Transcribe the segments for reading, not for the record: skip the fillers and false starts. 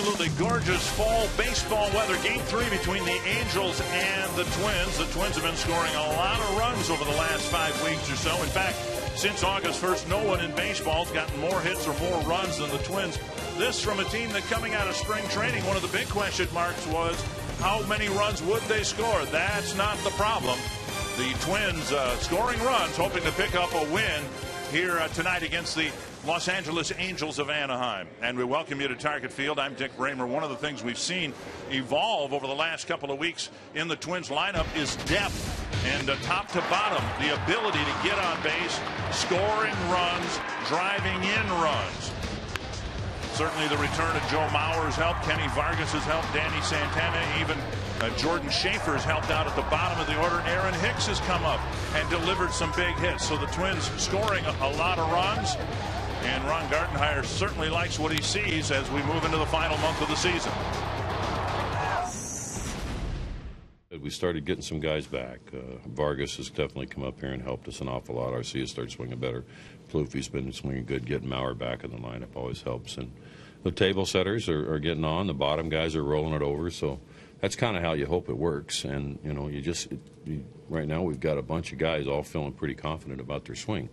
absolutely gorgeous fall baseball weather. Game 3 between the Angels and the Twins. The Twins have been scoring a lot of runs over the last 5 weeks or so. In fact, since August 1st, no one in baseball has gotten more hits or more runs than the Twins. This from a team that coming out of spring training, one of the big question marks was how many runs would they score? That's not the problem. The Twins scoring runs, hoping to pick up a win here tonight against the Los Angeles Angels of Anaheim. And we welcome you to Target Field. I'm Dick Bramer. One of the things we've seen evolve over the last couple of weeks in the Twins lineup is depth. And top to bottom, the ability to get on base, scoring runs, driving in runs. Certainly the return of Joe Mauer has helped. Kenny Vargas has helped. Danny Santana, even Jordan Schaefer has helped out at the bottom of the order. Aaron Hicks has come up and delivered some big hits. So the Twins scoring a lot of runs. And Ron Gartenhire certainly likes what he sees as we move into the final month of the season. We started getting some guys back. Vargas has definitely come up here and helped us an awful lot. Arcia started swinging better. Plouffi's been swinging good. Getting Mauer back in the lineup always helps. And the table setters are getting on. The bottom guys are rolling it over. So that's kind of how you hope it works. And, you know, right now we've got a bunch of guys all feeling pretty confident about their swing.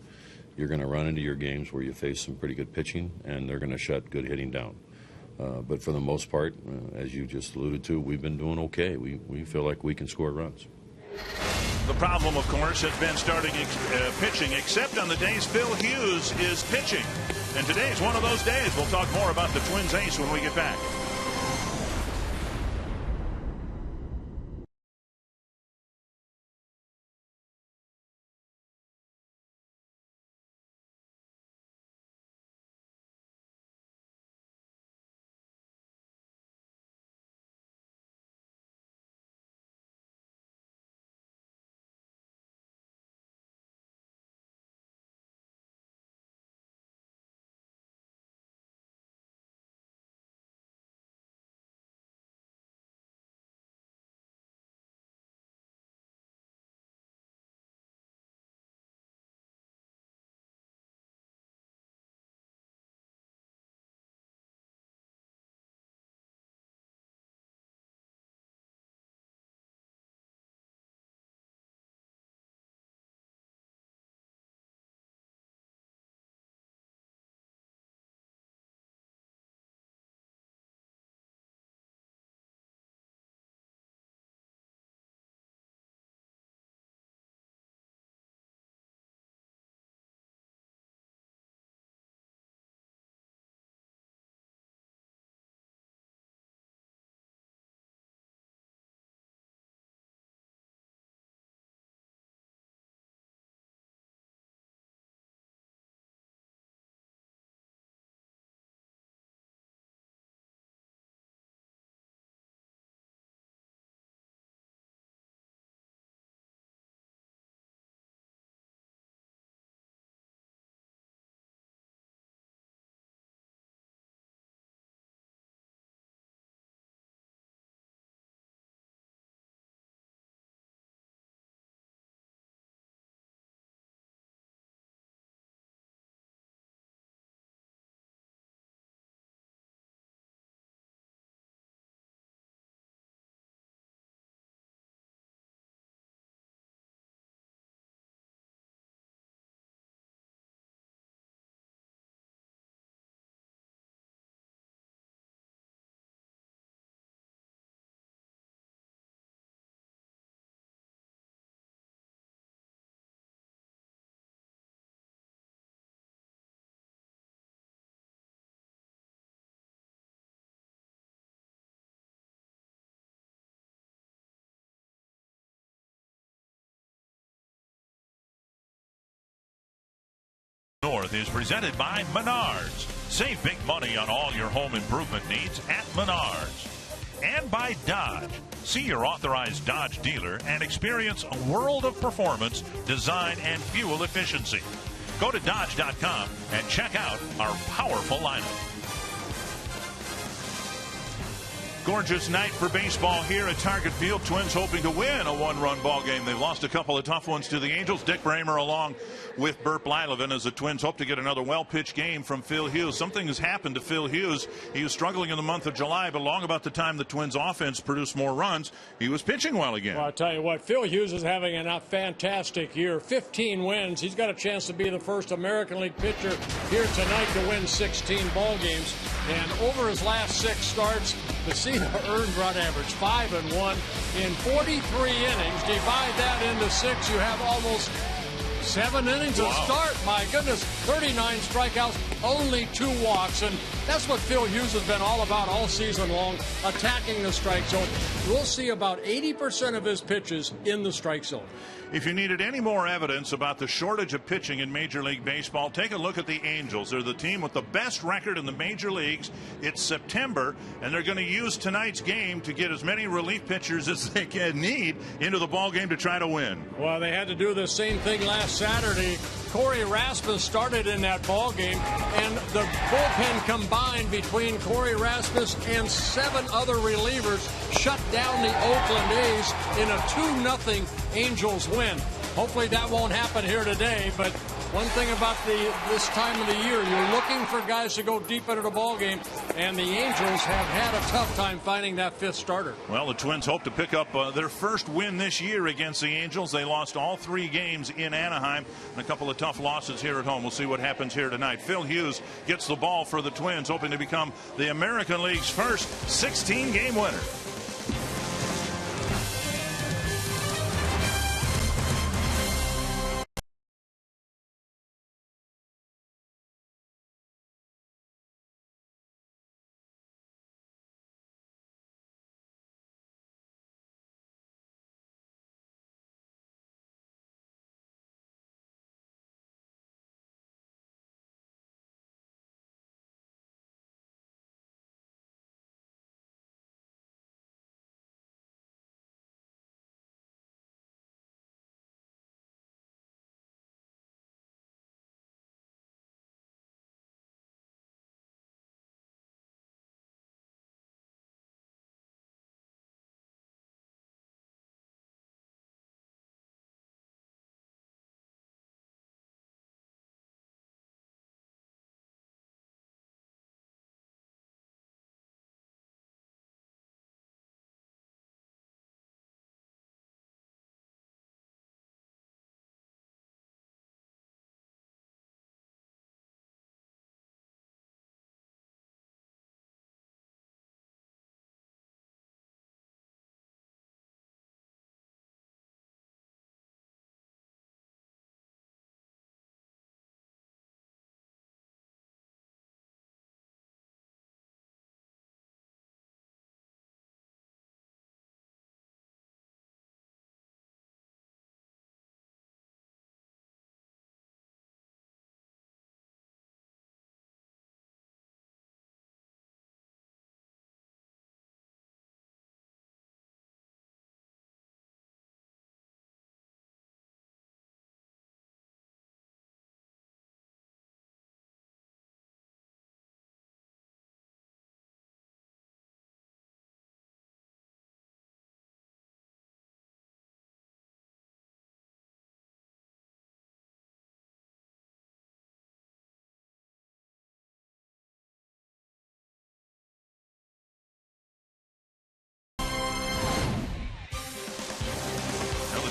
You're going to run into your games where you face some pretty good pitching, and they're going to shut good hitting down. But for the most part, as you just alluded to, we've been doing okay. We feel like we can score runs. The problem, of course, has been starting pitching, except on the days Phil Hughes is pitching. And today's one of those days. We'll talk more about the Twins ace when we get back. North is presented by Menards. Save big money on all your home improvement needs at Menards. And by Dodge. See your authorized Dodge dealer and experience a world of performance, design, and fuel efficiency. Go to Dodge.com and check out our powerful lineup. Gorgeous night for baseball here at Target Field. Twins hoping to win a one-run ball game. They've lost a couple of tough ones to the Angels. Dick Bramer along with Burt Blyleven as the Twins hope to get another well-pitched game from Phil Hughes. Something has happened to Phil Hughes. He was struggling in the month of July, but long about the time the Twins offense produced more runs, he was pitching well again. Well, I'll tell you what, Phil Hughes is having a fantastic year. 15 wins. He's got a chance to be the first American League pitcher here tonight to win 16 ball games. And over his last 6 starts, to see the earned run average, 5-1 in 43 innings. Divide that into 6, you have almost 7 innings of start. My goodness, 39 strikeouts, only 2 walks. And that's what Phil Hughes has been all about all season long, attacking the strike zone. We'll see about 80% of his pitches in the strike zone. If you needed any more evidence about the shortage of pitching in Major League Baseball, take a look at the Angels. They're the team with the best record in the major leagues. It's September, and they're going to use tonight's game to get as many relief pitchers as they can need into the ball game to try to win. Well, they had to do the same thing last Saturday. Corey Rasmus started in that ball game, and the bullpen combined between Corey Rasmus and 7 other relievers shut down the Oakland A's in a 2-0 Angels win. Hopefully that won't happen here today, but one thing about this time of the year, you're looking for guys to go deep into the ball game, and the Angels have had a tough time finding that 5th starter. Well, the Twins hope to pick up their first win this year against the Angels. They lost all 3 games in Anaheim and a couple of tough losses here at home. We'll see what happens here tonight. Phil Hughes gets the ball for the Twins, hoping to become the American League's first 16-game winner.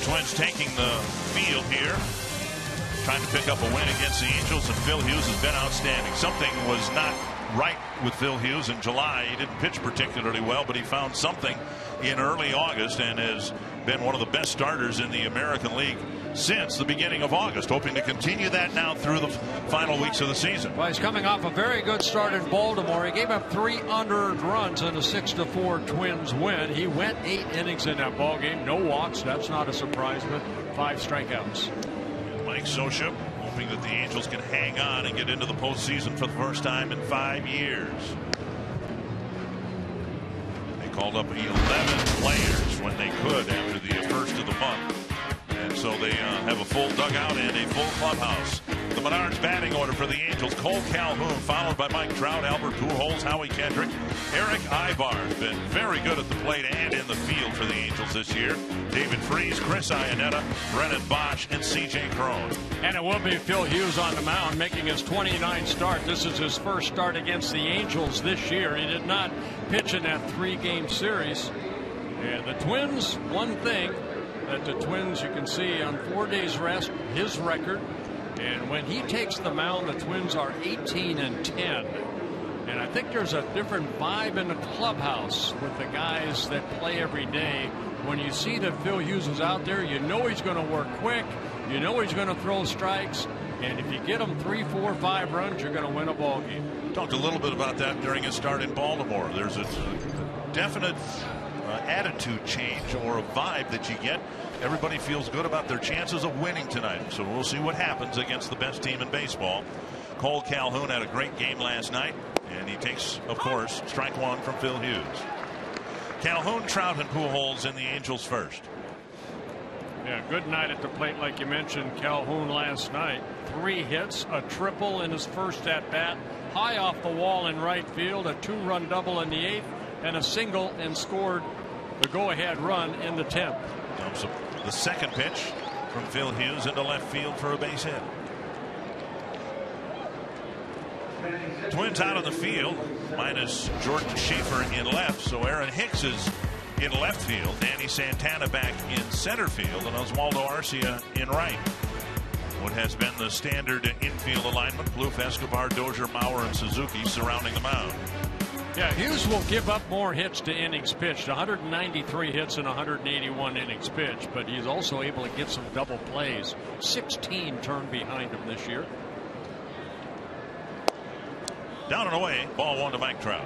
Twins taking the field here, trying to pick up a win against the Angels, and Phil Hughes has been outstanding. Something was not right with Phil Hughes in July. He didn't pitch particularly well, but he found something in early August and has been one of the best starters in the American League since the beginning of August, hoping to continue that now through the final weeks of the season. Well, he's coming off a very good start in Baltimore. He gave up 3 unearned runs in a 6-4 Twins win. He went 8 innings in that ball game, no walks. That's not a surprise, but 5 strikeouts. Mike Socha hoping that the Angels can hang on and get into the postseason for the first time in 5 years. They called up 11 players when they could after the first of the month. And so they have a full dugout and a full clubhouse. The the Menards batting order for the Angels. Cole Calhoun, followed by Mike Trout, Albert Pujols, Howie Kendrick. Eric Ivar has been very good at the plate and in the field for the Angels this year. David Freese, Chris Iannetta, Brennan Bosch, and C.J. Cron. And it will be Phil Hughes on the mound, making his 29th start. This is his first start against the Angels this year. He did not pitch in that 3-game series. And the Twins, one thing that the Twins, you can see on 4 days rest, his record. And when he takes the mound, the Twins are 18-10. And I think there's a different vibe in the clubhouse with the guys that play every day. When you see that Phil Hughes is out there, you know he's going to work quick. You know he's going to throw strikes. And if you get him 3, 4, 5 runs, you're going to win a ball game. Talked a little bit about that during his start in Baltimore. There's a definite attitude change or a vibe that you get. Everybody feels good about their chances of winning tonight. So we'll see what happens against the best team in baseball. Cole Calhoun had a great game last night, and he takes, of course, strike one from Phil Hughes. Calhoun, Trout, and Pujols in the Angels first. Yeah, good night at the plate, like you mentioned. Calhoun last night, 3 hits, a triple in his first at bat, high off the wall in right field, a 2-run double in the 8th, and a single, and scored the go-ahead run in the 10th. Comes the second pitch from Phil Hughes into left field for a base hit. Twins out of the field, minus Jordan Schaefer in left, so Aaron Hicks is in left field, Danny Santana back in center field, and Oswaldo Arcia in right. What has been the standard infield alignment: Plouffe, Escobar, Dozier, Mauer, and Suzuki surrounding the mound. Yeah, Hughes will give up more hits to innings pitched, 193 hits and 181 innings pitched, but he's also able to get some double plays. 16 turned behind him this year. Down and away, ball 1 to Mike Trout.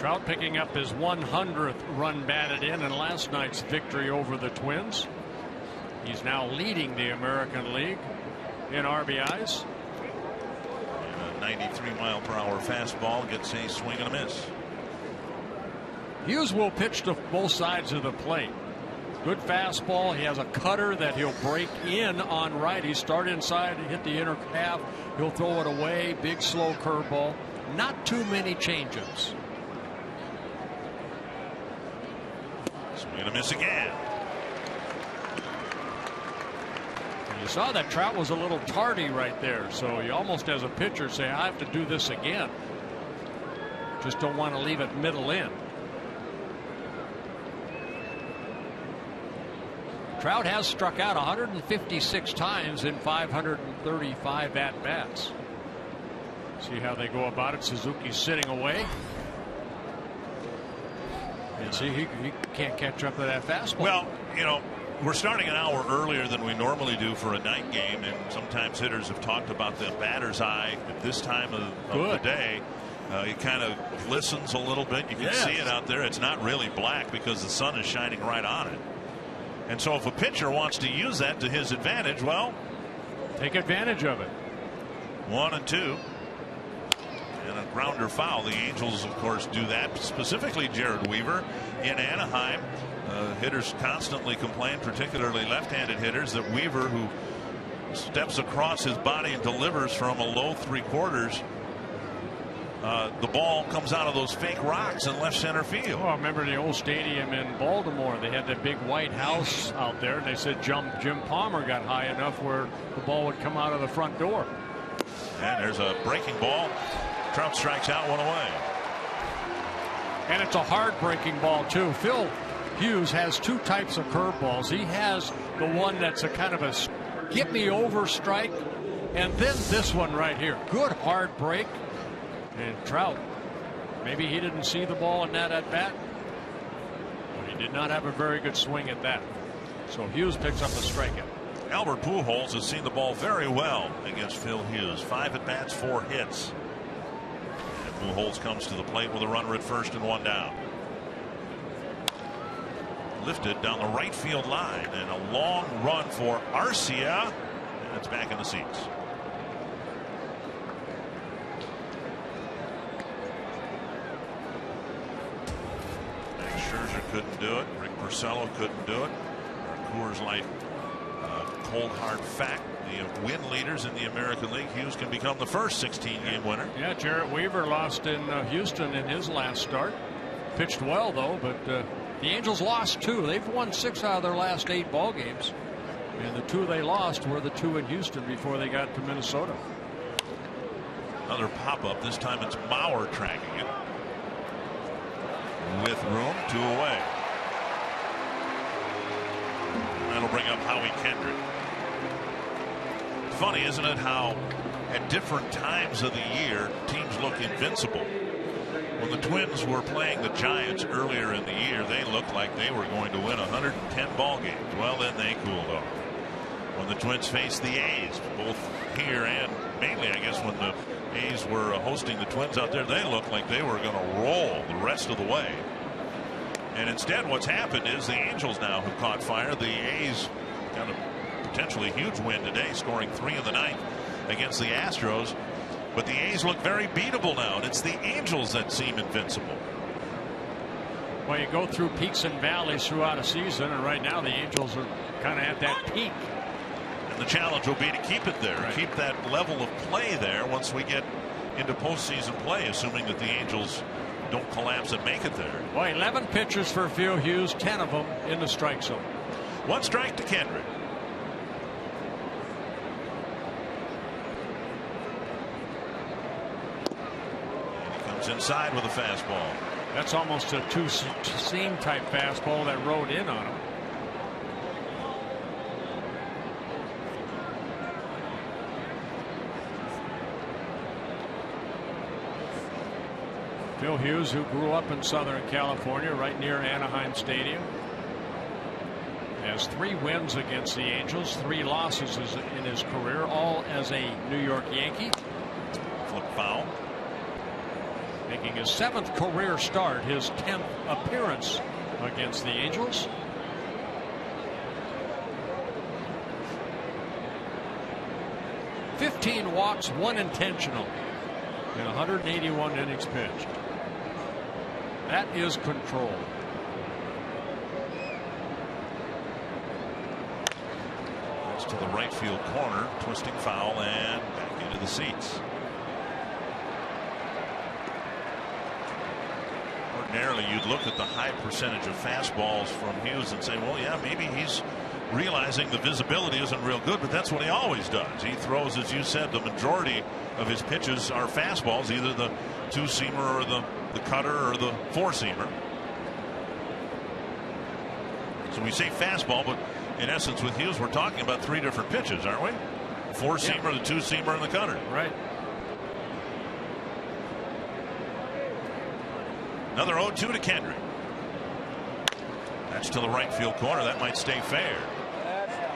Trout picking up his 100th run batted in last night's victory over the Twins. He's now leading the American League in RBIs. 93-mile-per-hour fastball gets a swing and a miss. Hughes will pitch to both sides of the plate. Good fastball. He has a cutter that he'll break in on righty. Start inside, hit the inner half. He'll throw it away. Big slow curveball. Not too many changeups. Swing and a miss again. You saw that Trout was a little tardy right there, so you almost as a pitcher say, I have to do this again. Just don't want to leave it middle in. Trout has struck out 156 times in 535 at bats. See how they go about it. Suzuki's sitting away. And see, he can't catch up to that fastball. Well, you know, we're starting an hour earlier than we normally do for a night game, and sometimes hitters have talked about the batter's eye at this time of the day. It kind of glistens a little bit. You can see it out there. It's not really black because the sun is shining right on it. And so if a pitcher wants to use that to his advantage, well, take advantage of it. 1 and 2. And a grounder foul. The Angels, of course, do that. Specifically, Jared Weaver in Anaheim. Hitters constantly complain, particularly left-handed hitters, that Weaver, who steps across his body and delivers from a low 3/4, the ball comes out of those fake rocks in left center field. Oh, I remember the old stadium in Baltimore. They had that big white house out there, and they said Jim Palmer got high enough where the ball would come out of the front door. And there's a breaking ball. Trout strikes out, 1 away. And it's a hard breaking ball too. Phil Hughes has 2 types of curveballs. He has the one that's a kind of a get me over strike, and then this one right here. Good hard break. And Trout, maybe he didn't see the ball in that at bat, but he did not have a very good swing at that. So Hughes picks up a strikeout. Albert Pujols has seen the ball very well against Phil Hughes. 5 at bats, 4 hits. And Pujols comes to the plate with a runner at first and 1 down. Lifted down the right field line, and a long run for Arcia, and it's back in the seats. Scherzer couldn't do it. Rick Porcello couldn't do it. Coors Light cold hard fact. The win leaders in the American League, Hughes can become the first 16-game winner. Yeah, Jarrett Weaver lost in Houston in his last start. Pitched well though, but the Angels lost 2. They've won 6 out of their last 8 ball games, and the 2 they lost were the 2 in Houston before they got to Minnesota. Another pop-up. This time it's Mauer tracking it. With room, 2 away. That'll bring up Howie Kendrick. Funny, isn't it, how at different times of the year teams look invincible. When the Twins were playing the Giants earlier in the year, they looked like they were going to win 110 ball games. Well, then they cooled off. When the Twins faced the A's, both here and mainly, I guess, when the A's were hosting the Twins out there, they looked like they were going to roll the rest of the way. And instead, what's happened is the Angels now have caught fire. The A's got a potentially huge win today, scoring 3 in the 9th against the Astros. But the A's look very beatable now, and it's the Angels that seem invincible. Well, you go through peaks and valleys throughout a season, and right now the Angels are kind of at that peak. And the challenge will be to keep it there, right. Keep that level of play there once we get into postseason play, assuming that the Angels don't collapse and make it there. Well, 11 pitchers for Phil Hughes, 10 of them in the strike zone. 1 strike to Kendrick. Inside with a fastball. That's almost a two-seam type fastball that rode in on him. Phil Hughes, who grew up in Southern California right near Anaheim Stadium, has 3 wins against the Angels, 3 losses in his career, all as a New York Yankee. Flip foul. Making his 7th career start, his 10th appearance against the Angels. (15 walks, 1 intentional in 181 innings pitched. That is control. That's to the right field corner, twisting foul and back into the seats. Ordinarily, you'd look at the high percentage of fastballs from Hughes and say, well, yeah, maybe he's realizing the visibility isn't real good, but that's what he always does. He throws, as you said, the majority of his pitches are fastballs, either the 2-seamer or the cutter or the 4-seamer. So we say fastball, but in essence with Hughes, we're talking about 3 different pitches, aren't we? 4-seamer, the 2-seamer, and the cutter. Right. Another 0-2 to Kendrick. That's to the right field corner. That might stay fair.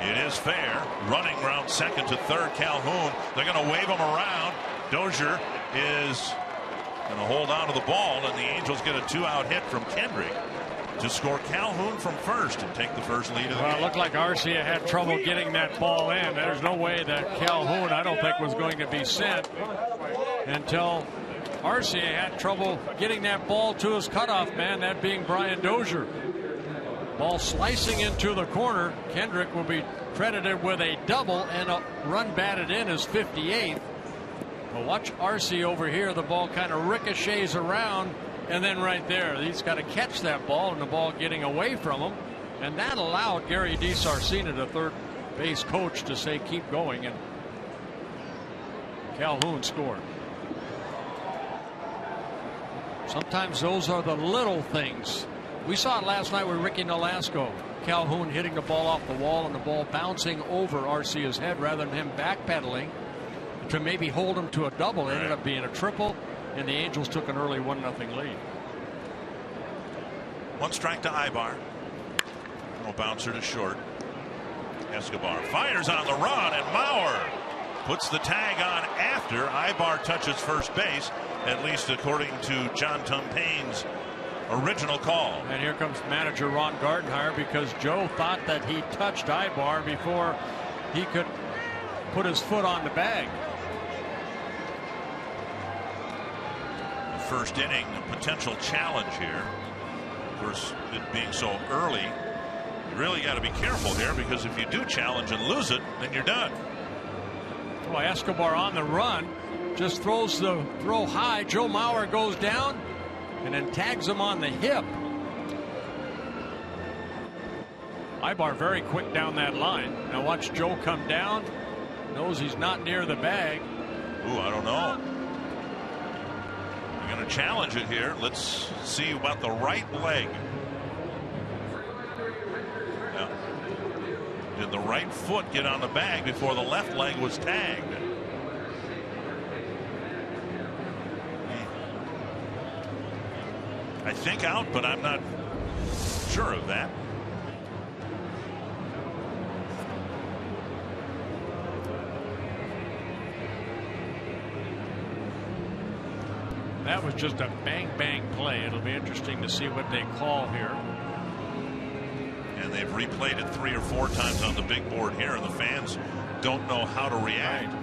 It is fair. Running round second to third, Calhoun. They're going to wave him around. Dozier is going to hold on to the ball, and the Angels get a 2-out hit from Kendrick to score Calhoun from first and take the first lead of the game. It looked like Arcia had trouble getting that ball in. There's no way that Calhoun, I don't think, was going to be sent until Arcia had trouble getting that ball to his cutoff man, that being Brian Dozier. Ball slicing into the corner. Kendrick will be credited with a double, and a run batted in his 58th. But watch Arcia over here. The ball kind of ricochets around, and then right there, he's got to catch that ball, and the ball getting away from him. And that allowed Gary DeSarcina, the third base coach, to say keep going, and Calhoun scored. Sometimes those are the little things. We saw it last night with Ricky Nolasco. Calhoun hitting the ball off the wall and the ball bouncing over Arcia's head rather than him backpedaling to maybe hold him to a double. It ended up being a triple, and the Angels took an early 1-0 lead. 1 strike to Ibar. No bouncer to short. Escobar fires on the run, and Mauer puts the tag on after Ibar touches first base, at least according to John Tumpaine's original call. And here comes manager Ron Gardenhire, because Joe thought that he touched Ibar before he could put his foot on the bag. The first inning, a potential challenge here. Of course, it being so early, really got to be careful here, because if you do challenge and lose it, then you're done. Well, Escobar on the run, just throws the throw high. Joe Mauer goes down and then tags him on the hip. Ibar very quick down that line. Now watch Joe come down. Knows he's not near the bag. Ooh, I don't know. We're going to challenge it here. Let's see about the right leg. Now, did the right foot get on the bag before the left leg was tagged? I think out, but I'm not sure of that. That was just a bang play. It'll be interesting to see what they call here. And they've replayed it 3 or 4 times on the big board here, and the fans don't know how to react. Right.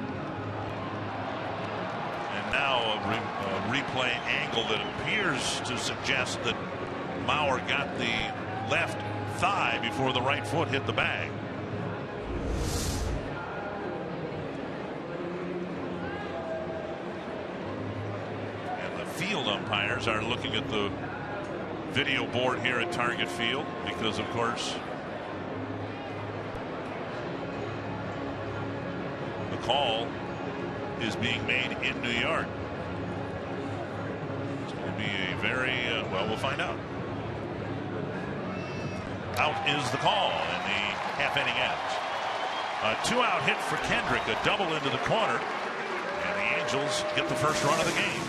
And now a replay angle that appears to suggest that Mauer got the left thigh before the right foot hit the bag. Field umpires are looking at the video board here at Target Field, because of course the call is being made in New York. It's going to be a very well, we'll find out. Out is the call in the half-inning end. A 2-out hit for Kendrick, a double into the corner, and the Angels get the first run of the game.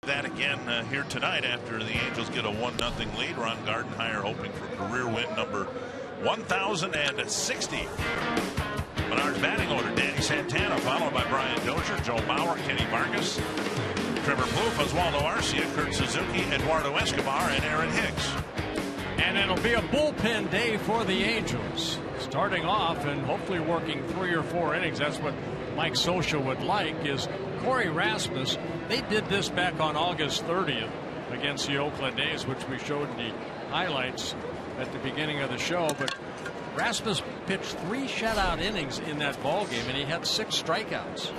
That again here tonight after the Angels get a 1-0 lead. Ron Gardenhire hoping for career win number 1060. Menard's batting order: Danny Santana, followed by Brian Dozier, Joe Mauer, Kenny Vargas, Trevor Plouffe, Oswaldo Arcia, Kurt Suzuki, Eduardo Escobar, and Aaron Hicks. And it'll be a bullpen day for the Angels, starting off and hopefully working 3 or 4 innings. That's what Mike Scioscia would like. Is Corey Rasmus. They did this back on August 30th against the Oakland A's, which we showed the highlights at the beginning of the show. But Rasmus pitched 3 shutout innings in that ball game, and he had 6 strikeouts.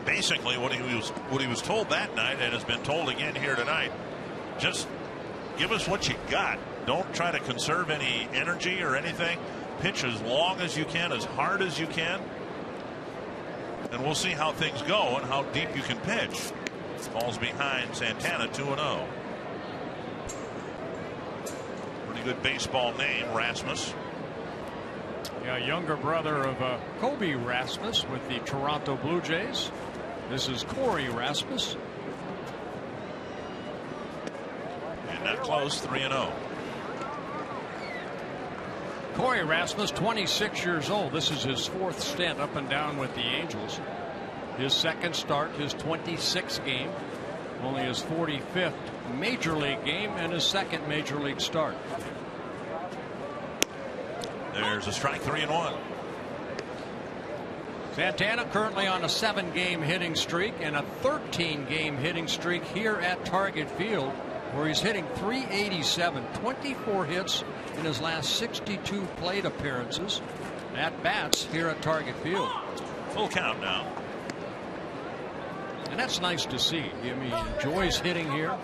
Basically, what he was told that night, and has been told again here tonight: just give us what you got. Don't try to conserve any energy or anything. Pitch as long as you can, as hard as you can, and we'll see how things go and how deep you can pitch. Falls behind Santana, 2-0. Pretty good baseball name, Rasmus. Yeah, younger brother of Kobe Rasmus with the Toronto Blue Jays. This is Corey Rasmus. And not close, 3-0. Corey Rasmus, 26 years old. This is his 4th stint up and down with the Angels. His 2nd start, his 26th game, only his 45th major league game, and his 2nd major league start. There's a strike, 3-1. Santana currently on a 7-game hitting streak and a 13-game hitting streak here at Target Field, where he's hitting .387, 24 hits in his last 62 plate appearances at bats here at Target Field. Full count now. And that's nice to see. I mean, he enjoys hitting here.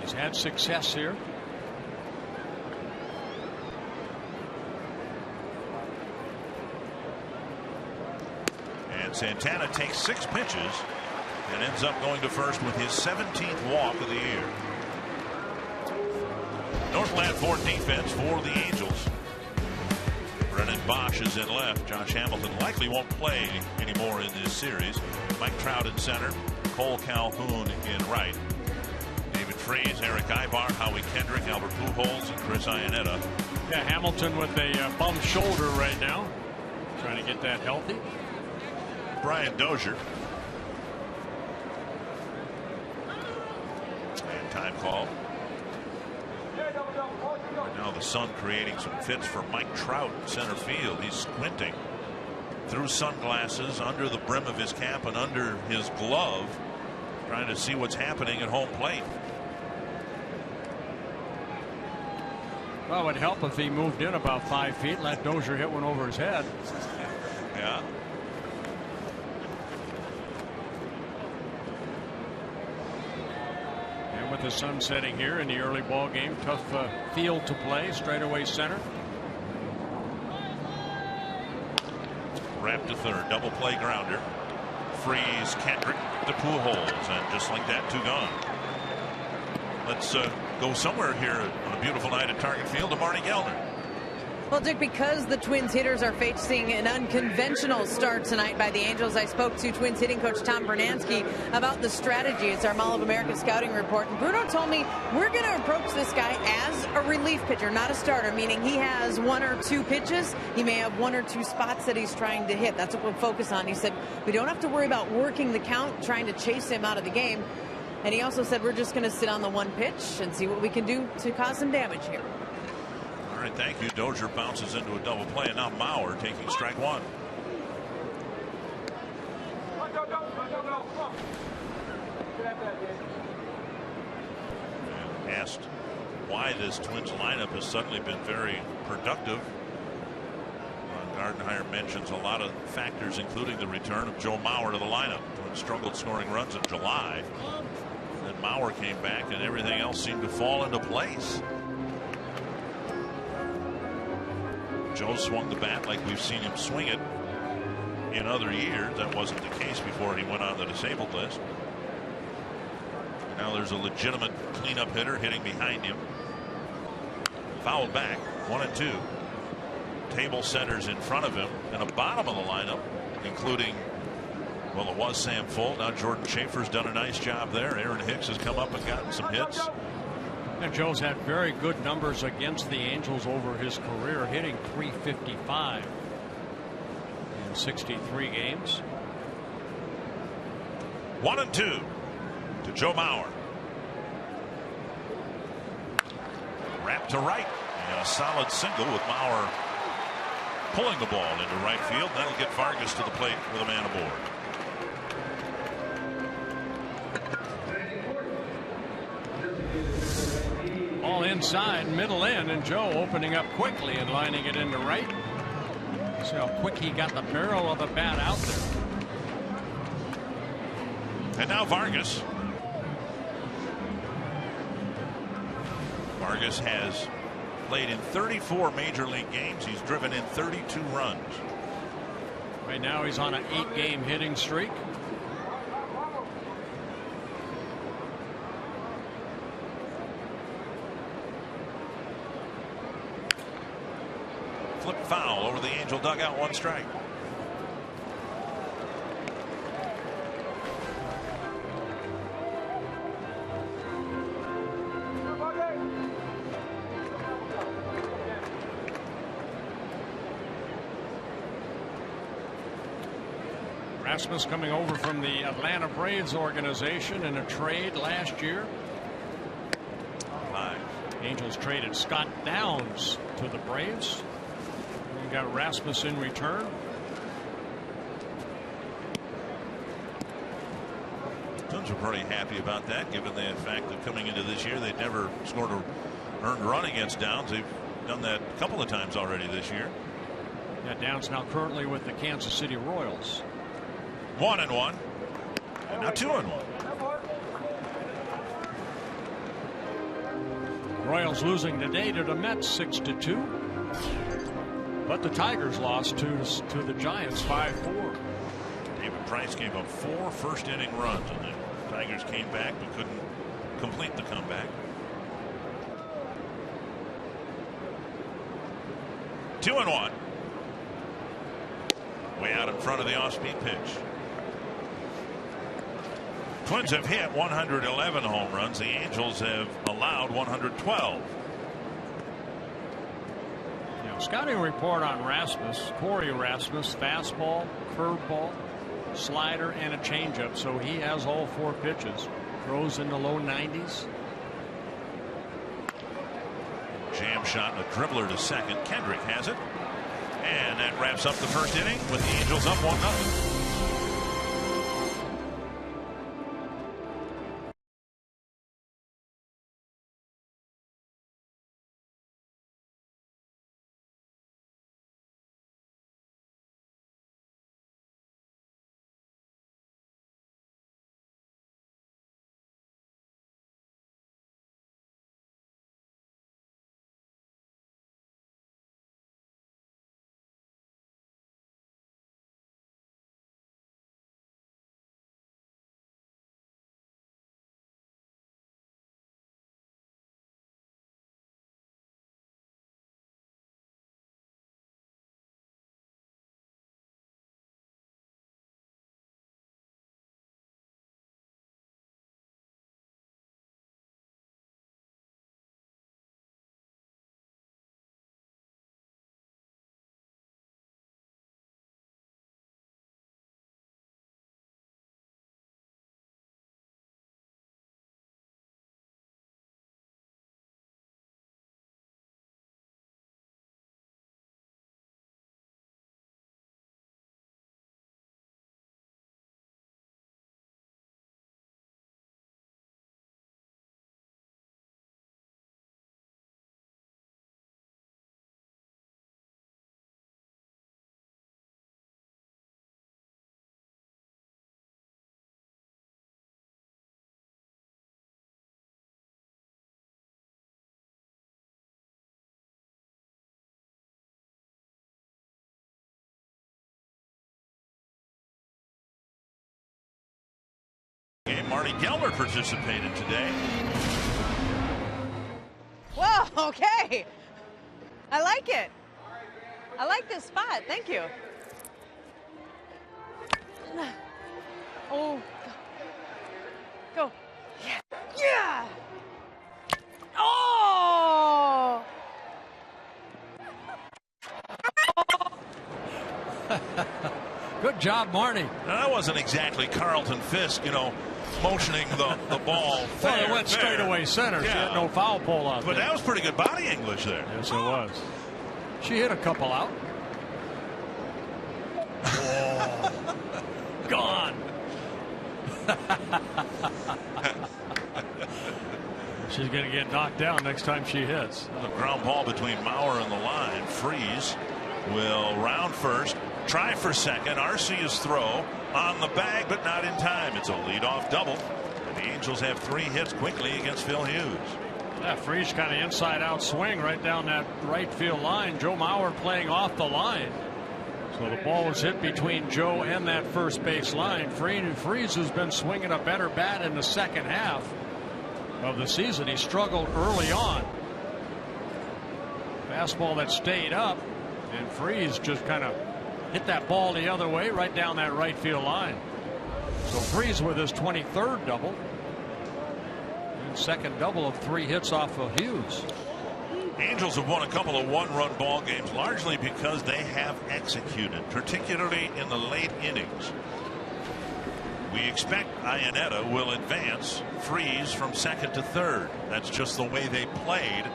He's had success here. And Santana takes 6 pitches and ends up going to first with his 17th walk of the year. Northland 4th defense for the Angels. Brennan Bosch is in left. Josh Hamilton likely won't play anymore in this series. Mike Trout in center. Cole Calhoun in right. David Freese, Eric Ibar, Howie Kendrick, Albert Pujols, and Chris Iannetta. Yeah, Hamilton with a bum shoulder right now, trying to get that healthy. Brian Dozier. And time call. And now the sun creating some fits for Mike Trout in center field. He's squinting through sunglasses, under the brim of his cap and under his glove, trying to see what's happening at home plate. Well, it would help if he moved in about 5 feet, let Dozier hit one over his head. Yeah. And with the sun setting here in the early ball game, tough field to play, straightaway center. Wrapped to third, double play grounder. Freeze, Kendrick, the Pujols, and just like that, 2 gone. Let's go somewhere here on a beautiful night at Target Field to Marty Gellner. Well, Dick, because the Twins hitters are facing an unconventional start tonight by the Angels, I spoke to Twins hitting coach Tom Bernansky about the strategy. It's our Mall of America scouting report. And Bruno told me we're going to approach this guy as a relief pitcher, not a starter, meaning he has 1 or 2 pitches. He may have 1 or 2 spots that he's trying to hit. That's what we'll focus on. He said we don't have to worry about working the count, trying to chase him out of the game. And he also said we're just going to sit on the 1 pitch and see what we can do to cause some damage here. All right, thank you. Dozier bounces into a double play, and now Mauer taking strike 1. And asked why this Twins lineup has suddenly been very productive. Gardenhire mentions a lot of factors, including the return of Joe Mauer to the lineup. Twins struggled scoring runs in July. Then Mauer came back, and everything else seemed to fall into place. Joe swung the bat like we've seen him swing it in other years. That wasn't the case before he went on the disabled list. Now there's a legitimate cleanup hitter hitting behind him. Fouled back, 1-2. Table centers in front of him, and a bottom of the lineup, including, well, it was Sam Fuld. Now Jordan Schaefer's done a nice job there. Aaron Hicks has come up and gotten some hits. And Joe's had very good numbers against the Angels over his career, hitting .355 in 63 games. 1-2 to Joe Mauer. Wrapped to right, and a solid single with Mauer pulling the ball into right field. That'll get Vargas to the plate with a man aboard. All inside, middle in, and Joe opening up quickly and lining it into right. See how quick he got the barrel of the bat out there. And now Vargas. Vargas has played in 34 major league games. He's driven in 32 runs. Right now he's on an 8-game hitting streak. Flip foul over the Angel dugout, 1 strike. Rasmus coming over from the Atlanta Braves organization in a trade last year. Angels traded Scott Downs to the Braves. We got Rasmus in return. Twins are pretty happy about that, given the fact that coming into this year they'd never scored an earned run against Downs. They've done that a couple of times already this year. Yeah, Downs now currently with the Kansas City Royals. 1-1. Now 2-1. Royals losing today to the Mets 6-2. But the Tigers lost to the Giants 5-4. David Price gave up 4 first-inning runs, and the Tigers came back but couldn't complete the comeback. 2-1. Way out in front of the off-speed pitch. Twins have hit 111 home runs. The Angels have allowed 112. Scouting report on Rasmus, Corey Rasmus, fastball, curveball, slider, and a changeup. So he has all 4 pitches. Throws in the low 90s. Jam shot and a dribbler to second. Kendrick has it. And that wraps up the first inning with the Angels up 1-0. Marty Geller participated today. Whoa, okay. I like it. I like this spot. Thank you. Oh. Go. Yeah. Yeah. Oh. Good job, Marty. Now, that wasn't exactly Carlton Fisk, motioning the ball. Well, it went straight away center. Yeah. She had no foul pole out there. But that was pretty good body English there. Yes, it was. She hit a couple out. Oh. Gone. She's going to get knocked down next time she hits. The ground ball between Mauer and the line. Freeze will round first. Try for second. Arcia's throw on the bag, but not in time. It's a leadoff double. And the Angels have 3 hits quickly against Phil Hughes. Yeah, Freeze kind of inside-out swing right down that right field line. Joe Mauer playing off the line. So the ball was hit between Joe and that first base line. Freeze has been swinging a better bat in the second half of the season. He struggled early on. Fastball that stayed up, and Freeze just kind of hit that ball the other way right down that right field line. So Freeze with his 23rd double. And second double of 3 hits off of Hughes. Angels have won a couple of 1-run ball games largely because they have executed, particularly in the late innings. We expect Iannetta will advance Freeze from second to third. That's just the way they played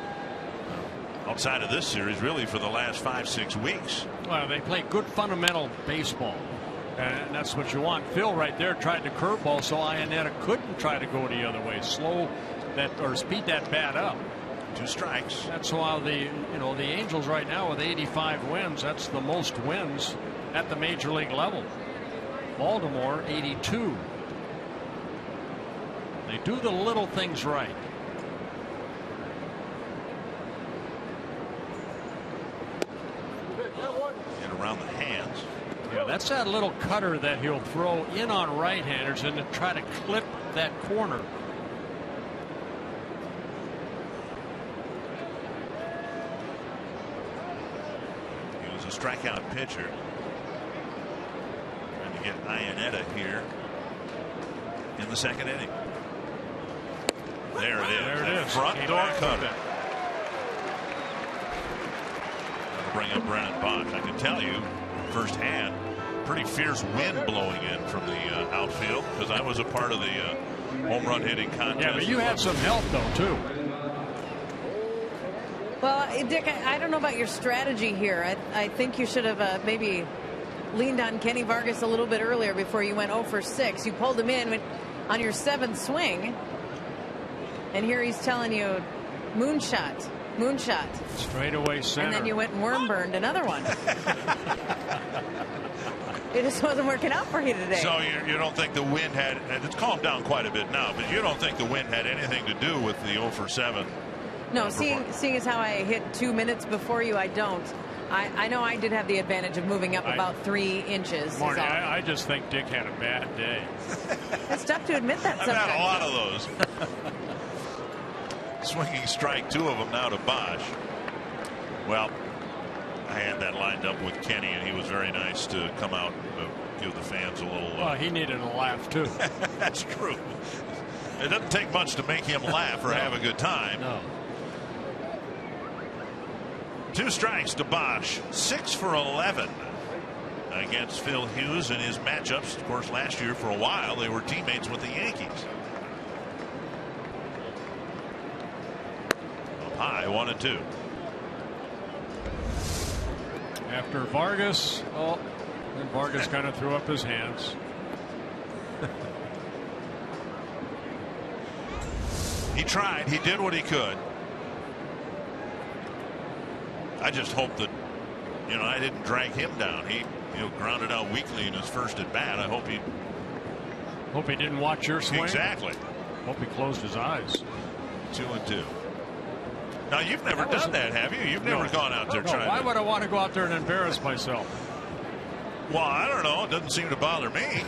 outside of this series, really, for the last 5-6 weeks. Well, they play good fundamental baseball, and that's what you want. Phil right there tried to curveball, so Iannetta couldn't try to go the other way, slow that or speed that bat up. 2 strikes. That's why the Angels right now with 85 wins. That's the most wins at the major league level. Baltimore 82. They do the little things right. And around the hands. Yeah, that's that little cutter that he'll throw in on right-handers and to try to clip that corner. He was a strikeout pitcher. Trying to get Iannetta here in the second inning. There it is. There it is. Front door cutter. That'll bring up Brennan Bosch. I can tell you firsthand, pretty fierce wind blowing in from the outfield, because I was a part of the home run hitting contest. Yeah, but you had some help though too. Well, Dick, I don't know about your strategy here. I think you should have maybe leaned on Kenny Vargas a little bit earlier before you went 0 for 6. You pulled him in on your 7th swing, and here he's telling you moonshot. Straight away center. And then you went and worm burned another one. It just wasn't working out for you today. So you don't think the wind had, and it's calmed down quite a bit now, but you don't think the wind had anything to do with the 0 for 7? No, seeing as how I hit 2 minutes before you, I don't. I know I did have the advantage of moving up about 3 inches. Marty, I just think Dick had a bad day. It's tough to admit that sometimes. I've had a lot of those. Swinging strike, 2 of them now to Bosch. Well, I had that lined up with Kenny, and he was very nice to come out and give the fans a little. Well, he needed a laugh too. That's true. It doesn't take much to make him laugh or have a good time. No. 2 strikes to Bosch. 6 for 11 against Phil Hughes in his matchups. Of course, last year for a while they were teammates with the Yankees. Up high, 1-2. After Vargas, and Vargas kind of threw up his hands. He tried. He did what he could. I just hope that, I didn't drag him down. He, grounded out weakly in his first at bat. I hope he didn't watch your swing. Exactly. Hope he closed his eyes. 2-2. Now you've never done that, have you? You've never gone out there trying. Why would I want to go out there and embarrass myself? Well, I don't know. It doesn't seem to bother me.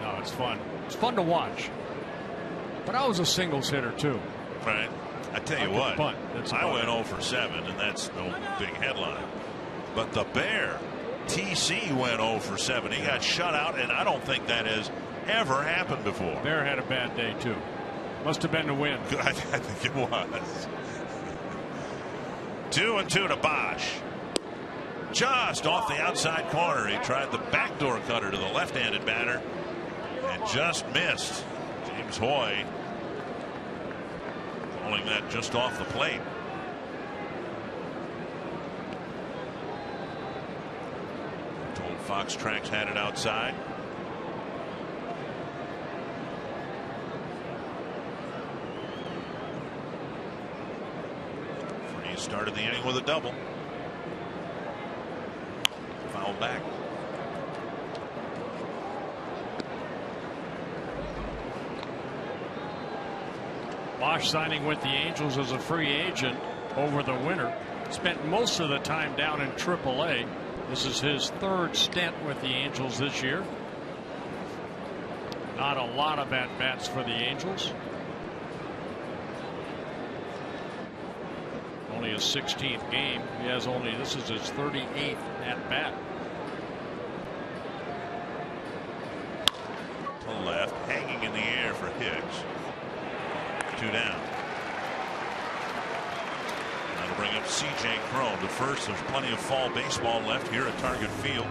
No, it's fun. It's fun to watch. But I was a singles hitter too. Right. I tell you what, I went 0 for 7, and that's no big headline. But the Bear, TC, went 0 for 7. He got shut out, and I don't think that has ever happened before. Bear had a bad day too. Must have been the wind. I think it was. 2-2 to Bosch. Just off the outside corner. He tried the backdoor cutter to the left-handed batter and just missed. James Hoy pulling that just off the plate. Told Fox Tracks had it outside. Freeze started the inning with a double. Foul back. Bosch signing with the Angels as a free agent over the winter. Spent most of the time down in AAA. This is his 3rd stint with the Angels this year. Not a lot of at-bats for the Angels. Only his 16th game. He has this is his 38th at-bat. To the left, hanging in the air for Hicks. 2 down. That'll bring up C.J. Crone. But first, there's plenty of fall baseball left here at Target Field.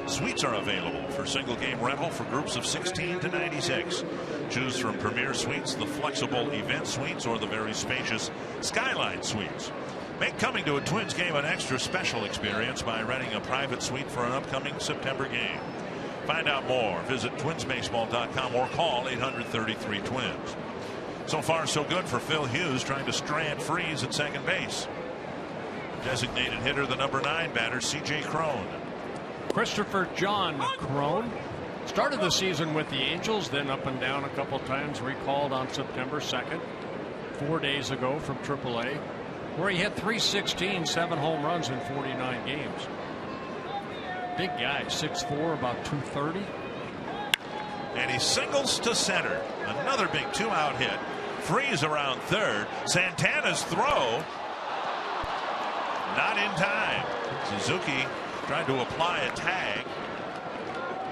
Suites are available for single game rental for groups of 16 to 96. Choose from Premier Suites, the flexible event suites, or the very spacious Skyline Suites. Make coming to a Twins game an extra special experience by renting a private suite for an upcoming September game. Find out more. Visit twinsbaseball.com or call 833-TWINS. So far, so good for Phil Hughes, trying to strand Freese at second base. Designated hitter, the number 9 batter, C.J. Crone. Christopher John Crone started the season with the Angels, then up and down a couple times. Recalled on September 2nd, 4 days ago from AAA, where he hit .316, 7 home runs in 49 games. Big guy, 6'4", about 230. And he singles to center. Another big 2-out hit. Freese around third. Santana's throw. Not in time. Suzuki tried to apply a tag.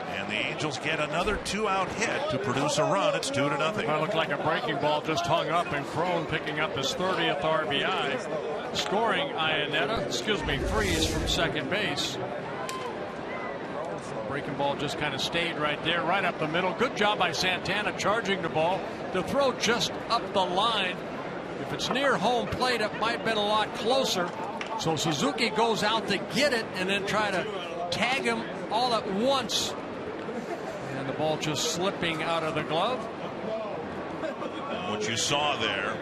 And the Angels get another 2-out hit to produce a run. It's 2-0. That looked like a breaking ball just hung up, and Crone picking up his 30th RBI. Scoring Freese from second base. Breaking ball just kind of stayed right there, right up the middle. Good job by Santana charging the ball. The throw just up the line. If it's near home plate, it might have been a lot closer. So Suzuki goes out to get it and then try to tag him all at once. And the ball just slipping out of the glove. What you saw there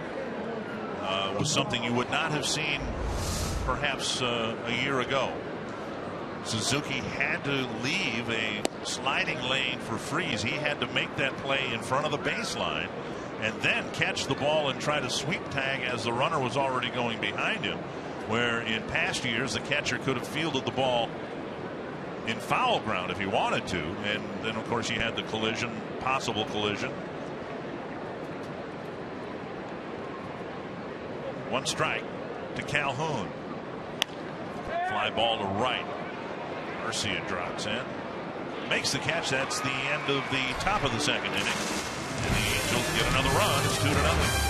was something you would not have seen perhaps a year ago. Suzuki had to leave a sliding lane for Freese. He had to make that play in front of the baseline and then catch the ball and try to sweep tag as the runner was already going behind him, where in past years the catcher could have fielded the ball in foul ground if he wanted to, and then of course he had the possible collision. One strike to Calhoun. Fly ball to right. Garcia drops in, makes the catch. That's the end of the top of the second inning, and the Angels get another run. It's 2-0.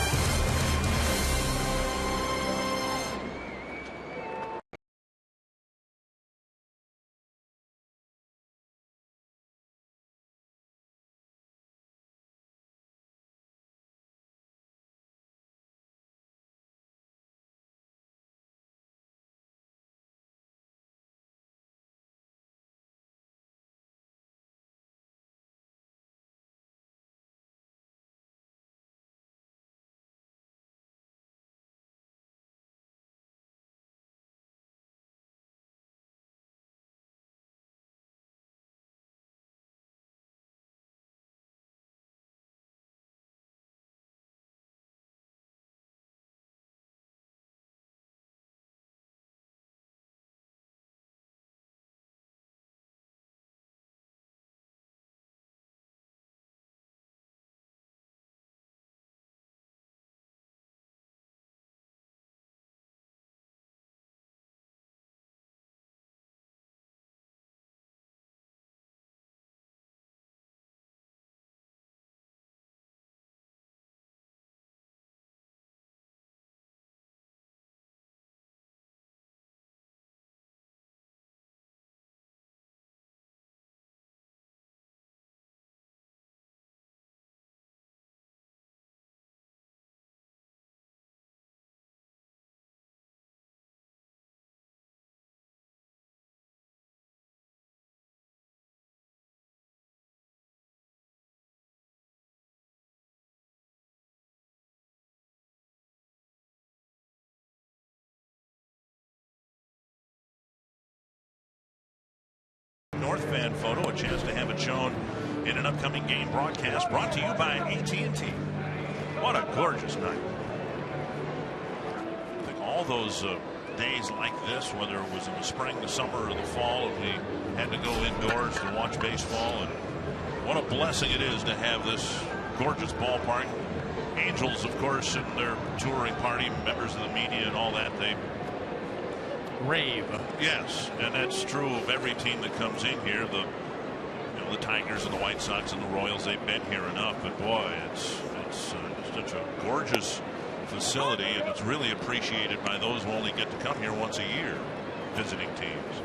North fan photo, a chance to have it shown in an upcoming game broadcast brought to you by AT&T. What a gorgeous night. I think all those days like this, whether it was in the spring, the summer, or the fall, and we had to go indoors to watch baseball, and what a blessing it is to have this gorgeous ballpark. Angels, of course, in their touring party, members of the media and all that, they rave. Yes, and that's true of every team that comes in here. The Tigers and the White Sox and the Royals, they've been here enough, but boy, it's such a gorgeous facility, and it's really appreciated by those who only get to come here once a year, visiting teams.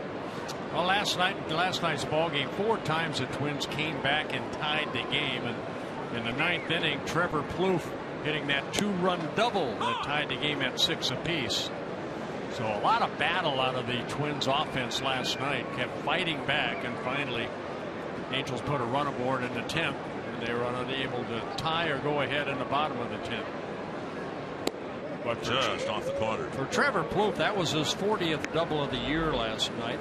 Well, last night's ball game, 4 times the Twins came back and tied the game, and in the 9th inning, Trevor Plouffe hitting that 2-run double that tied the game at 6 apiece. So a lot of battle out of the Twins offense last night, kept fighting back, and finally Angels put a run aboard in the 10th, and they were unable to tie or go ahead in the bottom of the 10th. But just off the corner. For Trevor Plouffe, that was his 40th double of the year last night.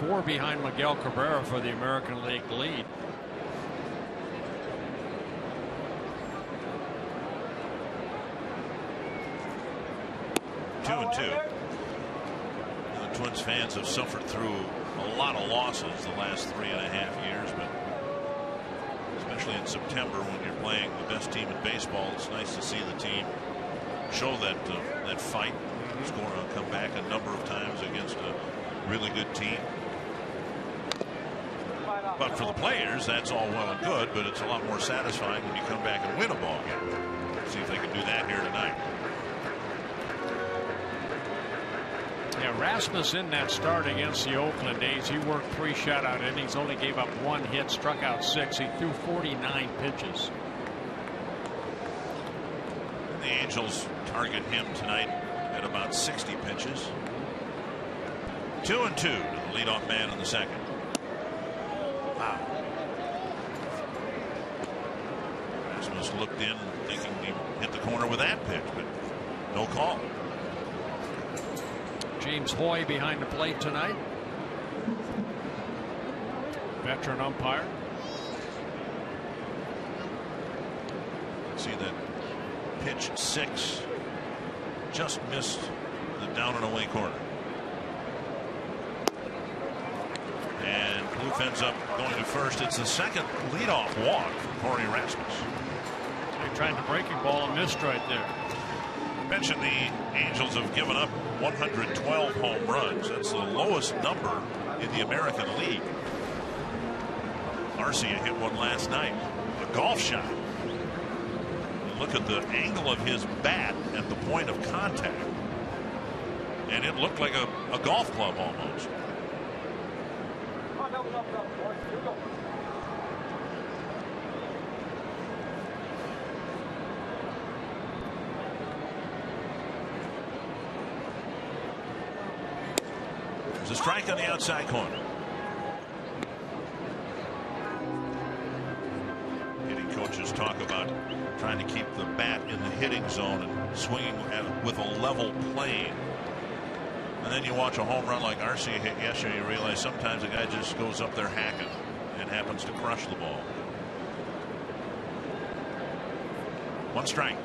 4 behind Miguel Cabrera for the American League lead. Two and two. The Twins fans have suffered through a lot of losses the last 3.5 years, but especially in September when you're playing the best team in baseball, it's nice to see the team show that fight, come back a number of times against a really good team. But for the players, that's all well and good, but it's a lot more satisfying when you come back and win a ball game. See if they can do that here tonight. Yeah, Rasmus in that start against the Oakland A's, he worked 3 shutout innings, only gave up 1 hit, struck out 6. He threw 49 pitches. The Angels target him tonight at about 60 pitches. 2-2 to the leadoff man in the 2nd. Wow. Rasmus looked in thinking he hit the corner with that pitch, but no call. James Hoy behind the plate tonight. Veteran umpire. See that pitch 6 just missed the down and away corner. And Plouffe ends up going to first. It's the 2nd leadoff walk for Corey Rasmus. They tried the breaking ball and missed right there. Mentioned the Angels have given up 112 home runs. That's the lowest number in the American League. Arcia hit one last night, a golf shot. Look at the angle of his bat at the point of contact, and it looked like a golf club almost. There's a strike on the outside corner. Hitting coaches talk about trying to keep the bat in the hitting zone and swinging with a level plane. And then you watch a home run like Arcia hit yesterday, you realize sometimes a guy just goes up there hacking and happens to crush the ball. 1 strike.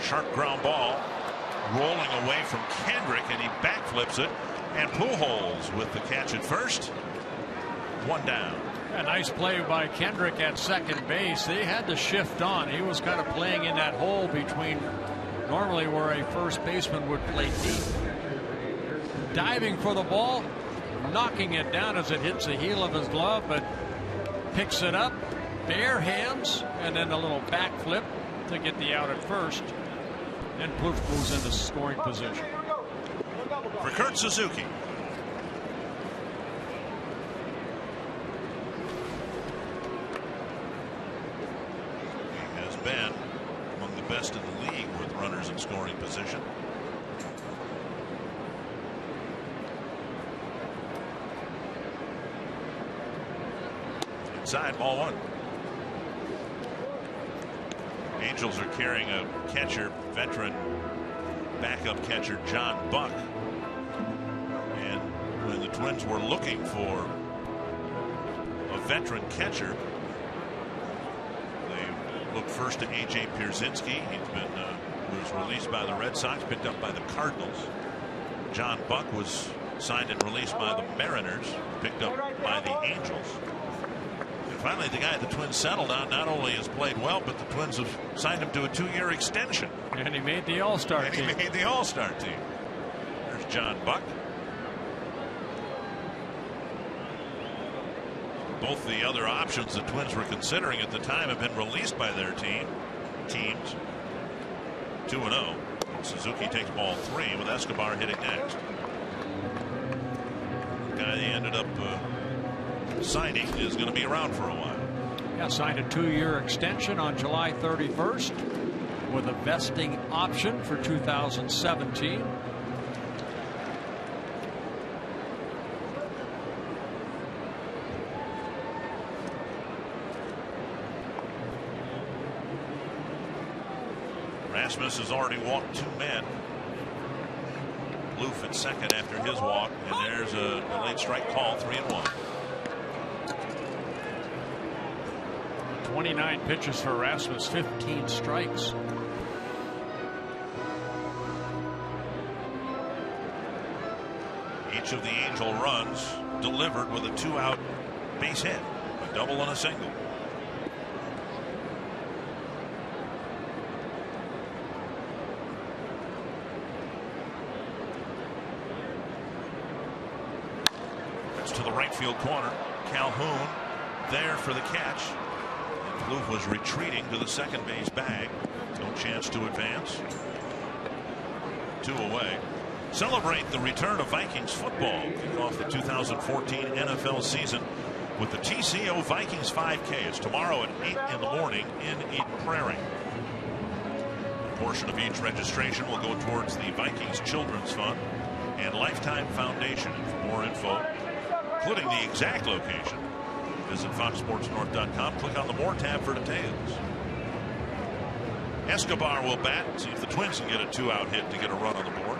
Sharp ground ball rolling away from Kendrick, and he backflips it, and Pujols with the catch at first. 1 down. A nice play by Kendrick at second base. They had to shift on. He was kind of playing in that hole between normally where a first baseman would play deep. Diving for the ball, knocking it down as it hits the heel of his glove, but picks it up, bare hands, and then a little backflip to get the out at first. And Plouffe moves into scoring position. For Kurt Suzuki. He has been among the best in the league with runners in scoring position. Inside, ball 1. Angels are carrying a catcher, veteran backup catcher John Buck. And when the Twins were looking for a veteran catcher, they looked first to A.J. Pierzynski. Was released by the Red Sox, picked up by the Cardinals. John Buck was signed and released by the Mariners, picked up by the Angels. Finally, the guy the Twins settled on not only has played well, but the Twins have signed him to a 2-year extension. And he made the All-Star team. There's John Buck. Both the other options the Twins were considering at the time have been released by their teams. 2-0. Suzuki takes ball 3 with Escobar hitting next. The guy they ended up signing is going to be around for a while. Yeah, signed a 2-year extension on July 31st with a vesting option for 2017. Rasmus has already walked 2 men. Loof at second after his walk, and there's a late strike call, 3-1. 29 pitches for Rasmus, 15 strikes. Each of the Angel runs delivered with a 2-out base hit, a double and a single. That's to the right field corner. Calhoun there for the catch. Loof was retreating to the second base bag. No chance to advance. 2 away. Celebrate the return of Vikings football. Kick off the 2014 NFL season with the TCO Vikings 5K. It's tomorrow at 8 in the morning in Eden Prairie. A portion of each registration will go towards the Vikings Children's Fund and Lifetime Foundation. And for more info, including the exact location, visit foxsportsnorth.com. Click on the More tab for details. Escobar will bat. See if the Twins can get a 2-out hit to get a run on the board.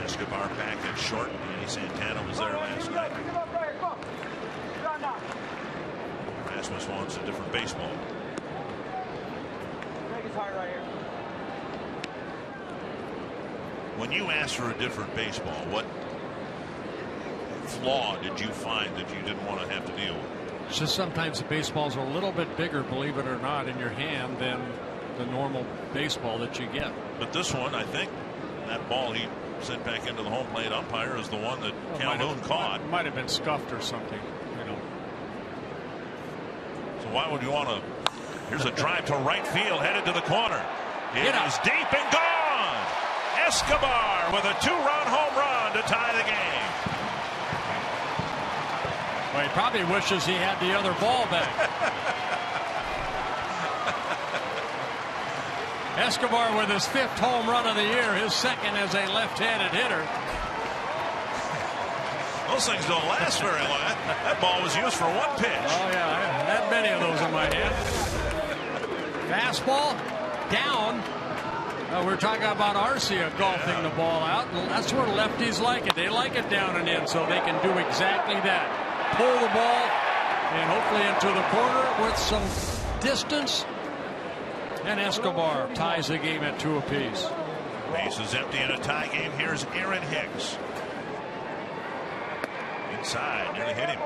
Escobar back at short. Andy Santana was there last night. Rasmus wants a different baseball. When you asked for a different baseball, what flaw did you find that you didn't want to have to deal with? It's just sometimes the baseballs are a little bit bigger, believe it or not, in your hand than the normal baseball that you get. But this one, I think, that ball he sent back into the home plate umpire is the one that Calhoun caught. Might have been scuffed or something, you know. So why would you want to? Here's a drive to right field, headed to the corner. It is deep and gone. Escobar with a 2-run home run to tie the game. Well, he probably wishes he had the other ball back. Escobar with his 5th home run of the year, his 2nd as a left-handed hitter. Those things don't last very long. That ball was used for 1 pitch. Oh, yeah, I haven't had many of those in my hand. Fastball down. We're talking about Arcia golfing the ball out, and that's where lefties like it. They like it down and in, so they can do exactly that. Pull the ball and hopefully into the corner with some distance. And Escobar ties the game at 2 apiece. Base is empty in a tie game. Here's Aaron Hicks. Inside, nearly hit him.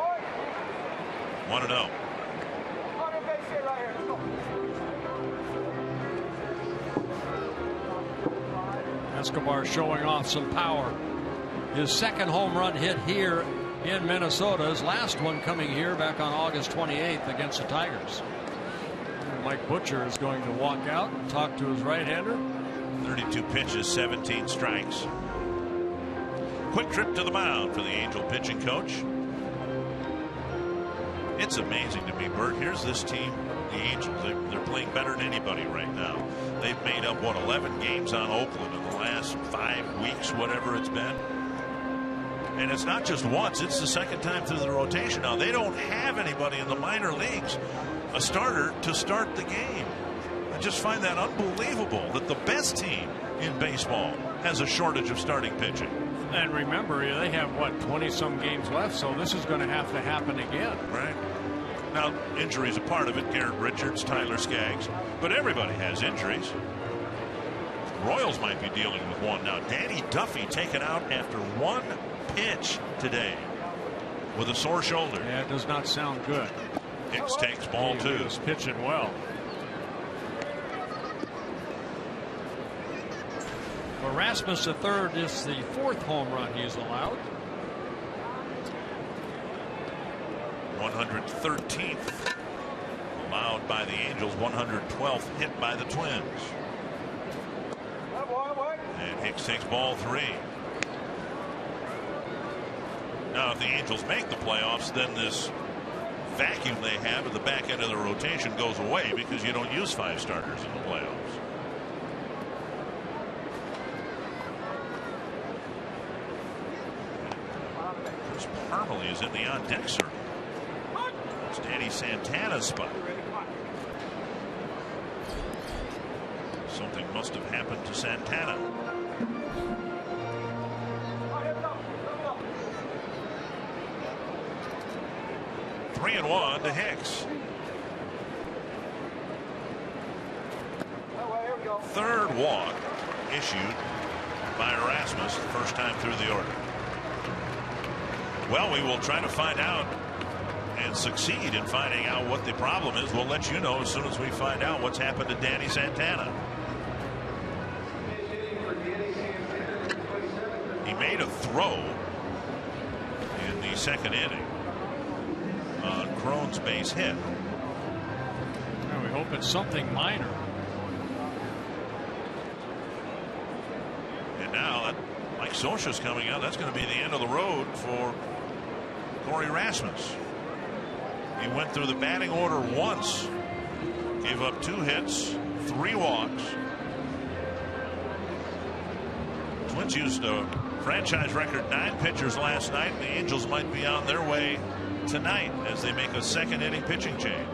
1-0. Escobar showing off some power. His 2nd home run hit here in Minnesota. His last one coming here back on August 28th against the Tigers. Mike Butcher is going to walk out and talk to his right-hander. 32 pitches, 17 strikes. Quick trip to the mound for the Angel pitching coach. It's amazing to me, Bert. Here's this team, the Angels. They're playing better than anybody right now. They've made up, 11 games on Oakland in the last 5 weeks, whatever it's been. And it's not just once, it's the 2nd time through the rotation. Now, they don't have anybody in the minor leagues, a starter to start the game. I just find that unbelievable that the best team in baseball has a shortage of starting pitching. And remember, they have, 20-some games left, so this is going to have to happen again. Right. Now, injuries a part of it. Garrett Richards, Tyler Skaggs. But everybody has injuries. Royals might be dealing with one now. Danny Duffy taken out after 1 pitch today with a sore shoulder. Yeah, it does not sound good. Hicks takes ball 2. He was pitching well. For Rasmus III, is the 4th home run he's allowed. 113th allowed by the Angels, 112th hit by the Twins. And Hicks takes ball 3. Now, if the Angels make the playoffs, then this vacuum they have at the back end of the rotation goes away because you don't use 5 starters in the playoffs. Chris Parmelee is in the on-deck circle. It's Danny Santana's spot. Something must have happened to Santana. Three and 1 to Hicks. 3rd walk issued by Erasmus, first time through the order. Well, we will try to find out and succeed in finding out what the problem is. We'll let you know as soon as we find out what's happened to Danny Santana. He made a throw in the 2nd inning on Cron's base hit. Well, we hope it's something minor. And now that Mike Scioscia's coming out, that's going to be the end of the road for Corey Rasmus. He went through the batting order once, gave up 2 hits, 3 walks. Twins used a franchise record 9 pitchers last night. The Angels might be on their way tonight as they make a 2nd inning pitching change.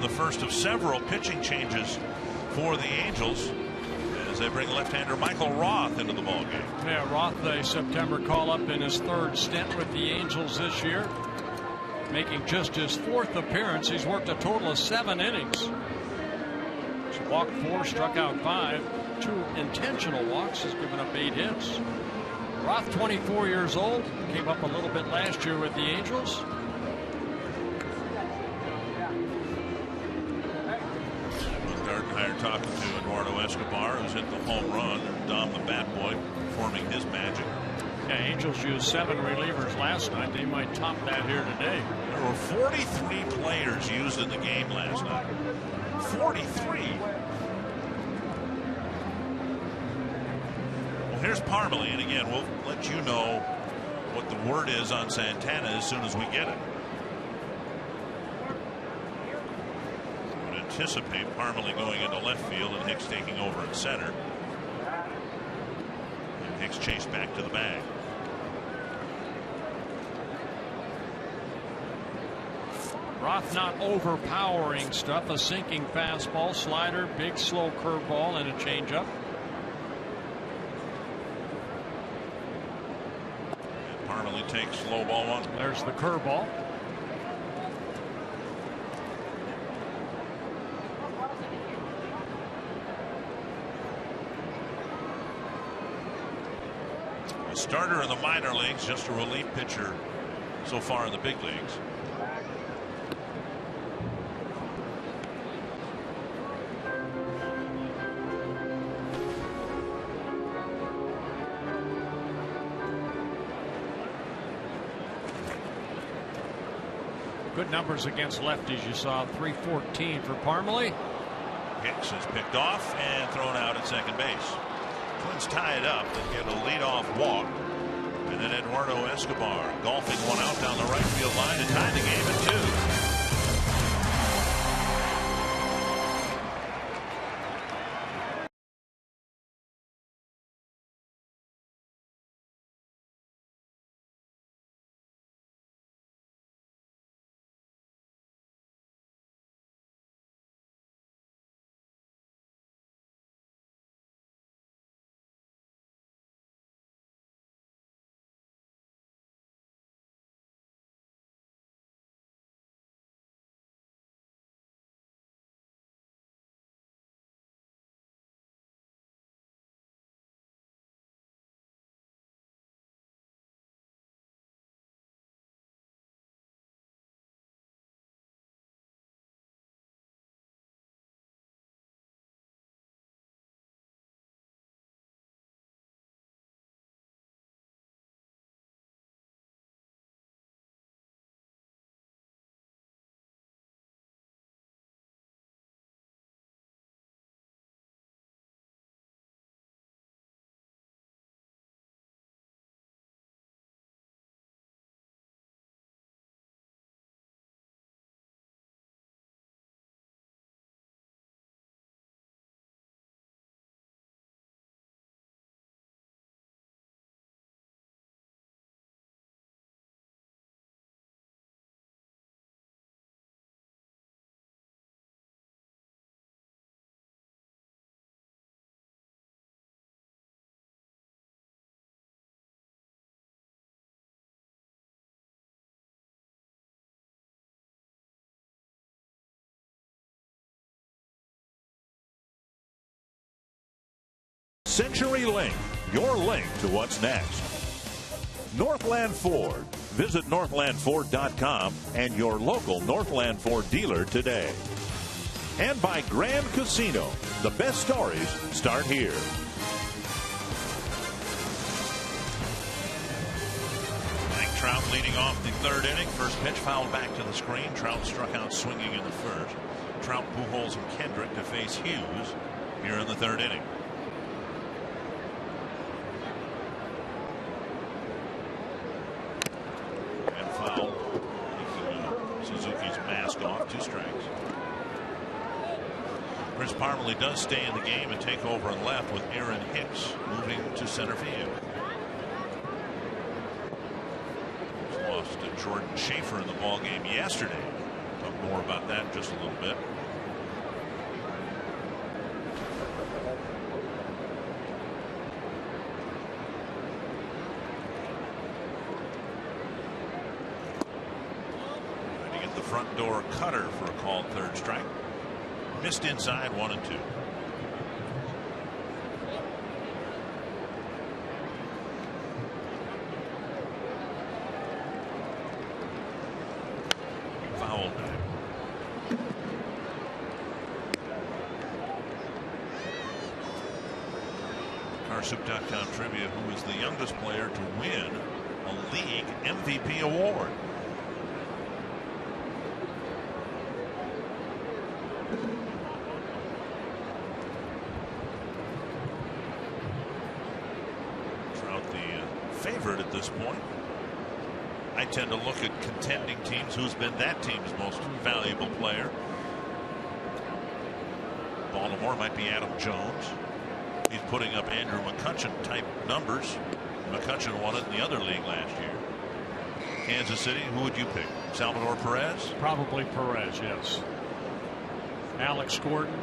The first of several pitching changes for the Angels as they bring left-hander Michael Roth into the ballgame. Yeah, Roth, a September call-up in his 3rd stint with the Angels this year, making just his 4th appearance. He's worked a total of 7 innings. He's walked 4, struck out 5, 2 intentional walks. He's given up 8 hits. Roth, 24 years old, came up a little bit last year with the Angels. Talking to Eduardo Escobar, who's hit the home run, and Dom the Bat Boy performing his magic. Yeah, Angels used 7 relievers last night. They might top that here today. There were 43 players used in the game last night. 43. Well, here's Parmelee, and again, we'll let you know what the word is on Santana as soon as we get it. Anticipate Parmelee going into left field and Hicks taking over at center. And Hicks chased back to the bag. Roth not overpowering stuff. A sinking fastball, slider, big slow curveball, and a changeup. Parmalee takes low ball one. There's the curveball. A starter in the minor leagues, just a relief pitcher so far in the big leagues. Good numbers against lefties. You saw 314 for Parmalee. Hicks is picked off and thrown out at second base. Twins tie it up and get a leadoff walk. And then Eduardo Escobar golfing one out down the right field line to tie the game at 2. CenturyLink, your link to what's next. Northland Ford. Visit northlandford.com and your local Northland Ford dealer today. And by Grand Casino. The best stories start here. Mike Trout leading off the third inning. First pitch fouled back to the screen. Trout struck out swinging in the first. Trout, Pujols, and Kendrick to face Hughes here in the third inning. Off, 2 strikes. Chris Parmalee does stay in the game and take over on left with Aaron Hicks moving to center field. Lost to Jordan Schaefer in the ball game yesterday. Talk more about that in just a little bit. Front door cutter for a called third strike. Missed inside 1 and 2. Fouled back. Carsoup.com trivia: who is the youngest player to win a league MVP award? Favorite at this point. I tend to look at contending teams. Who's been that team's most valuable player? Baltimore might be Adam Jones. He's putting up Andrew McCutchen type numbers. McCutchen won it in the other league last year. Kansas City, who would you pick? Salvador Perez? Probably Perez, yes. Alex Gordon.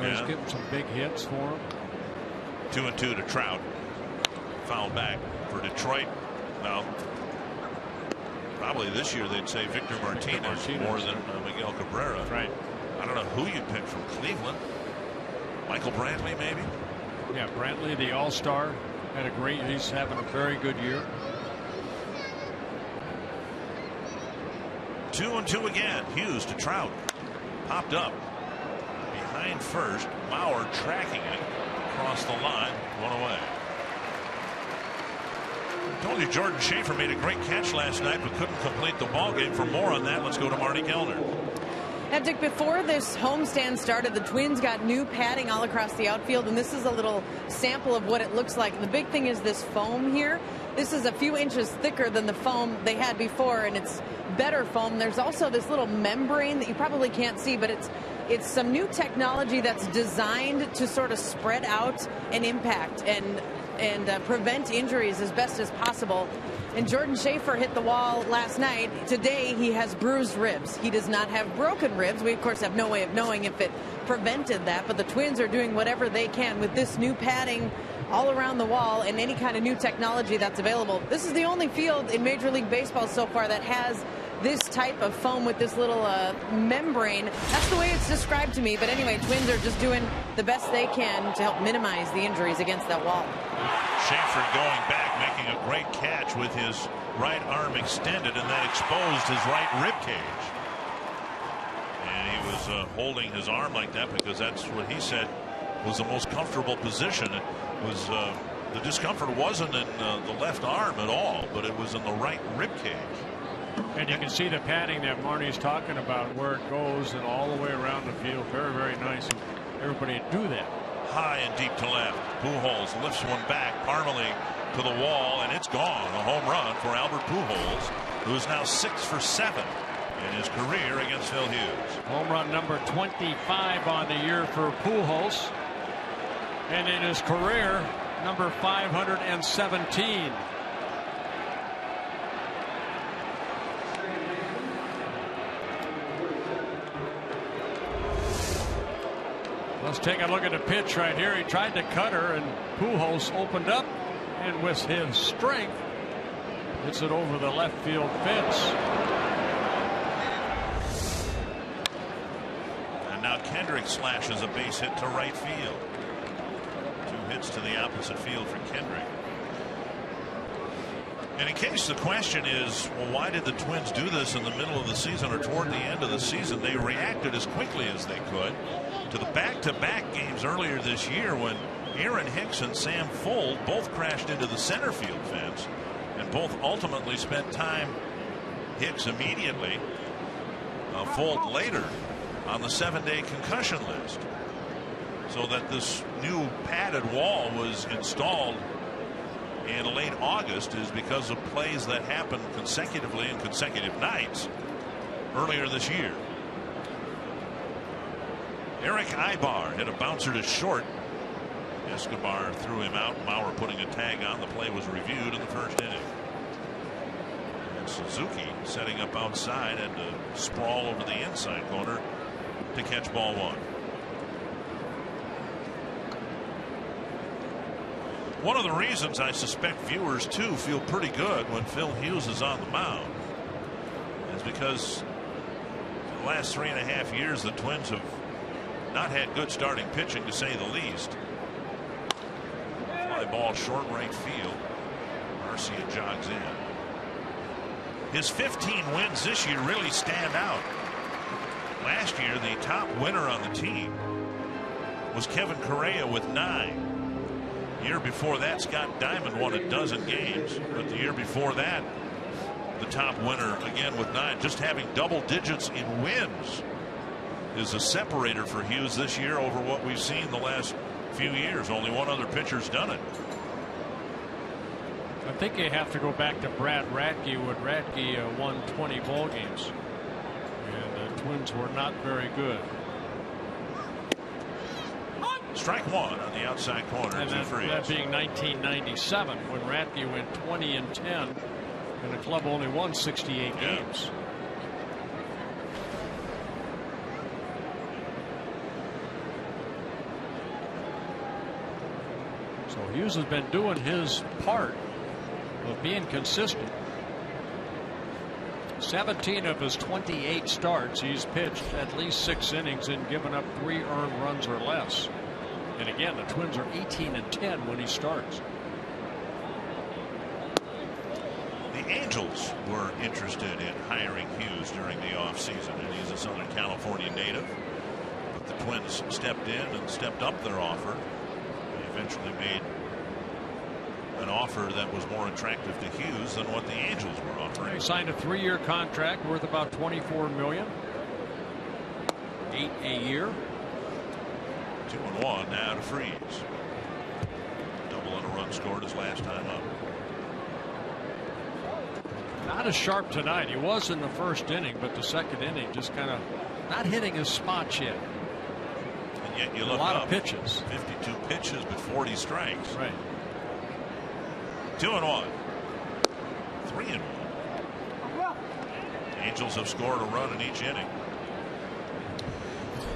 He's getting some big hits for him. 2 and 2 to Trout. Foul back for Detroit. Well, probably this year they'd say Victor Martinez more than Miguel Cabrera. Right. I don't know who you pick from Cleveland. Michael Brantley, maybe? Yeah, Brantley, the All-Star, he's having a very good year. 2-2 again. Hughes to Trout. Popped up behind first. Mauer tracking it across the line. One away. I told you Jordan Schaefer made a great catch last night but couldn't complete the ball game. For more on that, let's go to Marty Kellner. And Dick, before this homestand started, the Twins got new padding all across the outfield, and this is a little sample of what it looks like. And the big thing is this foam here. This is a few inches thicker than the foam they had before, and it's better foam. There's also this little membrane that you probably can't see, but it's some new technology that's designed to sort of spread out an impact and prevent injuries as best as possible. And Jordan Schaefer hit the wall last night. Today he has bruised ribs. He does not have broken ribs. We of course have no way of knowing if it prevented that, but the Twins are doing whatever they can with this new padding all around the wall and any kind of new technology that's available. This is the only field in Major League Baseball so far that has this type of foam with this little membrane. That's the way it's described to me. But anyway, Twins are just doing the best they can to help minimize the injuries against that wall. Schaefer going back, making a great catch with his right arm extended, and that exposed his right rib cage. And he was holding his arm like that because that's what he said was the most comfortable position. It was the discomfort wasn't in the left arm at all, but it was in the right rib cage. And you can see the padding that Marnie's talking about, where it goes and all the way around the field. Very, very nice. Everybody do that. High and deep to left. Pujols lifts one back. Parmalee to the wall, and it's gone. A home run for Albert Pujols, who is now 6 for 7 in his career against Phil Hughes. Home run number 25 on the year for Pujols. And in his career, number 517. Let's take a look at the pitch right here. He tried to cut her, and Pujols opened up, and with his strength, hits it over the left field fence. And now Kendrick slashes a base hit to right field. 2 hits to the opposite field for Kendrick. And in case the question is, well, why did the Twins do this in the middle of the season or toward the end of the season? They reacted as quickly as they could to the back-to-back games earlier this year when Aaron Hicks and Sam Fuld both crashed into the center field fence, and both ultimately spent time, Hicks immediately, Fuld later, on the 7-day concussion list. So that this new padded wall was installed in late August is because of plays that happened consecutively in consecutive nights earlier this year. Eric Ibar hit a bouncer to short. Escobar threw him out. Mauer putting a tag on. The play was reviewed in the first inning. And Suzuki setting up outside and to sprawl over the inside corner to catch ball 1. One of the reasons I suspect viewers too feel pretty good when Phil Hughes is on the mound is because the last 3.5 years the Twins have not had good starting pitching, to say the least. Fly ball short right field. Garcia jogs in. His 15 wins this year really stand out. Last year the top winner on the team was Kevin Correa with 9. The year before that, Scott Diamond won a dozen games, but the year before that, the top winner again with 9. Just having double digits in wins is a separator for Hughes this year over what we've seen the last few years. Only one other pitcher's done it. I think you have to go back to Brad Radke when Radke won 20 ball games, and the Twins were not very good. Strike 1 on the outside corner. And that being 1997 when Radke went 20-10 and the club only won 68 games. So Hughes has been doing his part of being consistent. 17 of his 28 starts, he's pitched at least 6 innings and given up 3 earned runs or less. And again, the Twins are 18-10 when he starts. The Angels were interested in hiring Hughes during the offseason, and he's a Southern California native. But the Twins stepped in and stepped up their offer. They eventually made an offer that was more attractive to Hughes than what the Angels were offering. He signed a 3-year contract worth about $24 million. $8 a year. 2-1 now to Freeze. Double and a run scored his last time up. Not as sharp tonight. He was in the first inning, but the second inning just kind of not hitting his spots yet. And yet you look a lot up, of pitches. 52 pitches, but 40 strikes. Right. 2-1. 3-1. Angels have scored a run in each inning.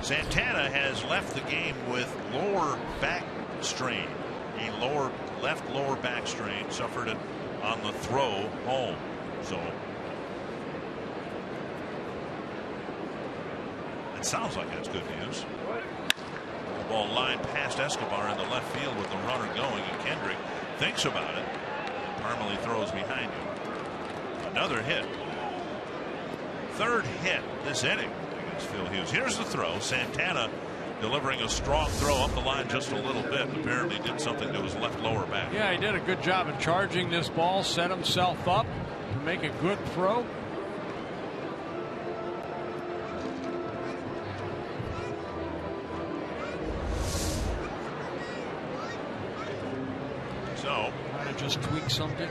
Santana has left the game with lower back strain. A left lower back strain. Suffered it on the throw home. So it sounds like that's good news. The ball lined past Escobar in the left field with the runner going, and Kendrick thinks about it. Parmalee throws behind him. Another hit. Third hit this inning against Phil Hughes. Here's the throw. Santana delivering a strong throw up the line just a little bit. Apparently did something to his left lower back. Yeah, he did a good job of charging this ball, set himself up to make a good throw. So trying to just tweak something.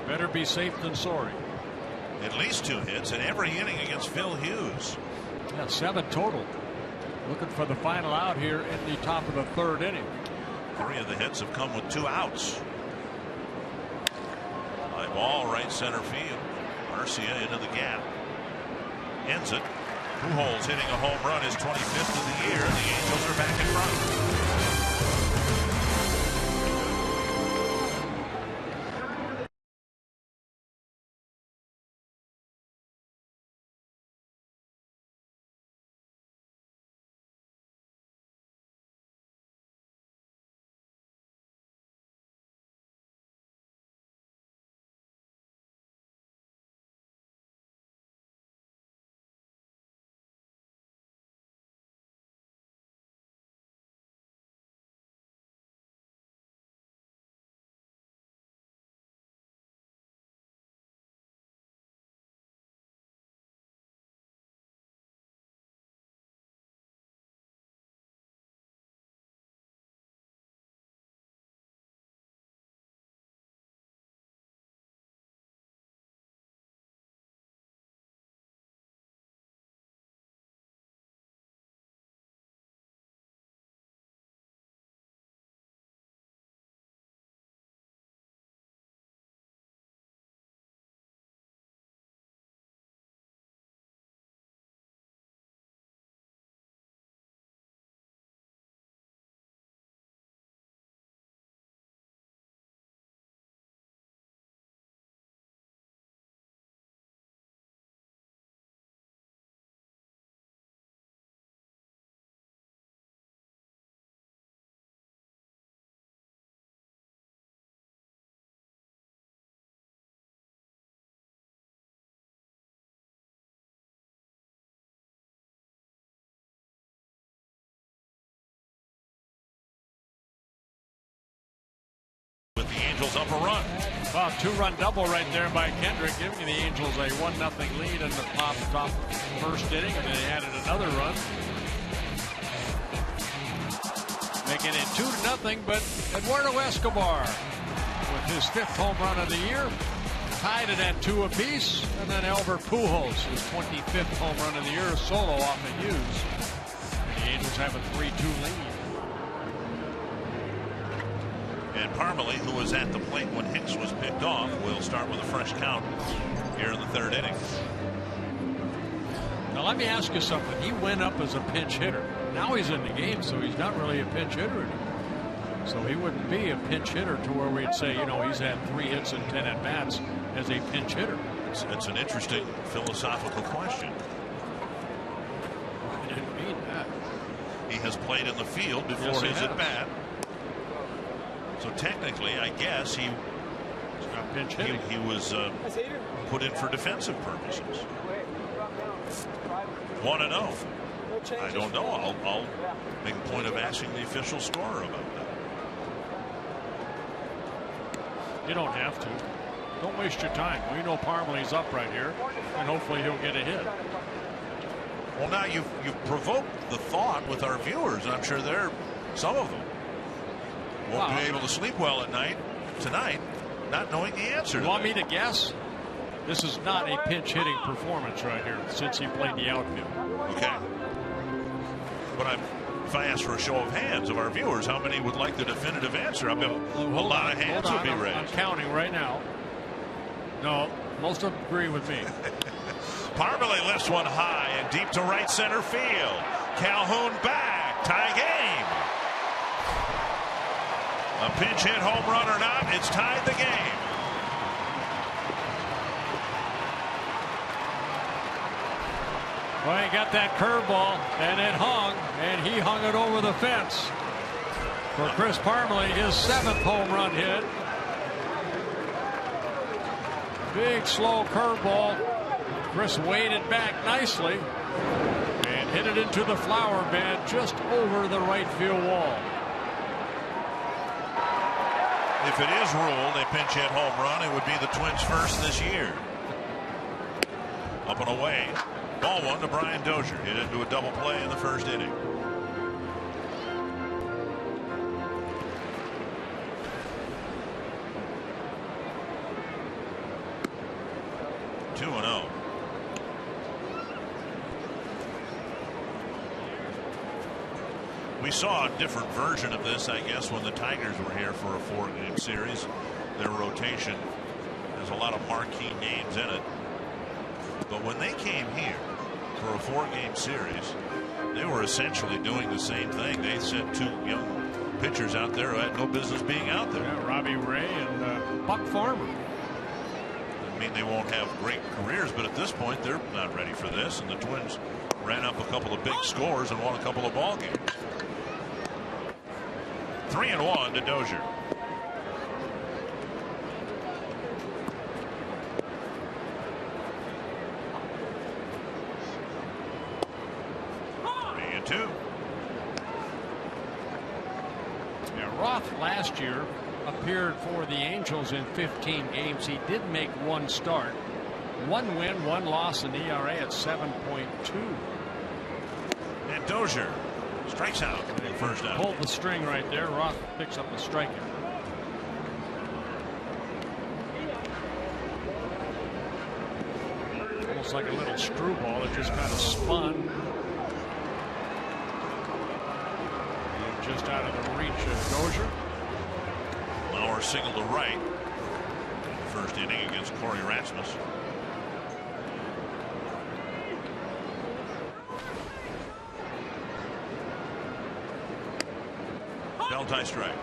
Better be safe than sorry. At least 2 hits in every inning against Phil Hughes. Yeah, 7 total. Looking for the final out here in the top of the 3rd inning. 3 of the hits have come with 2 outs. High ball, right center field. Garcia into the gap. Ends it. Pujols hitting a home run, his 25th of the year, and the Angels are back in front. With the Angels up a run. Well, 2-run double right there by Kendrick, giving the Angels a 1-0 lead in the top first inning, and then they added another run, making it 2-0. But Eduardo Escobar, with his 5th home run of the year, tied it at 2 apiece, and then Albert Pujols, his 25th home run of the year, a solo off of Hughes. And the Angels have a 3-2 lead. And Parmalee, who was at the plate when Hicks was picked off, will start with a fresh count here in the 3rd inning. Now let me ask you something. He went up as a pinch hitter. Now he's in the game, so he's not really a pinch hitter anymore. So he wouldn't be a pinch hitter to where we'd say, you know, he's had 3 hits and 10 at bats as a pinch hitter. It's an interesting philosophical question. I didn't mean that. He has played in the field before his at bat. So technically, I guess he was put in for defensive purposes. 1-0. I don't know. I'll make a point of asking the official scorer about that. You don't have to. Don't waste your time. We know Parmley's up right here, and hopefully he'll get a hit. Well, now you've provoked the thought with our viewers. I'm sure some of them won't be able to sleep well at night tonight, not knowing the answer. You want me to guess? This is not a pinch hitting performance right here since he played the outfield. Okay. But if I ask for a show of hands of our viewers, how many would like the definitive answer? I bet a lot of hands would be raised. I'm counting right now. No, most of them agree with me. Parmalee lifts one high and deep to right center field. Calhoun back. Tie game. A pinch hit, home run or not, it's tied the game. Well, he got that curveball, and it hung, and he hung it over the fence. For Chris Parmalee, his 7th home run hit. Big, slow curveball. Chris waded back nicely and hit it into the flower bed just over the right field wall. If it is ruled a pinch hit home run, it would be the Twins' first this year. Up and away. Ball 1 to Brian Dozier. Hit into a double play in the first inning. Two and 0. We saw a different version of this, I guess, when the Tigers were here for a 4-game series. Their rotation has a lot of marquee names in it. But when they came here for a 4-game series, they were essentially doing the same thing. They sent 2 young pitchers out there who had no business being out there. Yeah, Robbie Ray and Buck Farmer. I mean, they won't have great careers, but at this point, they're not ready for this. And the Twins ran up a couple of big scores and won a couple of ball games. 3-1 to Dozier. Roth last year appeared for the Angels in 15 games. He did make 1 start. 1 win, 1 loss, and ERA at 7.2. And Dozier strikes out in first out. Pulled the string right there. Roth picks up the strikeout. Almost like a little screwball that just kind of spun. Just out of the reach of Dozier. Lauer single to right. First inning against Corey Rasmus. Beltie strike.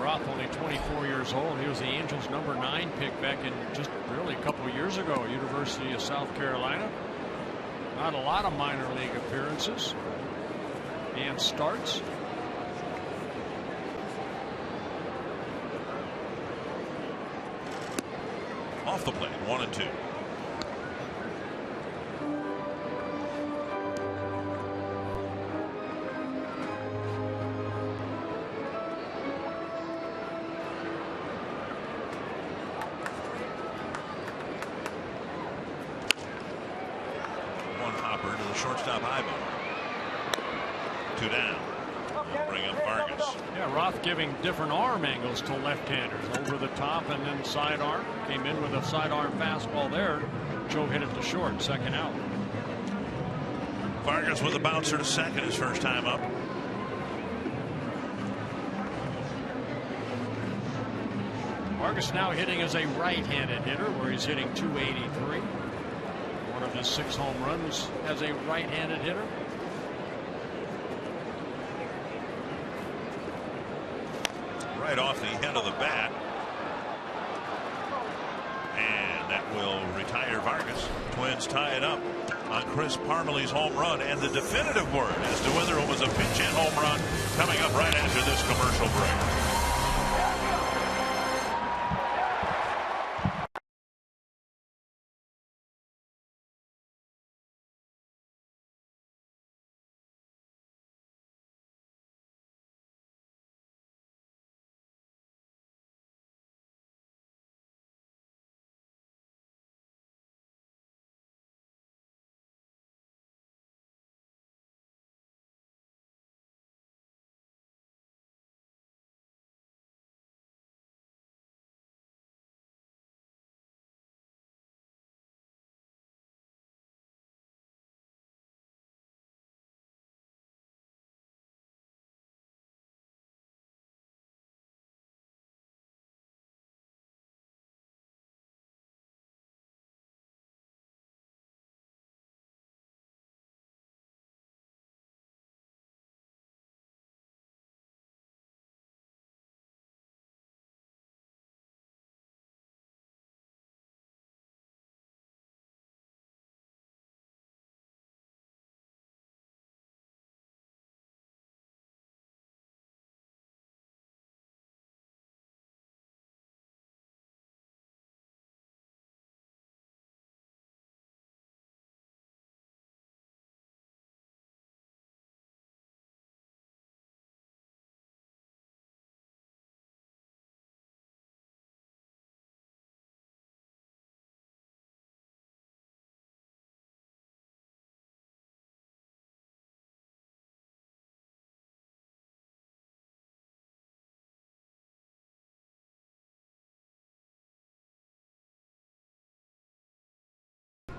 Roth, only 24 years old. He was the Angels' number 9 pick back in just really a couple of years ago. University of South Carolina. Not a lot of minor league appearances and starts. Off the plate, 1-2. Shortstop Ivo. 2 down. They'll bring up Vargas. Yeah, Roth giving different arm angles to left-handers. Over the top and then sidearm. Came in with a sidearm fastball there. Joe hit it to short, second out. Vargas with a bouncer to second his first time up. Vargas now hitting as a right-handed hitter, where he's hitting .283. One of his 6 home runs as a right-handed hitter. Right off the end of the bat. And that will retire Vargas. Twins tie it up on Chris Parmelee's home run, and the definitive word as to whether it was a pinch hit home run coming up right after this commercial break.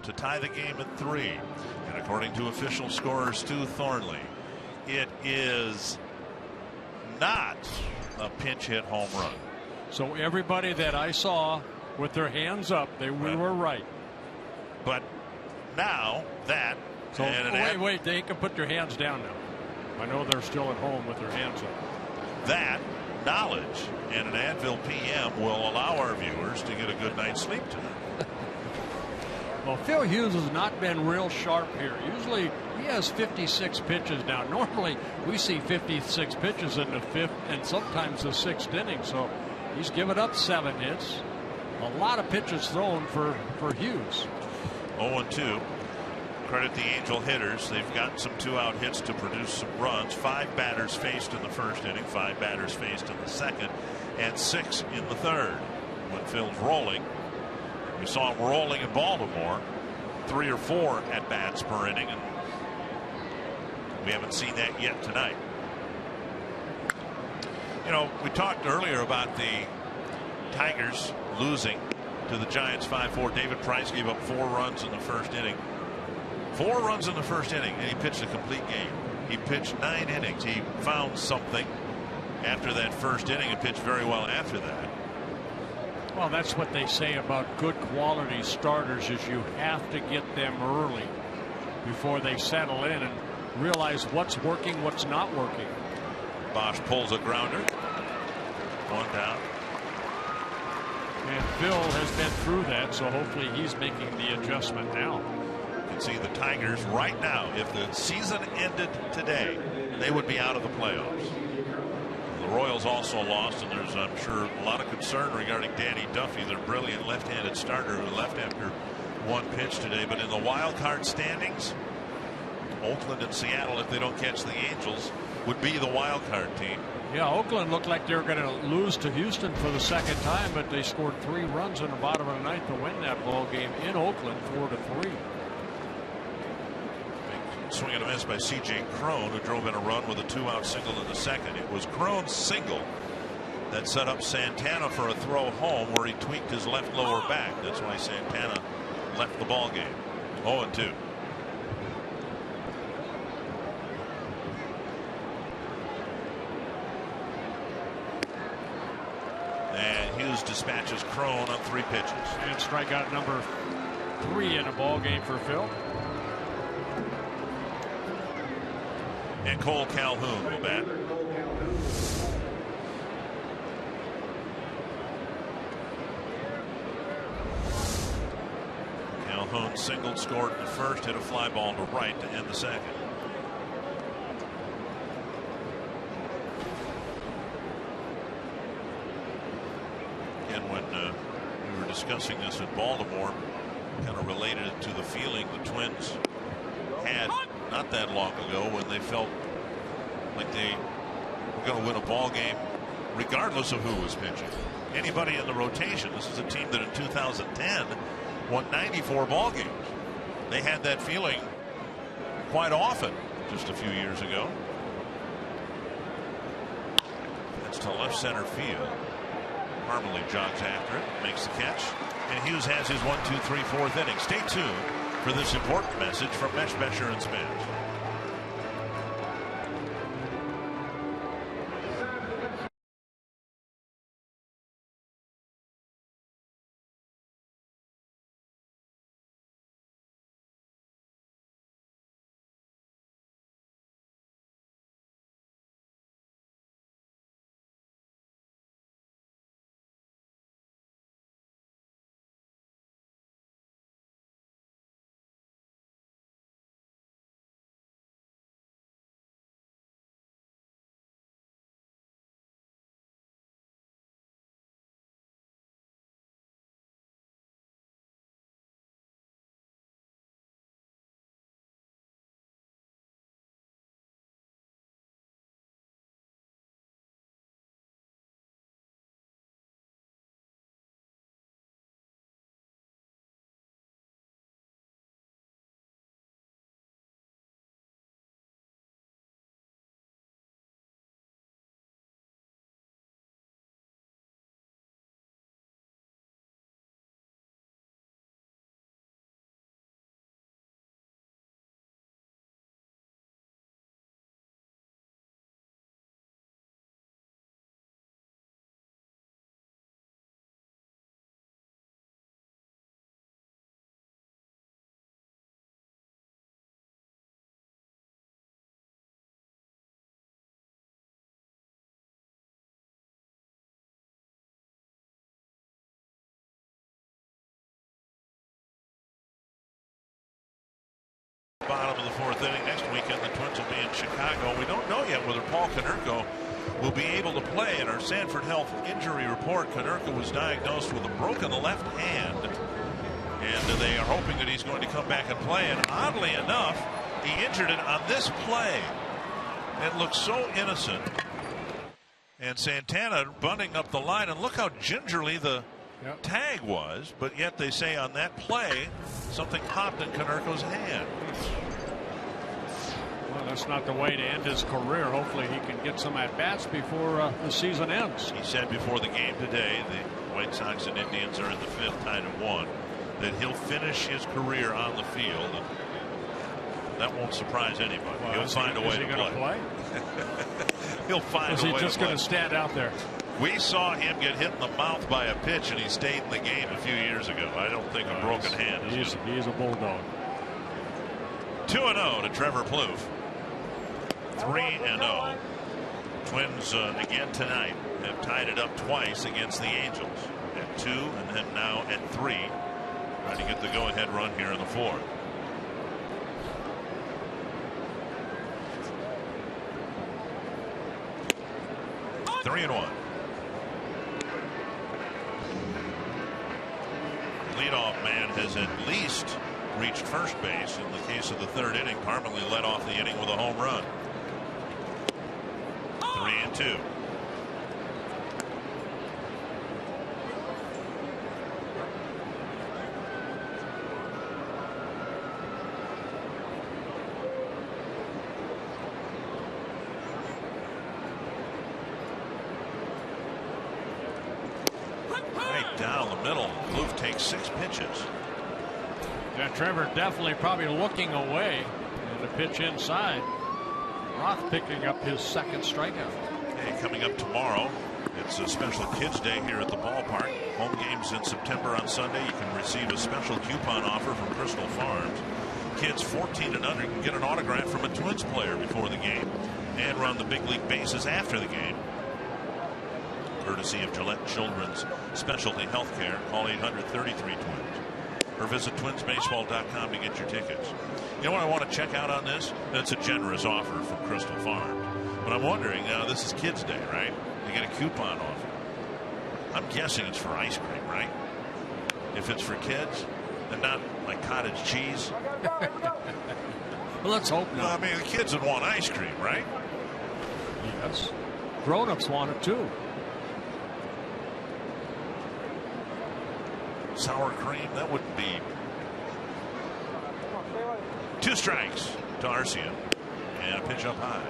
To tie the game at 3, and according to official scorers Stu Thornley, it is not a pinch hit home run. So everybody that I saw with their hands up, we were right. But now that so wait, they can put their hands down now. I know they're still at home with their hands up. That knowledge and an Advil PM will allow our viewers to get a good night's sleep tonight. Well, Phil Hughes has not been real sharp here. Usually he has 56 pitches now. Normally we see 56 pitches in the 5th and sometimes the 6th inning. So he's given up 7 hits. A lot of pitches thrown for Hughes. 0-2. Credit the Angel hitters. They've got some 2-out hits to produce some runs. 5 batters faced in the 1st inning, 5 batters faced in the 2nd, and 6 in the 3rd. When Phil's rolling, we saw him rolling in Baltimore, 3 or 4 at bats per inning, and we haven't seen that yet tonight. You know, we talked earlier about the Tigers losing to the Giants 5-4. David Price gave up 4 runs in the 1st inning. 4 runs in the 1st inning, and he pitched a complete game. He pitched 9 innings. He found something after that 1st inning and pitched very well after that. Well, that's what they say about good quality starters, is you have to get them early before they settle in and realize what's working, what's not working. Bosch pulls a grounder. 1 down. And Phil has been through that, so hopefully he's making the adjustment now. You can see the Tigers right now, if the season ended today, they would be out of the playoffs. The Royals also lost, and there's, I'm sure, a lot of concern regarding Danny Duffy, their brilliant left-handed starter who left after 1 pitch today. But in the wild card standings, Oakland and Seattle, if they don't catch the Angels, would be the wild card team. Yeah, Oakland looked like they were going to lose to Houston for the 2nd time, but they scored 3 runs in the bottom of the 9th to win that ball game in Oakland, 4-3. Swing and a miss by C.J. Cron, who drove in a run with a 2-out single in the 2nd. It was Cron's single that set up Santana for a throw home where he tweaked his left lower back. That's why Santana left the ball game. 0-2. And Hughes dispatches Crone on 3 pitches. And strikeout number 3 in a ball game for Phil. And Cole Calhoun will bat. Calhoun singled, scored in the first, hit a fly ball to right to end the second. And when we were discussing this in Baltimore, kind of related it to the feeling the Twins had not that long ago when they felt like they were going to win a ball game regardless of who was pitching. Anybody in the rotation. This is a team that in 2010 won 94 ball games. They had that feeling quite often just a few years ago. That's to left center field. Harmony jogs after it, makes the catch, and Hughes has his 1, 2, 3, 4th inning. Stay tuned for this important message from Mesh Besher and Spence. Bottom of the 4th inning. Next weekend the Twins will be in Chicago. We don't know yet whether Paul Konerko will be able to play. In our Sanford Health injury report, Konerko was diagnosed with a broken left hand, and they are hoping that he's going to come back and play. And oddly enough, he injured it on this play. It looks so innocent. And Santana bunting up the line, and look how gingerly the tag was, but yet they say on that play something popped in Konerko's hand. Well, that's not the way to end his career. Hopefully he can get some at bats before the season ends. He said before the game today, the White Sox and Indians are in the 5th, tied at 1, that he'll finish his career on the field. That won't surprise anybody. Well, he'll find a way to play. He'll find a way to play. Is he just going to stand out there? We saw him get hit in the mouth by a pitch, and he stayed in the game a few years ago. I don't think a broken hand is He is a bulldog. 2-0 to Trevor Plouffe. 3-0. Twins again tonight have tied it up twice against the Angels at 2 and then now at 3. Trying to get the go-ahead run here in the 4th. Three and 1. Leadoff man has at least reached first base. In the case of the 3rd inning, Parmalee led off the inning with a home run. 3-2. Right down the middle. Plouffe takes 6 pitches. Yeah, Trevor definitely probably looking away, and the pitch inside. Roth picking up his second strikeout. Hey, coming up tomorrow, it's a special Kids Day here at the ballpark. Home games in September on Sunday. You can receive a special coupon offer from Crystal Farms. Kids 14 and under can get an autograph from a Twins player before the game and run the big league bases after the game. Courtesy of Gillette Children's Specialty Healthcare. Call 800-33-TWINS or visit twinsbaseball.com to get your tickets. You know what I want to check out on this? It's a generous offer from Crystal Farms. But I'm wondering, now this is Kids Day, right? You get a coupon offer. I'm guessing it's for ice cream, right? If it's for kids and not like cottage cheese. Well, let's hope not. No, I mean, the kids would want ice cream, right? Yes. Grown-ups want it too. Sour cream, that wouldn't be. 2 strikes to Arcia and a pitch up high.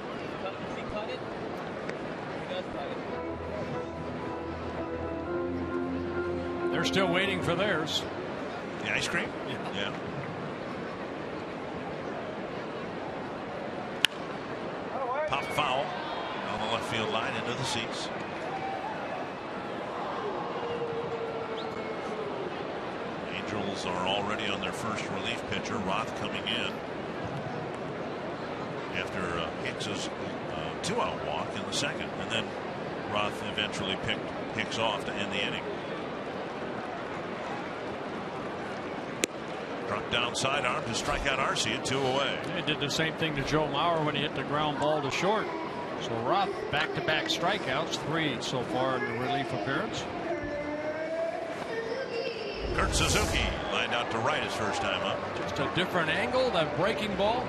They're still waiting for theirs. The ice cream? Yeah. Pop foul on the left field line into the seats. Angels are already on their first relief pitcher. Roth coming in after Hicks's 2-out walk in the second, and then Roth eventually picked Hicks off to end the inning. Dropped down sidearm to strike out Arcia, 2 away. They did the same thing to Joe Mauer when he hit the ground ball to short. So Roth back-to-back strikeouts, 3 so far in the relief appearance. Kurt Suzuki lined out to right his first time up. Just a different angle, that breaking ball.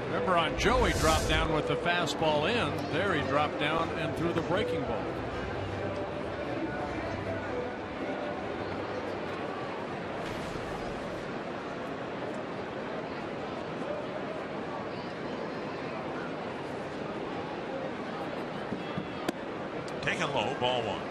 Remember on Joe, he dropped down with the fastball in. There he dropped down and threw the breaking ball. Taken low, ball 1.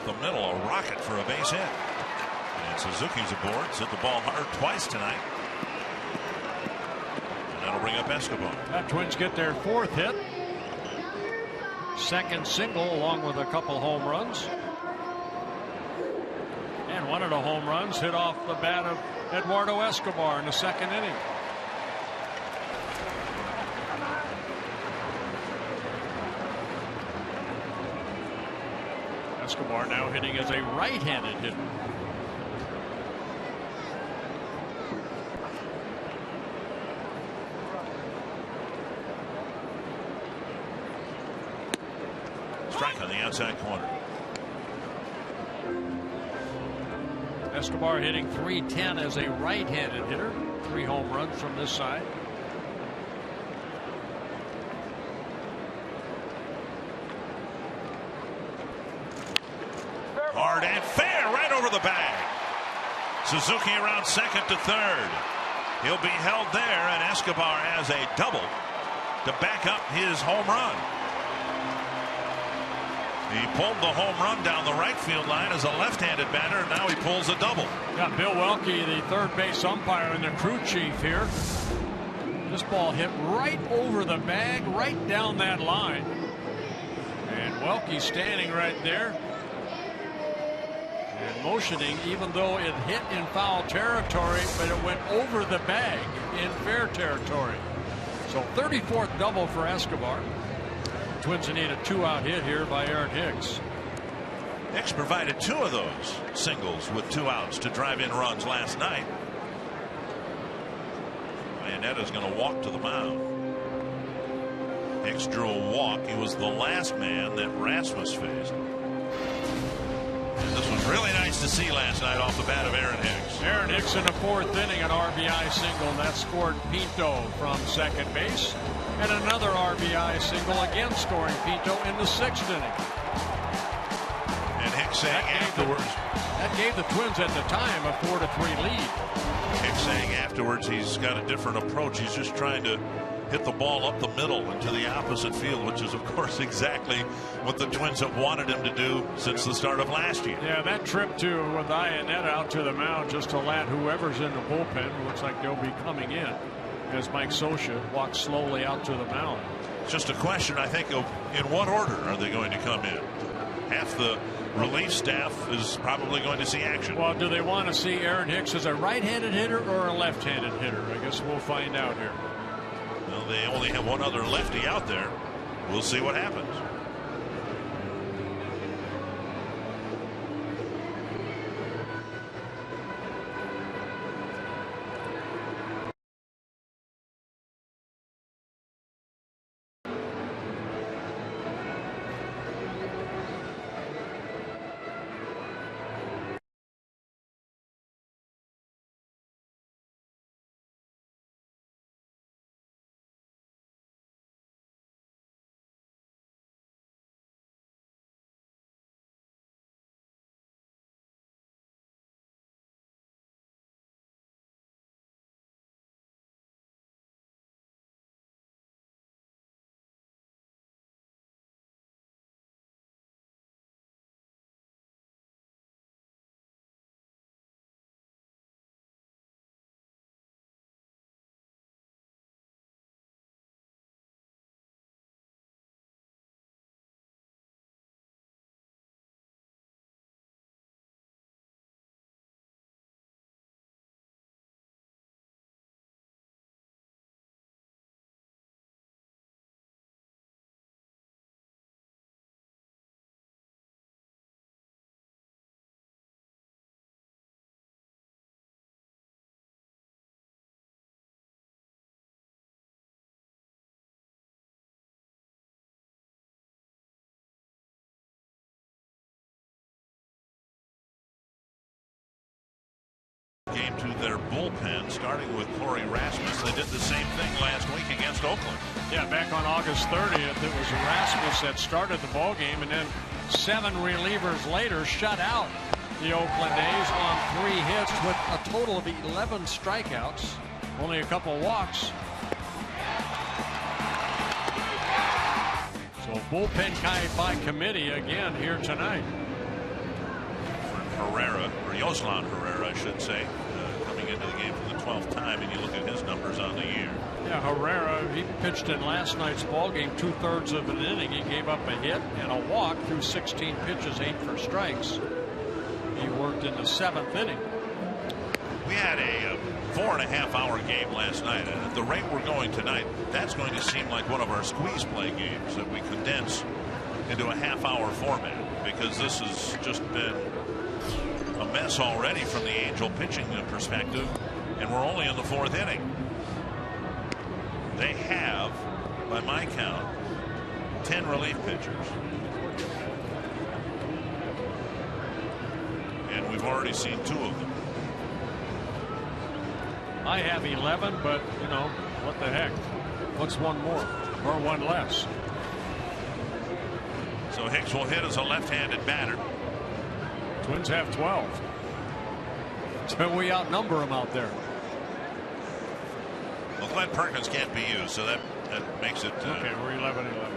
The middle, a rocket for a base hit. And Suzuki's aboard. Hit the ball hard twice tonight. And that'll bring up Escobar. That Twins get their 4th hit. Second single along with a couple home runs. And one of the home runs hit off the bat of Eduardo Escobar in the second inning. Escobar now hitting as a right-handed hitter. Strike on the outside corner. Escobar hitting .310 as a right-handed hitter. 3 home runs from this side. Hard and fair, right over the bag. Suzuki around second to third. He'll be held there, and Escobar has a double to back up his home run. He pulled the home run down the right field line as a left-handed batter, and now he pulls a double. Got Bill Welke, the third base umpire and the crew chief here. This ball hit right over the bag, right down that line. And Welke standing right there and motioning, even though it hit in foul territory, but it went over the bag in fair territory. So 34th double for Escobar. Twins need a 2-out hit here by Aaron Hicks. Hicks provided 2 of those singles with 2 outs to drive in runs last night. Iannetta's going to walk to the mound. Hicks drew a walk. He was the last man that Rasmus faced. And this was really nice to see last night off the bat of Aaron Hicks. Aaron Hicks in the 4th inning, an RBI single that scored Pinto from second base. And another RBI single, again scoring Pinto in the 6th inning. And Hicks saying afterwards. That gave the Twins at the time a 4-3 lead. Hicks saying afterwards he's got a different approach. He's just trying to hit the ball up the middle into the opposite field, which is, of course, exactly what the Twins have wanted him to do since the start of last year. Yeah, that trip with Iannetta out to the mound just to let whoever's in the bullpen, looks like they'll be coming in as Mike Scioscia walks slowly out to the mound. It's just a question, I think, of in what order are they going to come in. Half the relief staff is probably going to see action. Well, do they want to see Aaron Hicks as a right-handed hitter or a left-handed hitter? I guess we'll find out here. Well, they only have one other lefty out there. We'll see what happens. Game to their bullpen, starting with Corey Rasmus. They did the same thing last week against Oakland. Yeah, back on August 30th, it was Rasmus that started the ball game, and then 7 relievers later shut out the Oakland A's on 3 hits with a total of 11 strikeouts, only a couple walks. So bullpen by committee again here tonight. Herrera, or Yoslan Herrera, I should say, coming into the game for the 12th time, and you look at his numbers on the year. Yeah, Herrera, he pitched in last night's ball game 2/3 of an inning. He gave up a hit and a walk through 16 pitches, 8 for strikes. He worked in the 7th inning. We had a 4.5-hour game last night, and at the rate we're going tonight, that's going to seem like one of our squeeze play games that we condense into a half-hour format, because this has just been a mess already from the Angel pitching perspective, and we're only in the 4th inning. They have, by my count, 10 relief pitchers, and we've already seen 2 of them. I have 11, but you know what the heck, what's one more or one less? So Hicks will hit as a left-handed batter. Twins have 12. So we outnumber them out there. Well, Glenn Perkins can't be used, so that makes it. Okay, we're 11-11.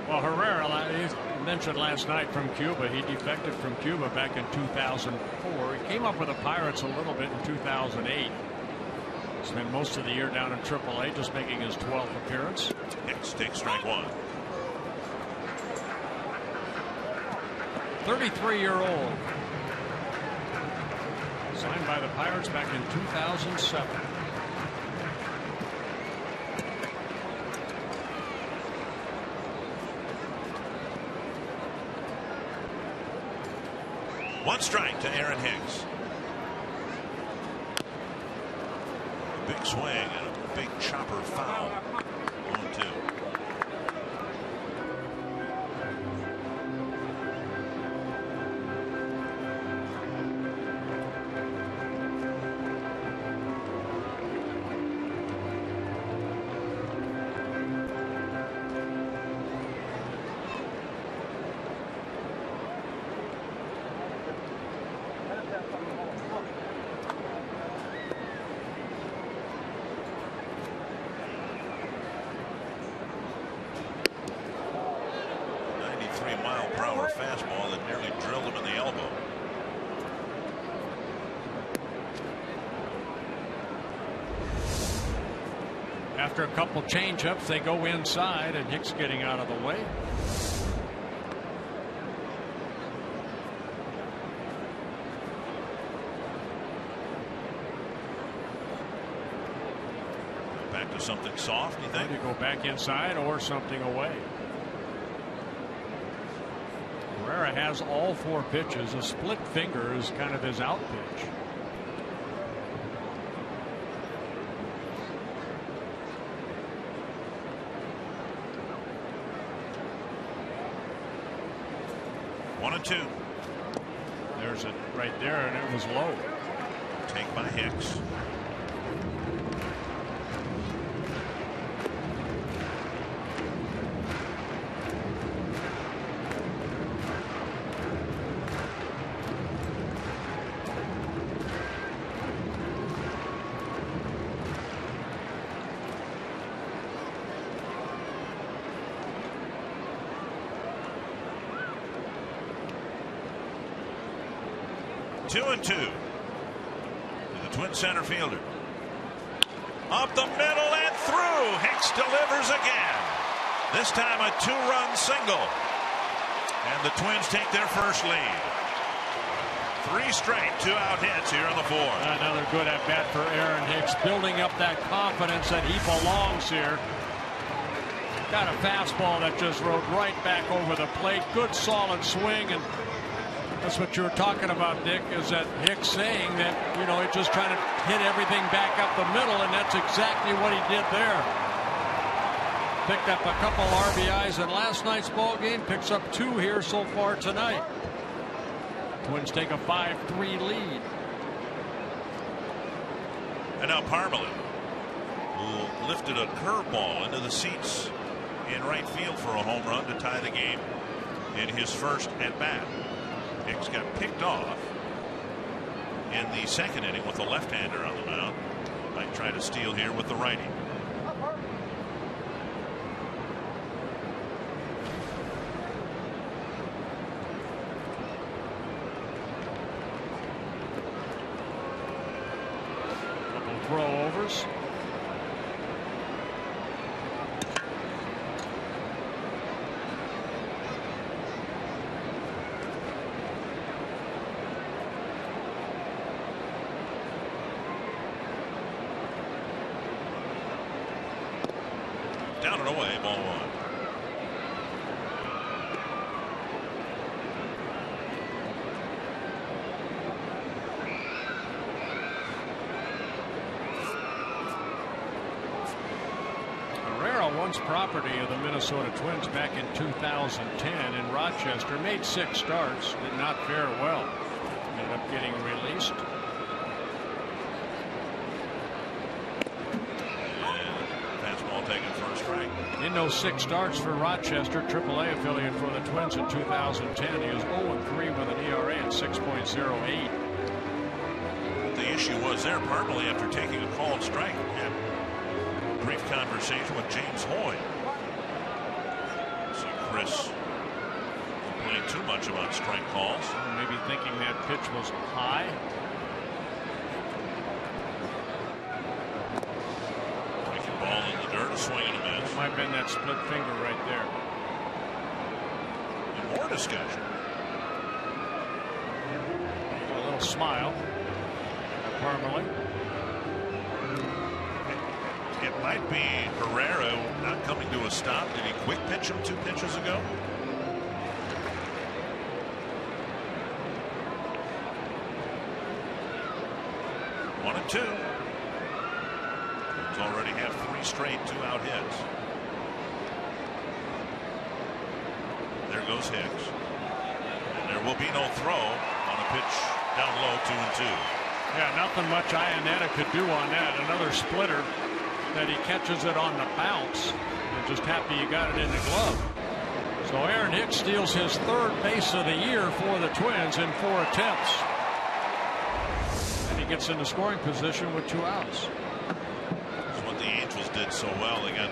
Well, Herrera, he mentioned last night from Cuba. He defected from Cuba back in 2004. He came up with the Pirates a little bit in 2008. Spent most of the year down in AAA, just making his 12th appearance. Hicks takes strike 1. 33-year-old. Signed by the Pirates back in 2007. One strike to Aaron Hicks. A big swing and a big chopper foul. 1-2. high-power fastball that nearly drilled him in the elbow. After a couple change-ups, they go inside, and Hicks getting out of the way. Back to something soft, you think? To go back inside or something away. Herrera has all 4 pitches. A split finger is kind of his out pitch. One and 2. There's it right there, and it was low. Take by Hicks. Two and 2 to the Twin center fielder. Up the middle and through. Hicks delivers again. This time a 2-run single. And the Twins take their first lead. 3 straight 2-out hits here in the 4th. Another good at bat for Aaron Hicks, building up that confidence that he belongs here. Got a fastball that just rode right back over the plate. Good solid swing, and that's what you were talking about, Dick, is that Hicks saying that, you know, he's just trying to hit everything back up the middle, and that's exactly what he did there. Picked up a couple RBIs in last night's ball game, picks up 2 here so far tonight. Twins take a 5-3 lead. And now Parmelee, who lifted a curveball into the seats in right field for a home run to tie the game in his first at bat. Hicks got picked off in the 2nd inning with a left-hander on the mound. Might try to steal here with the righty. Couple throw-overs. Down and away, ball 1. Herrera, once property of the Minnesota Twins back in 2010 in Rochester, made 6 starts, did not fare well. Ended up getting released. Taken first strike. In those 6 starts for Rochester, AAA affiliate for the Twins in 2010, he was 0-3 with an ERA at 6.08. The issue was there, Parmelee, after taking a called strike, had a brief conversation with James Hoy. See Chris complaining too much about strike calls. Maybe thinking that pitch was high. Ball in the dirt, a swing and a miss. It might have been that split finger right there. And more discussion. A little smile. Parmelee. It might be Herrera not coming to a stop. Did he quick pitch him 2 pitches ago? One and 2. Already have 3 straight 2-out hits. There goes Hicks. And there will be no throw on a pitch down low, 2-2. Yeah, nothing much Iannetta could do on that. Another splitter that he catches it on the bounce. And just happy he got it in the glove. So Aaron Hicks steals his 3rd base of the year for the Twins in 4 attempts. And he gets into scoring position with 2 outs. The Angels did so well. They got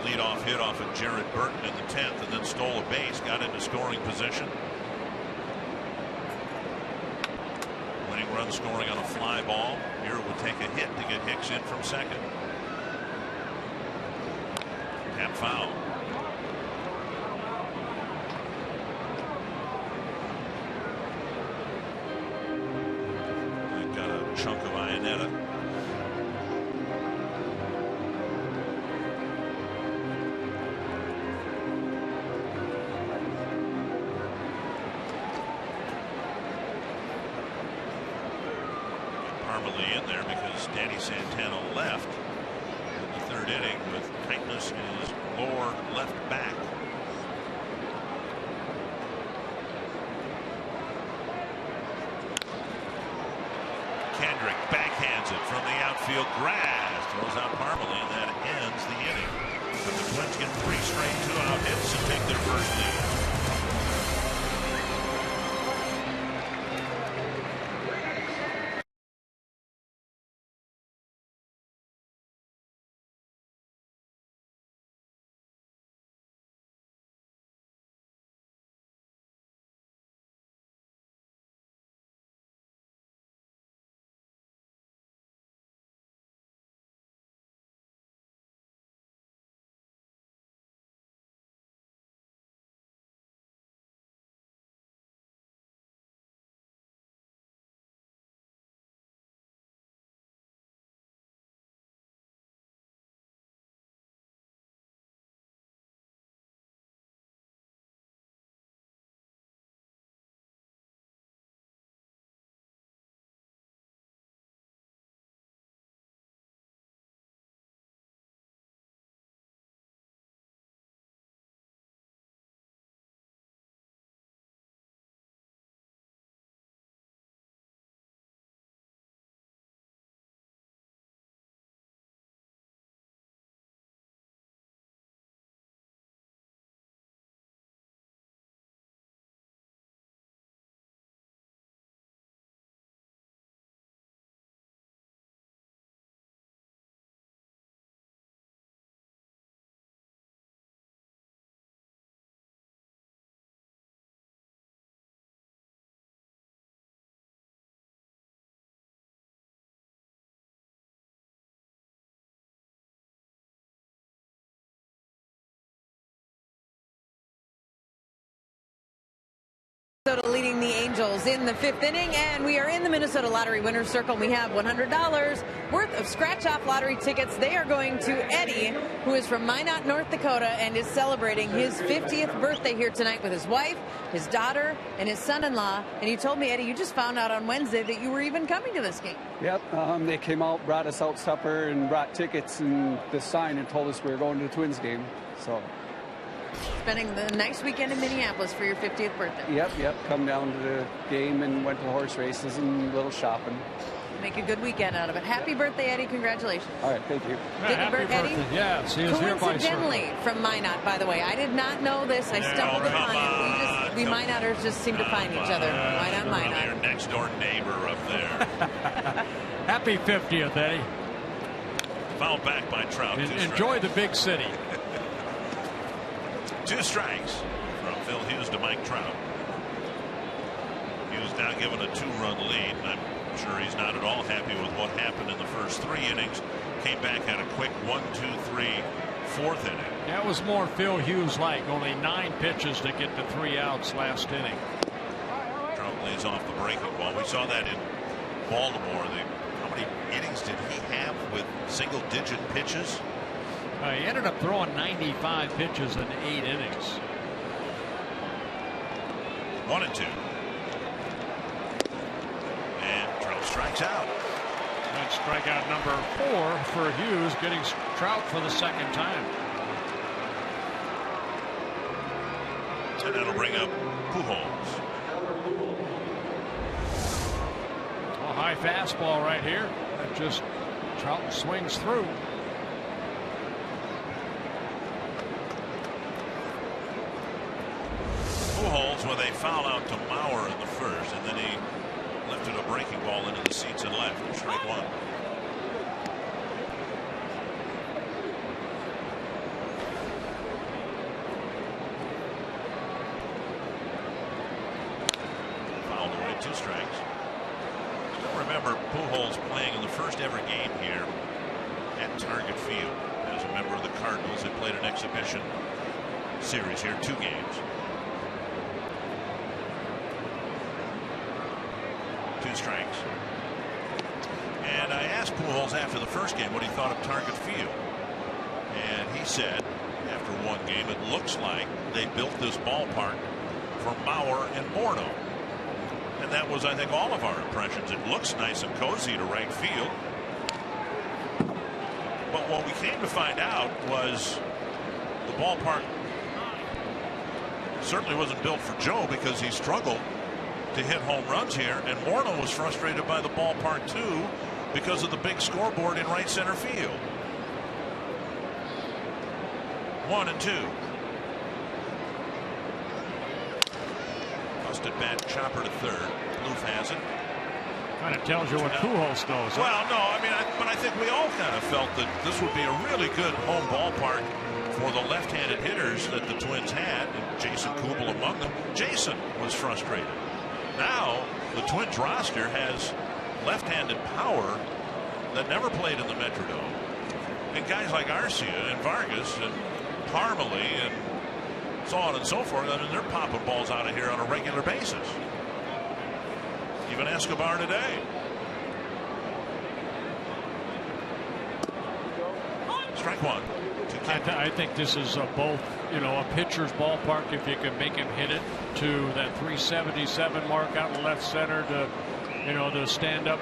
leadoff hit off of Jared Burton in the 10th, and then stole a base, got into scoring position. Winning run scoring on a fly ball. Here it would take a hit to get Hicks in from second. Tap foul. They've got a chunk of Ionetta. In there because Danny Santana left in the 3rd inning with tightness in his lower left back. Kendrick backhands it from the outfield grass, throws out Parmalee, and that ends the inning. But the Twins get 3 straight 2-out hits and take their first lead. Minnesota leading the Angels in the 5th inning, and we are in the Minnesota Lottery Winner's Circle. We have $100 worth of scratch-off lottery tickets. They are going to Eddie, who is from Minot, North Dakota, and is celebrating his 50th birthday here tonight with his wife, his daughter, and his son-in-law. And you told me, Eddie, you just found out on Wednesday that you were even coming to this game. Yep, they came out, brought us out supper, and brought tickets and the sign and told us we were going to the Twins game. So. Spending the nice weekend in Minneapolis for your 50th birthday. Yep. Come down to the game and went to the horse races and a little shopping. Make a good weekend out of it. Happy birthday, Eddie. Congratulations. All right, thank you. Happy birthday, Eddie. Yes, he is here by coincidentally from Minot, by the way. I did not know this. I stumbled upon it. We Minoters just seem to find each other. Right on Minot. Your next door neighbor up there. Happy 50th, Eddie. Fouled back by Trout. Enjoy the big city. 2 strikes from Phil Hughes to Mike Trout. Hughes now given a 2-run lead. I'm sure he's not at all happy with what happened in the first 3 innings. Came back, had a quick 1-2-3 4th inning. That was more Phil Hughes-like. Only 9 pitches to get to 3 outs last inning. Trout lays off the breaking ball. We saw that in Baltimore. How many innings did he have with single-digit pitches? He ended up throwing 95 pitches in 8 innings. 1-2. And Trout strikes out. And strikeout number 4 for Hughes, getting Trout for the 2nd time. And that'll bring up Pujols. A high fastball right here. That just Trout swings through. Pujols with a foul out to Mauer in the 1st, and then he lifted a breaking ball into the seats and left. Strike 1. and 2 strikes. Still remember Pujols playing in the first ever game here at Target Field as a member of the Cardinals. They played an exhibition series here, 2 games. 2 strikes. And I asked Pujols after the first game what he thought of Target Field. And he said, after 1 game, it looks like they built this ballpark for Mauer and Morneau. And that was, I think, all of our impressions. It looks nice and cozy to right field. But what we came to find out was the ballpark certainly wasn't built for Joe, because he struggled to hit home runs here, and Morneau was frustrated by the ballpark too because of the big scoreboard in right center field. 1-2. Busted bat, chopper to third. Bloof has it. Kind of tells you what Pujols knows. Huh? Well, no, I mean, but I think we all kind of felt that this would be a really good home ballpark for the left-handed hitters that the Twins had, and Jason Kubel among them. Jason was frustrated. Now the Twins roster has left-handed power that never played in the Metrodome, and guys like Arcia and Vargas and Parmalee and so on and so forth. I mean, they're popping balls out of here on a regular basis. Even Escobar today. Strike 1. I think this is both, a pitcher's ballpark if you can make him hit it to that 377 mark out in left center to, to stand up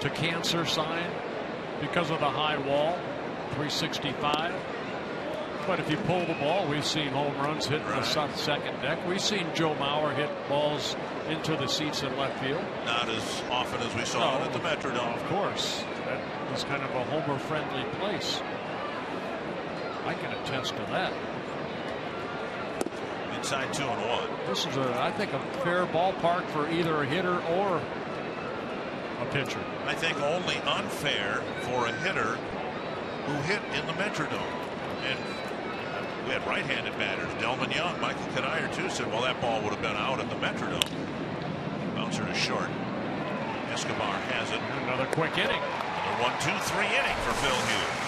to cancer sign because of the high wall, 365. But if you pull the ball, we've seen home runs hit the second deck. We've seen Joe Mauer hit balls into the seats in left field. Not as often as we saw it at the Metrodome. Of course. That was kind of a homer-friendly place. I can attest to that. Inside 2-1. This is, I think, a fair ballpark for either a hitter or a pitcher. I think only unfair for a hitter who hit in the Metrodome. And we had right-handed batters. Delman Young, Michael Kadire too, said, well, that ball would have been out at the Metrodome. Bouncer to short. Escobar has it. Another quick inning. Another 1-2-3 inning for Phil Hughes.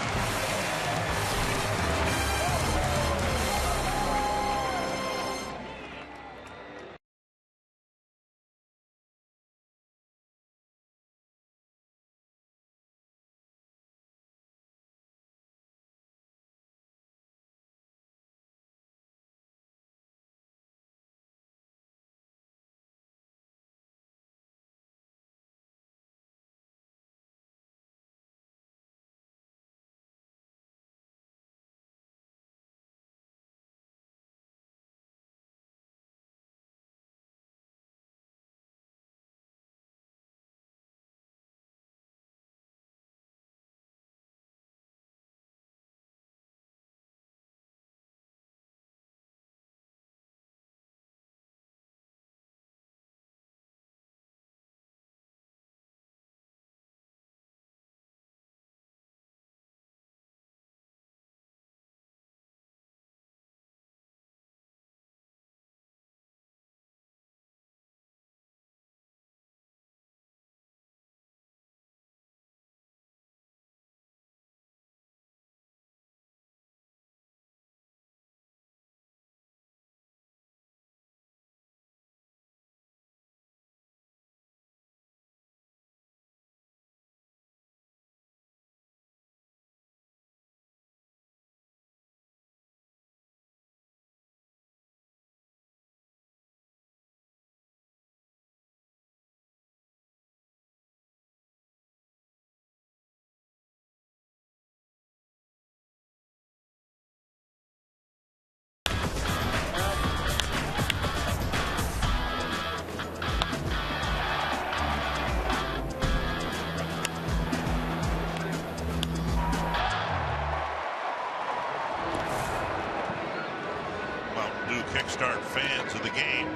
Kickstart fans of the game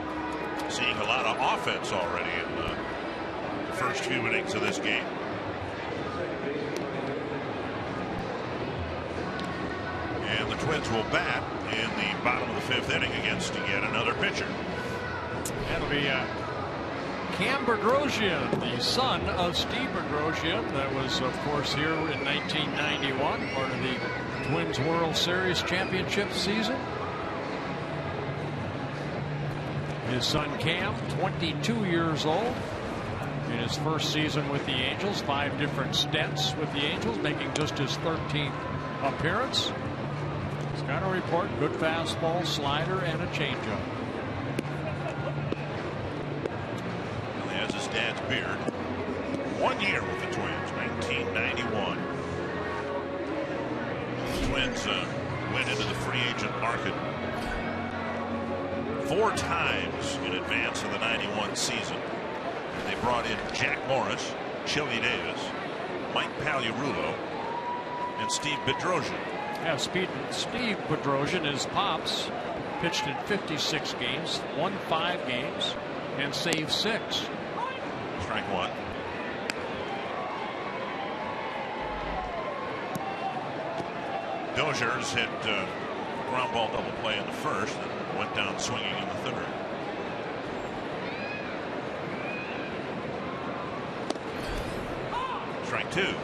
seeing a lot of offense already in the first few innings of this game. And the Twins will bat in the bottom of the 5th inning against yet another pitcher. That'll be Cam Bedrosian, the son of Steve Bedrosian, that was, of course, here in 1991, part of the Twins World Series championship season. His son Cam, 22 years old, in his first season with the Angels, 5 different stints with the Angels, making just his 13th appearance. He's got a report, good fastball, slider, and a changeup. Dad's beard. 1 year with the Twins, 1991. The Twins went into the free agent market 4 times in advance of the 91 season. And they brought in Jack Morris, Chili Davis, Mike Pagliarulo, and Steve Bedrosian. Yeah, Steve Bedrosian, his pops, pitched in 56 games, won 5 games, and saved 6. Strike 1. Dozier's hit ground ball double play in the first and went down swinging in the third. Strike 2.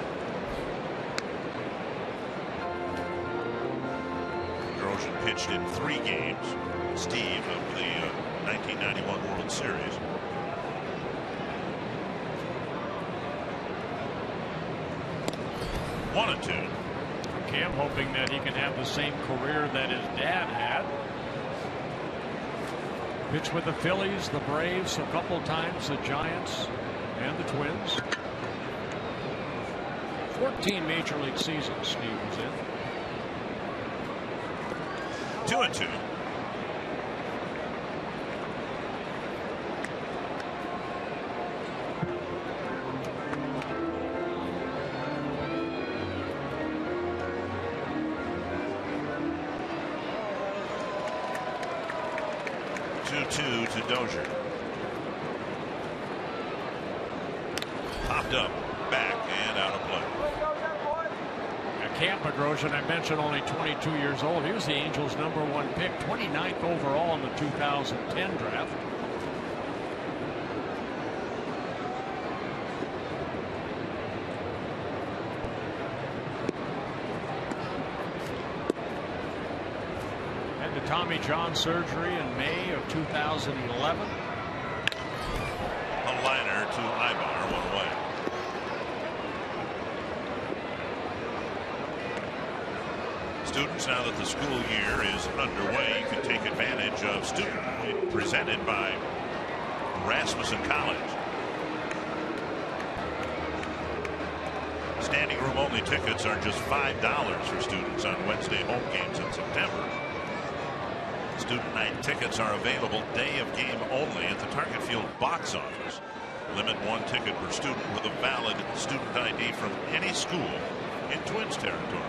Bedrosian pitched in 3 games. Steve of the 1991 World Series. 1-2. Cam hoping that he can have the same career that his dad had. Pitched with the Phillies, the Braves, a couple times, the Giants, and the Twins. 14 major league seasons Steve was in. 2-2. To Dozier. Popped up, back, and out of play. Cam Bedrosian, I mentioned, only 22 years old. He was the Angels' #1 pick, 29th overall in the 2010 draft. Tommy John surgery in May of 2011. A liner to Ibar, 1 away. Students, now that the school year is underway, you can take advantage of Student Night presented by Rasmussen College. Standing room only tickets are just $5 for students on Wednesday home games in September. Student Night tickets are available day of game only at the Target Field box office. Limit 1 ticket per student with a valid student ID from any school in Twins territory.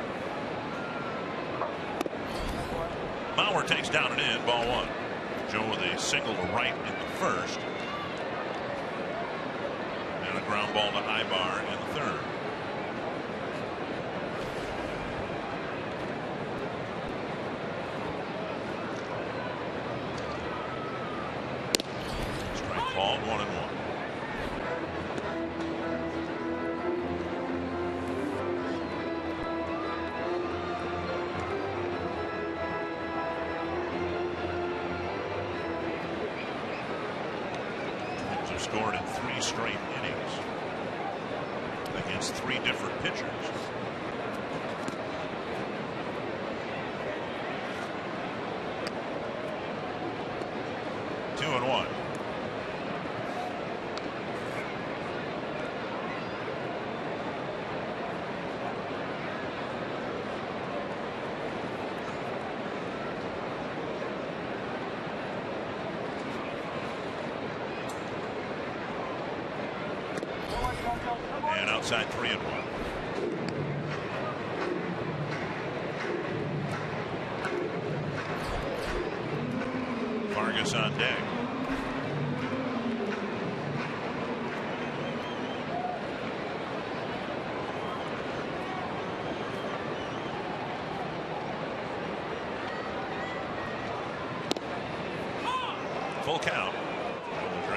Mauer takes down and in, ball 1. Joe with a single to right into first. And a ground ball to Ibar in the third. Called 1-1. Twins have scored in 3 straight innings against 3 different pitchers. Two and 1. And outside 3-1. Vargas on deck. Full count.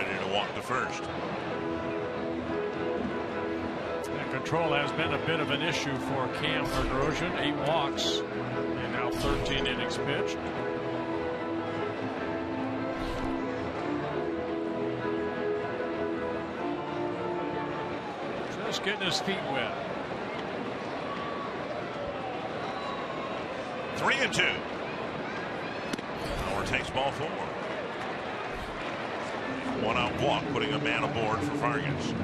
ready to walk to first. Control has been a bit of an issue for Cam Bedrosian. 8 walks and now 13 innings pitched. Just getting his feet wet. 3-2. Howard takes ball 4. 1 out walk, putting a man aboard for Vargas.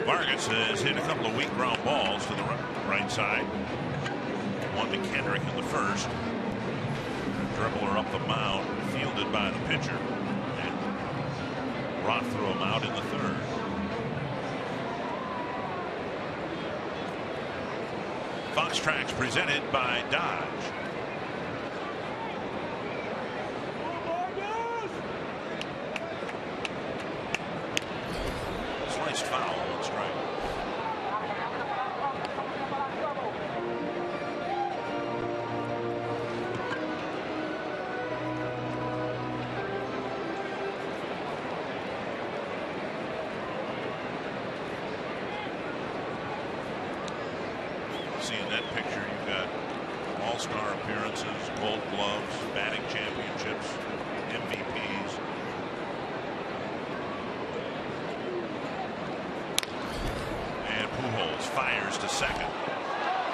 Vargas has hit a couple of weak ground balls to the right side. One to Kendrick in the first. Dribbler up the mound, fielded by the pitcher. And Roth threw him out in the third. Fox Tracks presented by Dodge. Sliced foul, 1 strike. Seeing that picture, you've got all-star appearances, gold gloves, batting championships, MVPs. And Pujols fires to second.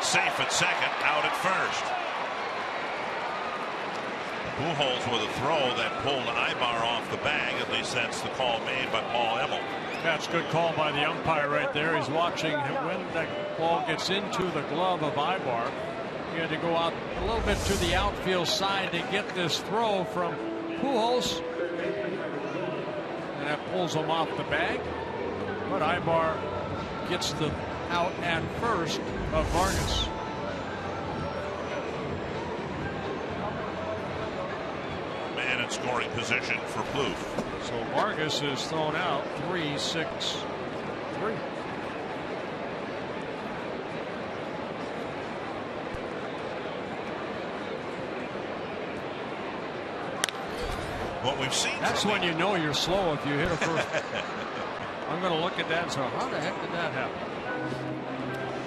Safe at second, out at first. Pujols with a throw that pulled Ibar off the bag. At least that's the call made by Paul Emmel. That's a good call by the umpire right there. He's watching when that ball gets into the glove of Ibar. He had to go out a little bit to the outfield side to get this throw from Pujols. And that pulls him off the bag. But Ibar gets the out at first of Vargas. Man in scoring position for Plouffe. So Vargas is thrown out 3-6-3. What we've seen. That's when you know you're slow if you hit a first. I'm going to look at that and say, how the heck did that happen?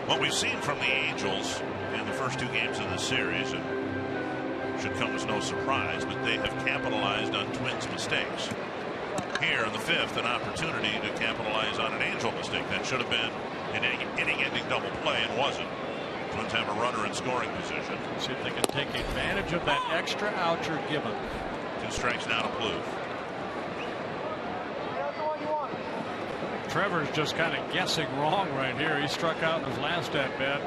What we've seen from the Angels in the first 2 games of this series, and should come as no surprise, but they have capitalized on Twins' mistakes. Here in the 5th, an opportunity to capitalize on an Angel mistake that should have been an inning-ending double play and wasn't. Twins have a runner in scoring position. See if they can take advantage of that extra out you're given. 2 strikes now to Plouffe. Trevor's just kind of guessing wrong right here. He struck out in his last at bat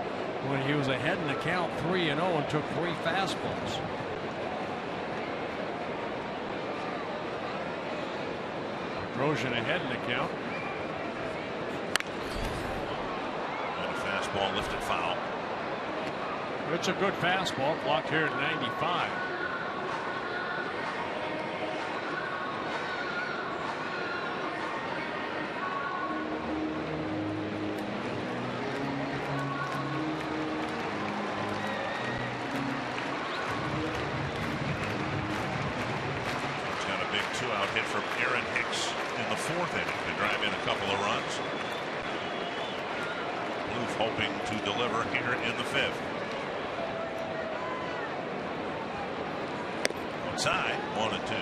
when he was ahead in the count 3-0 and took 3 fastballs. Bedrosian ahead in the count. And a fastball lifted foul. It's a good fastball, blocked here at 95. Two-out hit from Aaron Hicks in the 4th inning to drive in a couple of runs. Plouffe hoping to deliver here in the 5th. Outside, 1-2.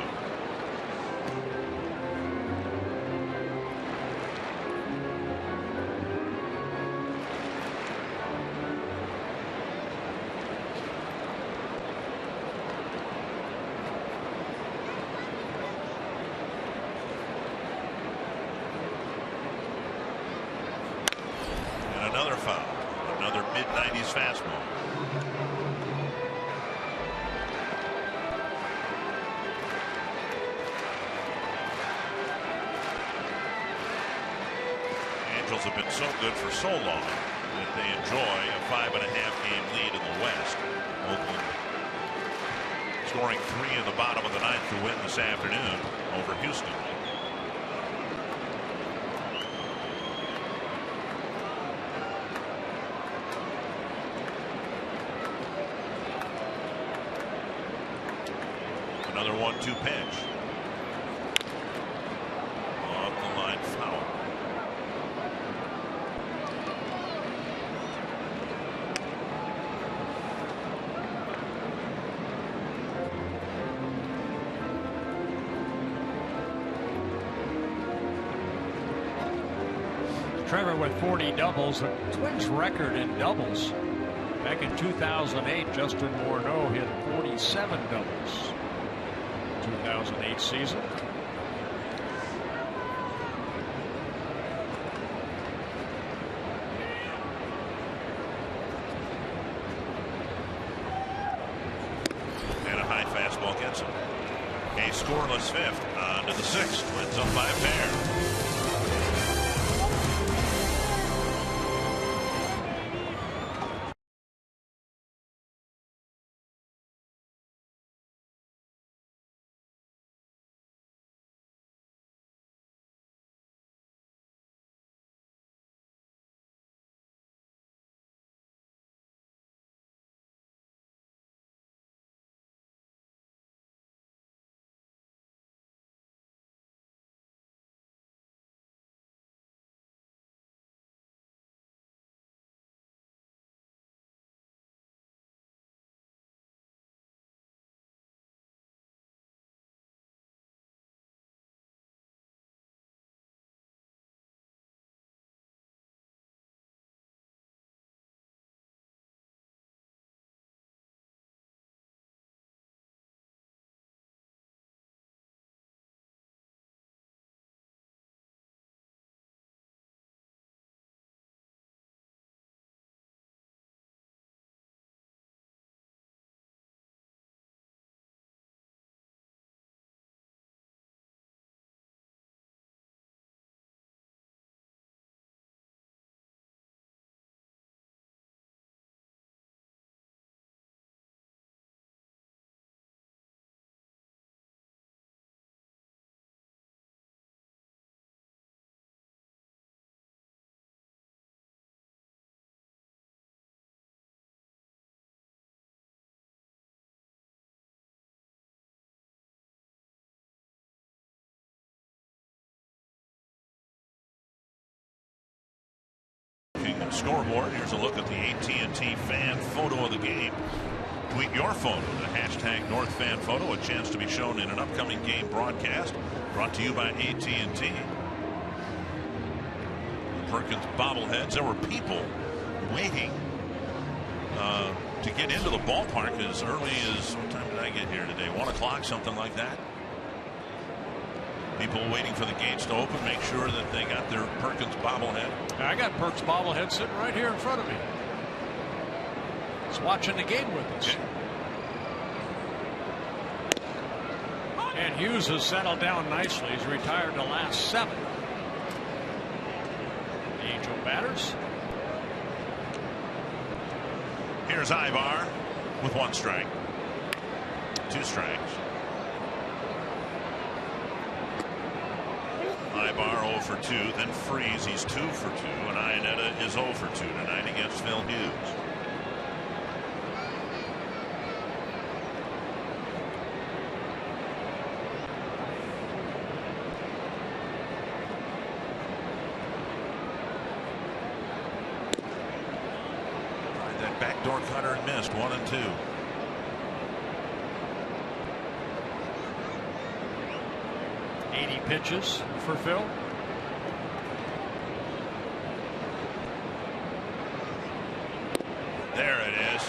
Another foul, another mid-90s fastball. Angels have been so good for so long that they enjoy a 5.5-game lead in the West. Oakland scoring 3 in the bottom of the 9th to win this afternoon over Houston. Another 1-2 pitch. Off the line, foul. Trevor with 40 doubles, the Twins record in doubles. Back in 2008, Justin Morneau hit 47 doubles. 2008 season. And a high fastball gets him. A scoreless fifth. On to the sixth. Twins up by a pair. Scoreboard. Here's a look at the AT&T fan photo of the game. Tweet your photo to hashtag NorthFanPhoto. A chance to be shown in an upcoming game broadcast. Brought to you by AT&T. Perkins bobbleheads. There were people waiting to get into the ballpark as early as, what time did I get here today? 1 o'clock, something like that. People waiting for the gates to open, make sure that they got their Perkins bobblehead. I got Perk's bobblehead sitting right here in front of me. He's watching the game with us. Yeah. And Hughes has settled down nicely. He's retired the last 7. The Angel batters. Here's Ibar with 1 strike. 2 strikes. Ibar 0 for 2, then Freeze, he's 2 for 2, and Iannetta is 0 for 2 tonight against Phil Hughes. That backdoor cutter and missed, 1-2. Pitches for Phil. There it is.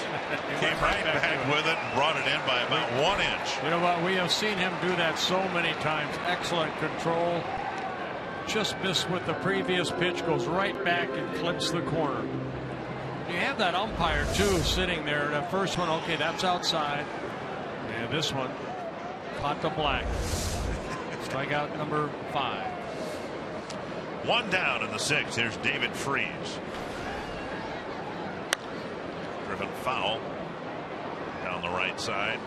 Came right back with it and brought it in by about 1 inch. You know what? We have seen him do that so many times. Excellent control. Just missed with the previous pitch. Goes right back and clips the corner. You have that umpire too sitting there. That first one, okay, that's outside. And this one caught the black. Strikeout number 5. 1 down in the 6th. Here's David Freeze. Driven foul down the right side.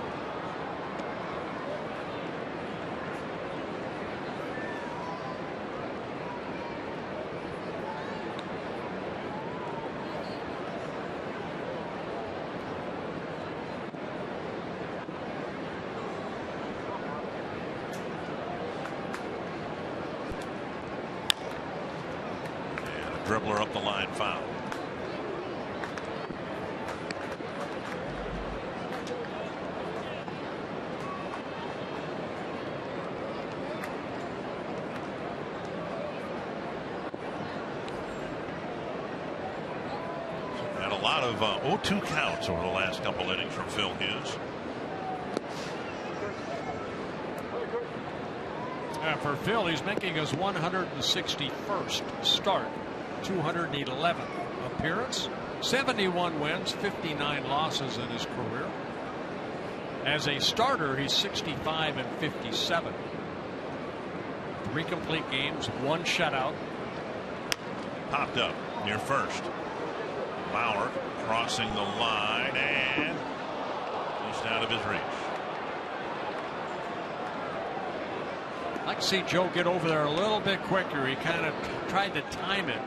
dribbler up the line foul. Had a lot of 0-2 counts over the last couple innings from Phil Hughes. For Phil, he's making his 161st start, 211th appearance, 71 wins, 59 losses in his career. As a starter, he's 65 and 57. 3 complete games, 1 shutout. Popped up near first. Bauer crossing the line and just out of his reach. I'd like to see Joe get over there a little bit quicker. He kind of tried to time it.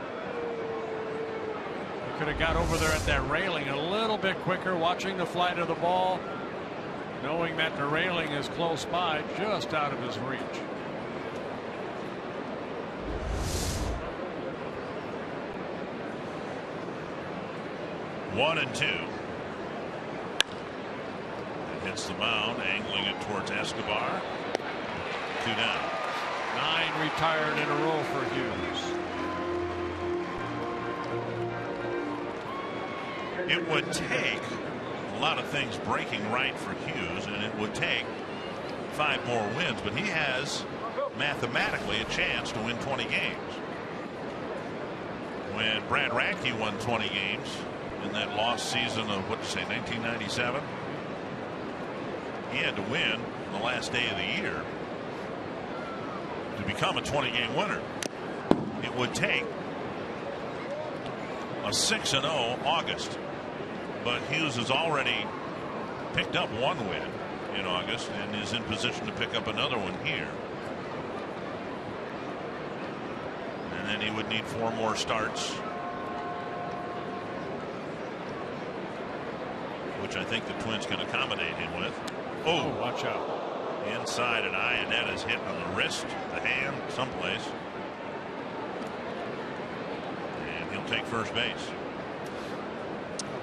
He could have got over there at that railing a little bit quicker, watching the flight of the ball, knowing that the railing is close by, just out of his reach. One and two. Hits the mound, angling it towards Escobar. 2 down. 9 retired in a row for Hughes. It would take a lot of things breaking right for Hughes, and it would take 5 more wins, but he has mathematically a chance to win 20 games. When Brad Radke won 20 games in that lost season of, what did you say, 1997, he had to win the last day of the year to become a 20-game winner. It would take a 6-0 August, but Hughes has already picked up 1 win in August and is in position to pick up another one here. And then he would need 4 more starts, which I think the Twins can accommodate him with. Oh, watch out. Inside, and Ionetta's hit on the wrist, the hand, someplace. And he'll take first base.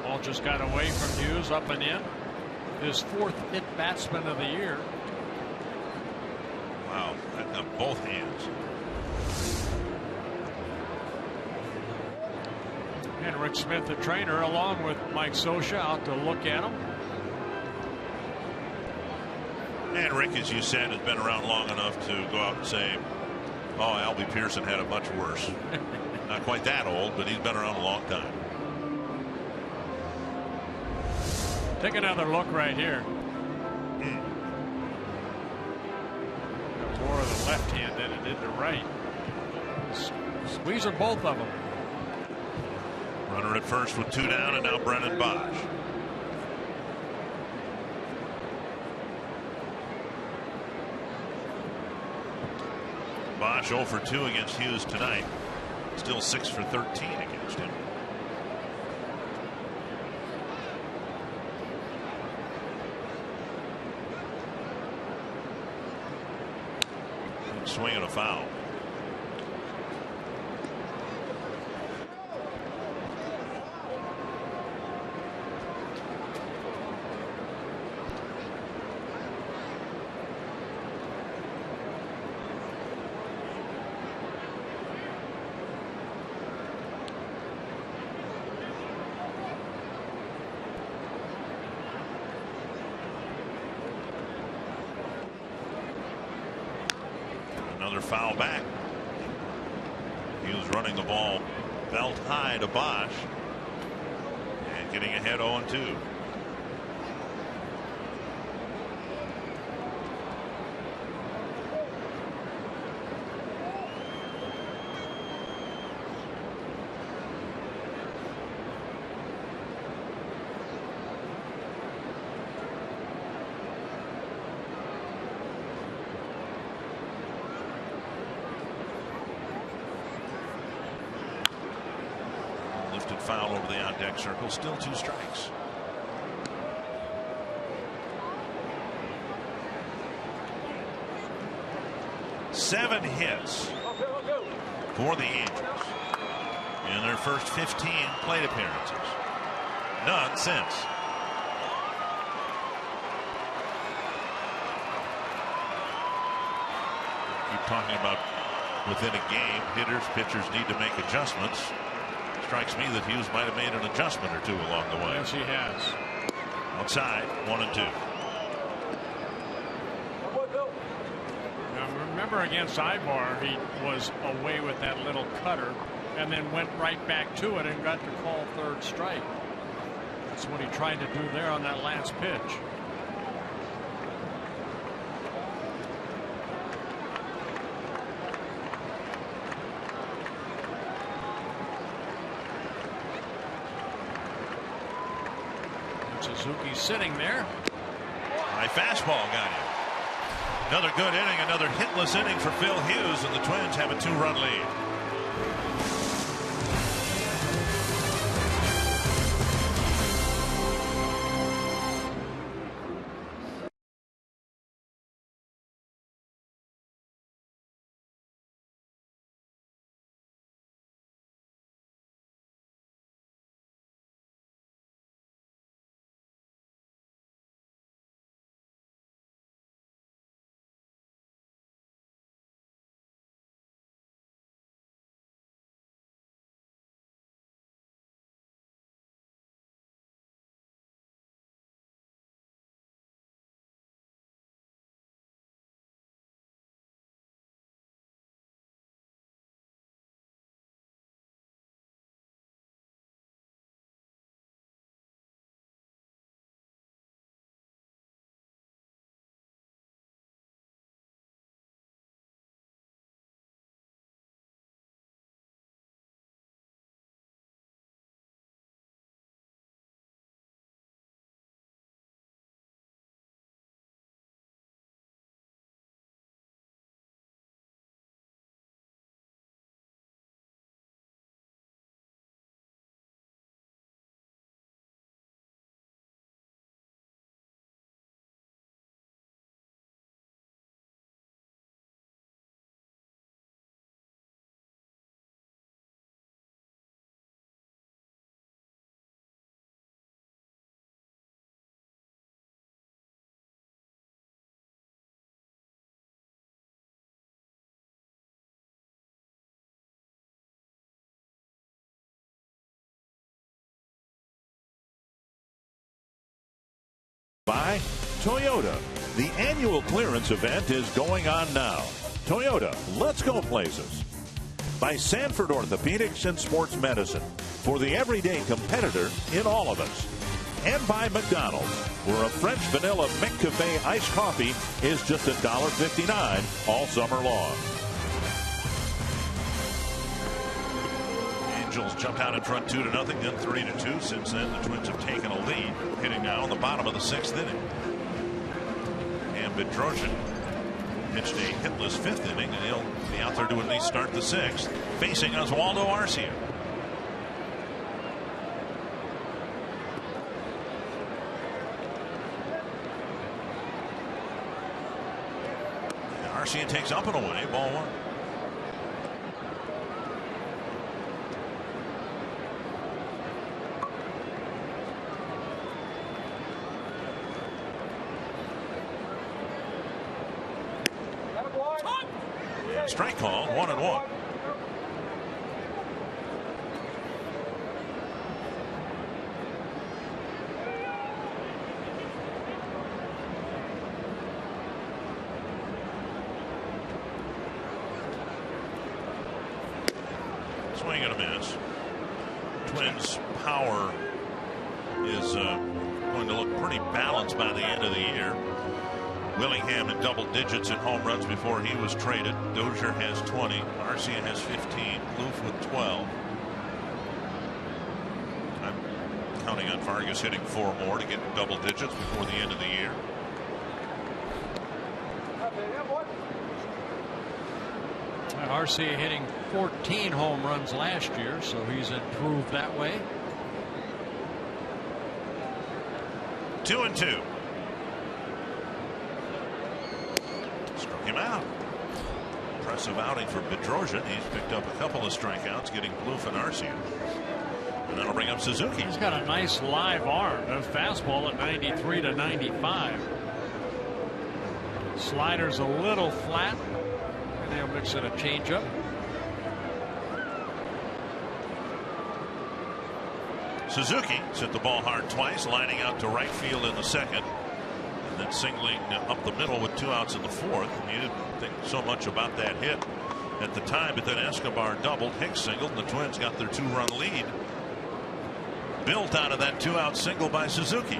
Ball just got away from Hughes, up and in. His 4th hit batsman of the year. Wow, that got both hands. And Rick Smith, the trainer, along with Mike Scioscia, out to look at him. And Rick, as you said, has been around long enough to go out and say, oh, Albie Pearson had it much worse. Not quite that old, but he's been around a long time. Take another look right here. More of the left hand than it did the right. Squeezing both of them. Runner at first with 2 down, and now Brennan Bosch. Bosch 0 for 2 against Hughes tonight. Still 6 for 13 against him. Swing and a foul. Another foul back. He was running the ball belt high to Bosch and getting ahead 0-2. Foul over the on-deck circle. Still 2 strikes. Seven hits for the Angels. in their first 15 plate appearances. None since. Keep talking about within a game, hitters, pitchers need to make adjustments. Strikes me that Hughes might have made an adjustment or two along the way. Yes, he has. Outside, 1-2. Now, remember against Ibar, he was away with that little cutter and then went right back to it and got to call third strike. That's what he tried to do there on that last pitch. Suzuki's sitting there. High fastball got him. Another good inning, another hitless inning for Phil Hughes, and the Twins have a 2-run lead. By Toyota. The annual clearance event is going on now. Toyota, let's go places. By Sanford Orthopedics and Sports Medicine, for the everyday competitor in all of us. And by McDonald's, where a French vanilla McCafe iced coffee is just $1.59 all summer long. Angels jumped out in front 2-0, then 3-2. Since then, the Twins have taken a lead, hitting now in the bottom of the 6th inning. And Bedrosian pitched a hitless 5th inning, and he'll be out there to at least start the 6th, facing Oswaldo Arcia. Arcia takes up and away, ball 1. Strike call, 1-1. Swing and a miss. Twins' power is going to look pretty balanced by the end of the year. Willingham in double digits in home runs before he was traded. Dozier has 20. Arcia has 15. Kloof with 12. I'm counting on Vargas hitting 4 more to get double digits before the end of the year. Arcia hitting 14 home runs last year, so he's improved that way. 2-2. Struck him out. Impressive outing for Bedrosian. He's picked up a couple of strikeouts, getting Plouffe and Arcia. And that'll bring up Suzuki. He's got a nice live arm. A fastball at 93 to 95. Slider's a little flat. And they'll mix in a changeup. Suzuki hit the ball hard twice, lining out to right field in the second, and then singling up the middle with 2 outs in the fourth. He didn't think so much about that hit at the time, but then Escobar doubled, Hicks singled, and the Twins got their 2-run lead built out of that 2-out single by Suzuki.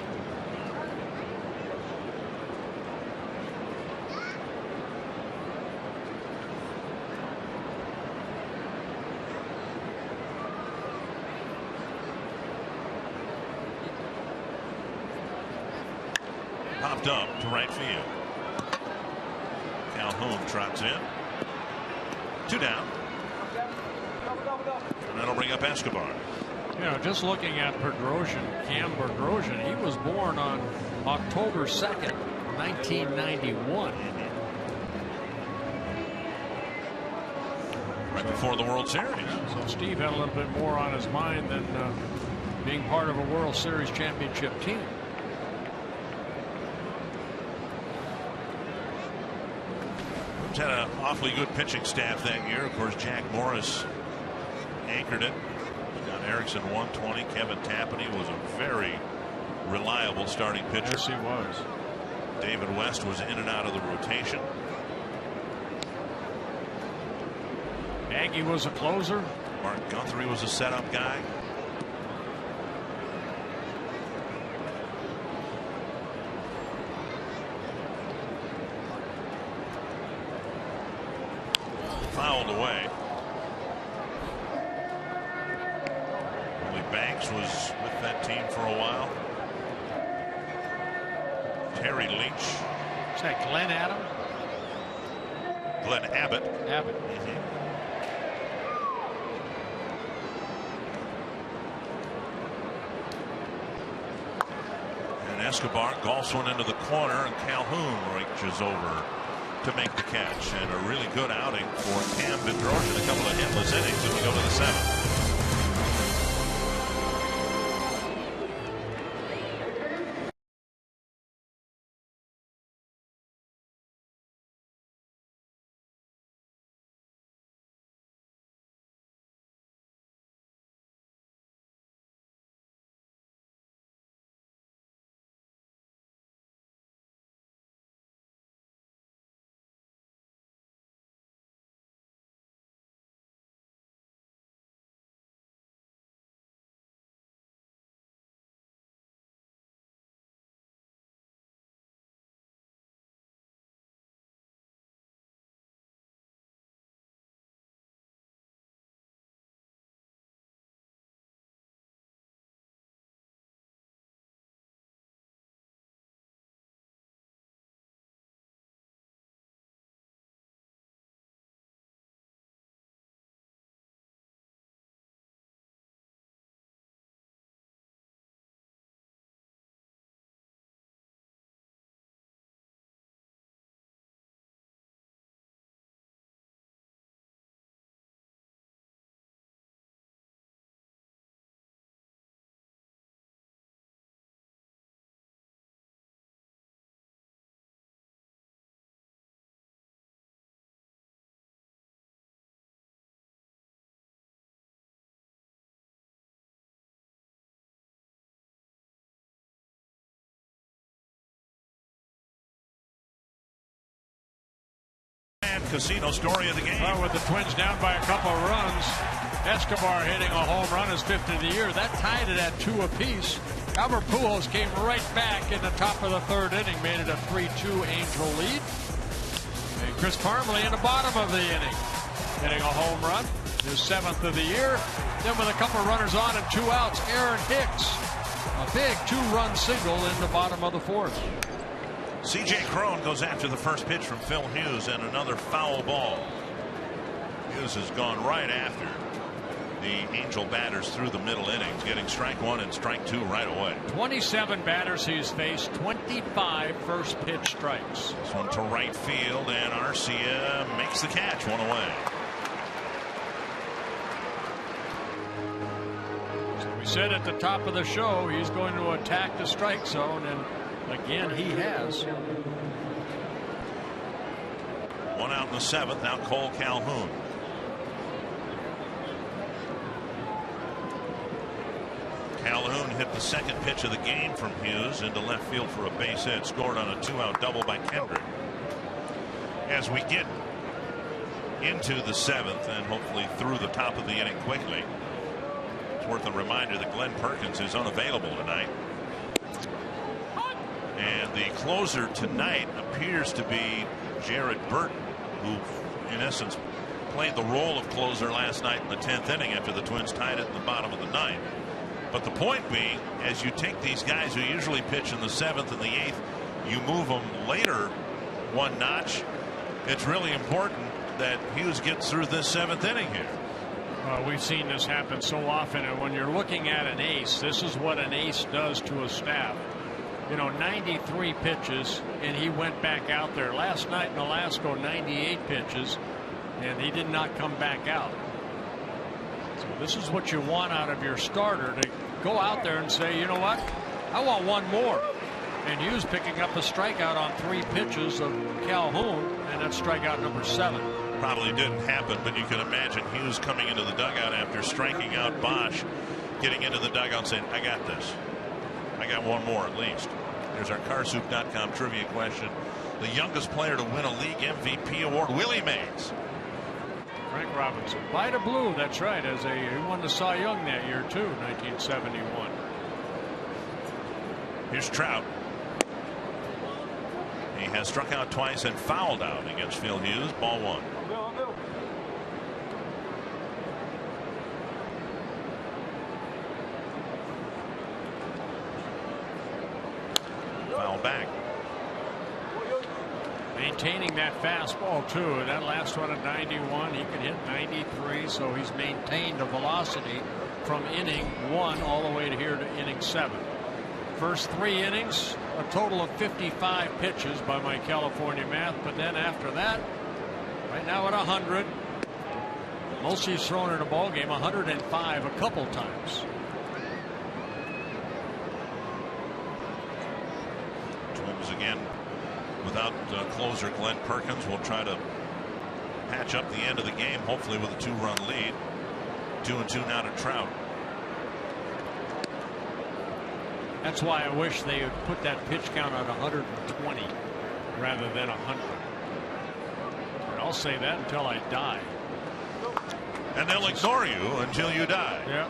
Popped up to right field. Calhoun trots in. 2 down. And that'll bring up Escobar. You know, just looking at Bedrosian, Cam Bedrosian, he was born on October 2nd, 1991. Right before the World Series. So Steve had a little bit more on his mind than being part of a World Series championship team. Had an awfully good pitching staff that year. Of course, Jack Morris anchored it. John Erickson 120. Kevin Tapani was a very reliable starting pitcher. Yes, he was. David West was in and out of the rotation. Aggie was a closer. Mark Guthrie was a setup guy. Fouled away. Only Banks was with that team for a while. Terry Leach. Is that Glenn Adam? Glenn Abbott. Abbott. And Escobar golfs one into the corner, and Calhoun reaches over to make the catch. And a really good outing for Cam Bedrosian. A couple of hitless innings, and we go to the 7th. Casino story of the game. Well, with the Twins down by a couple of runs, Escobar hitting a home run, his 5th of the year. That tied it at 2 apiece. Albert Pujols came right back in the top of the 3rd inning, made it a 3-2 Angel lead. And Chris Parmelee in the bottom of the inning, hitting a home run, his 7th of the year. Then with a couple of runners on and 2 outs, Aaron Hicks, a big 2-run single in the bottom of the 4th. C.J. Cron goes after the first pitch from Phil Hughes, and another foul ball. Hughes has gone right after the Angel batters through the middle innings, getting strike one and strike two right away. 27 batters he's faced, 25 first pitch strikes. This one to right field, and Arcia makes the catch, one away. So we said at the top of the show he's going to attack the strike zone, and again he has. One out in the seventh. Now Cole Calhoun. Calhoun hit the second pitch of the game from Hughes into left field for a base hit, scored on a 2-out double by Kendrick. As we get into the seventh and hopefully through the top of the inning quickly, it's worth a reminder that Glenn Perkins is unavailable tonight. And the closer tonight appears to be Jared Burton, who in essence played the role of closer last night in the 10th inning after the Twins tied it in the bottom of the ninth. But the point being, as you take these guys who usually pitch in the seventh and the eighth, you move them later one notch. It's really important that Hughes gets through this seventh inning here. We've seen this happen so often, and when you're looking at an ace, this is what an ace does to a staff. You know, 93 pitches, and he went back out there. Last night in Alaska, 98 pitches, and he did not come back out. So this is what you want out of your starter, to go out there and say, you know what, I want one more. And Hughes picking up a strikeout on 3 pitches of Calhoun, and that's strikeout number 7. Probably didn't happen, but you can imagine Hughes coming into the dugout after striking out Bosch, getting into the dugout saying, I got this. I got one more at least. Here's our Carsoup.com trivia question. The youngest player to win a league MVP award, Willie Mays. Frank Robinson. Vida Blue, that's right. He won the Cy Young that year too, 1971. Here's Trout. He has struck out twice and fouled out against Phil Hughes. Ball one. Foul back. Maintaining that fastball too. That last one at 91, he can hit 93, so he's maintained a velocity from inning 1 all the way to here to inning 7. First 3 innings, a total of 55 pitches by my California math, but then after that, right now at 100, most he's thrown in a ball game, 105 a couple times. Twins again without closer Glenn Perkins. Will try to patch up the end of the game, hopefully with a 2-run lead. 2-2 now to Trout. That's why I wish they would put that pitch count at 120 rather than 100. And I'll say that until I die. And they'll ignore you until you die. Yeah.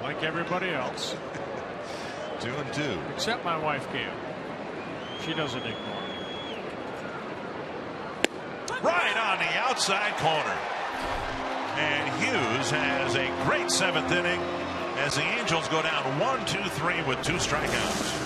Like everybody else. 2-2. Except my wife can. She doesn't ignore me. Right on the outside corner. And Hughes has a great 7th inning as the Angels go down 1-2-3 with 2 strikeouts.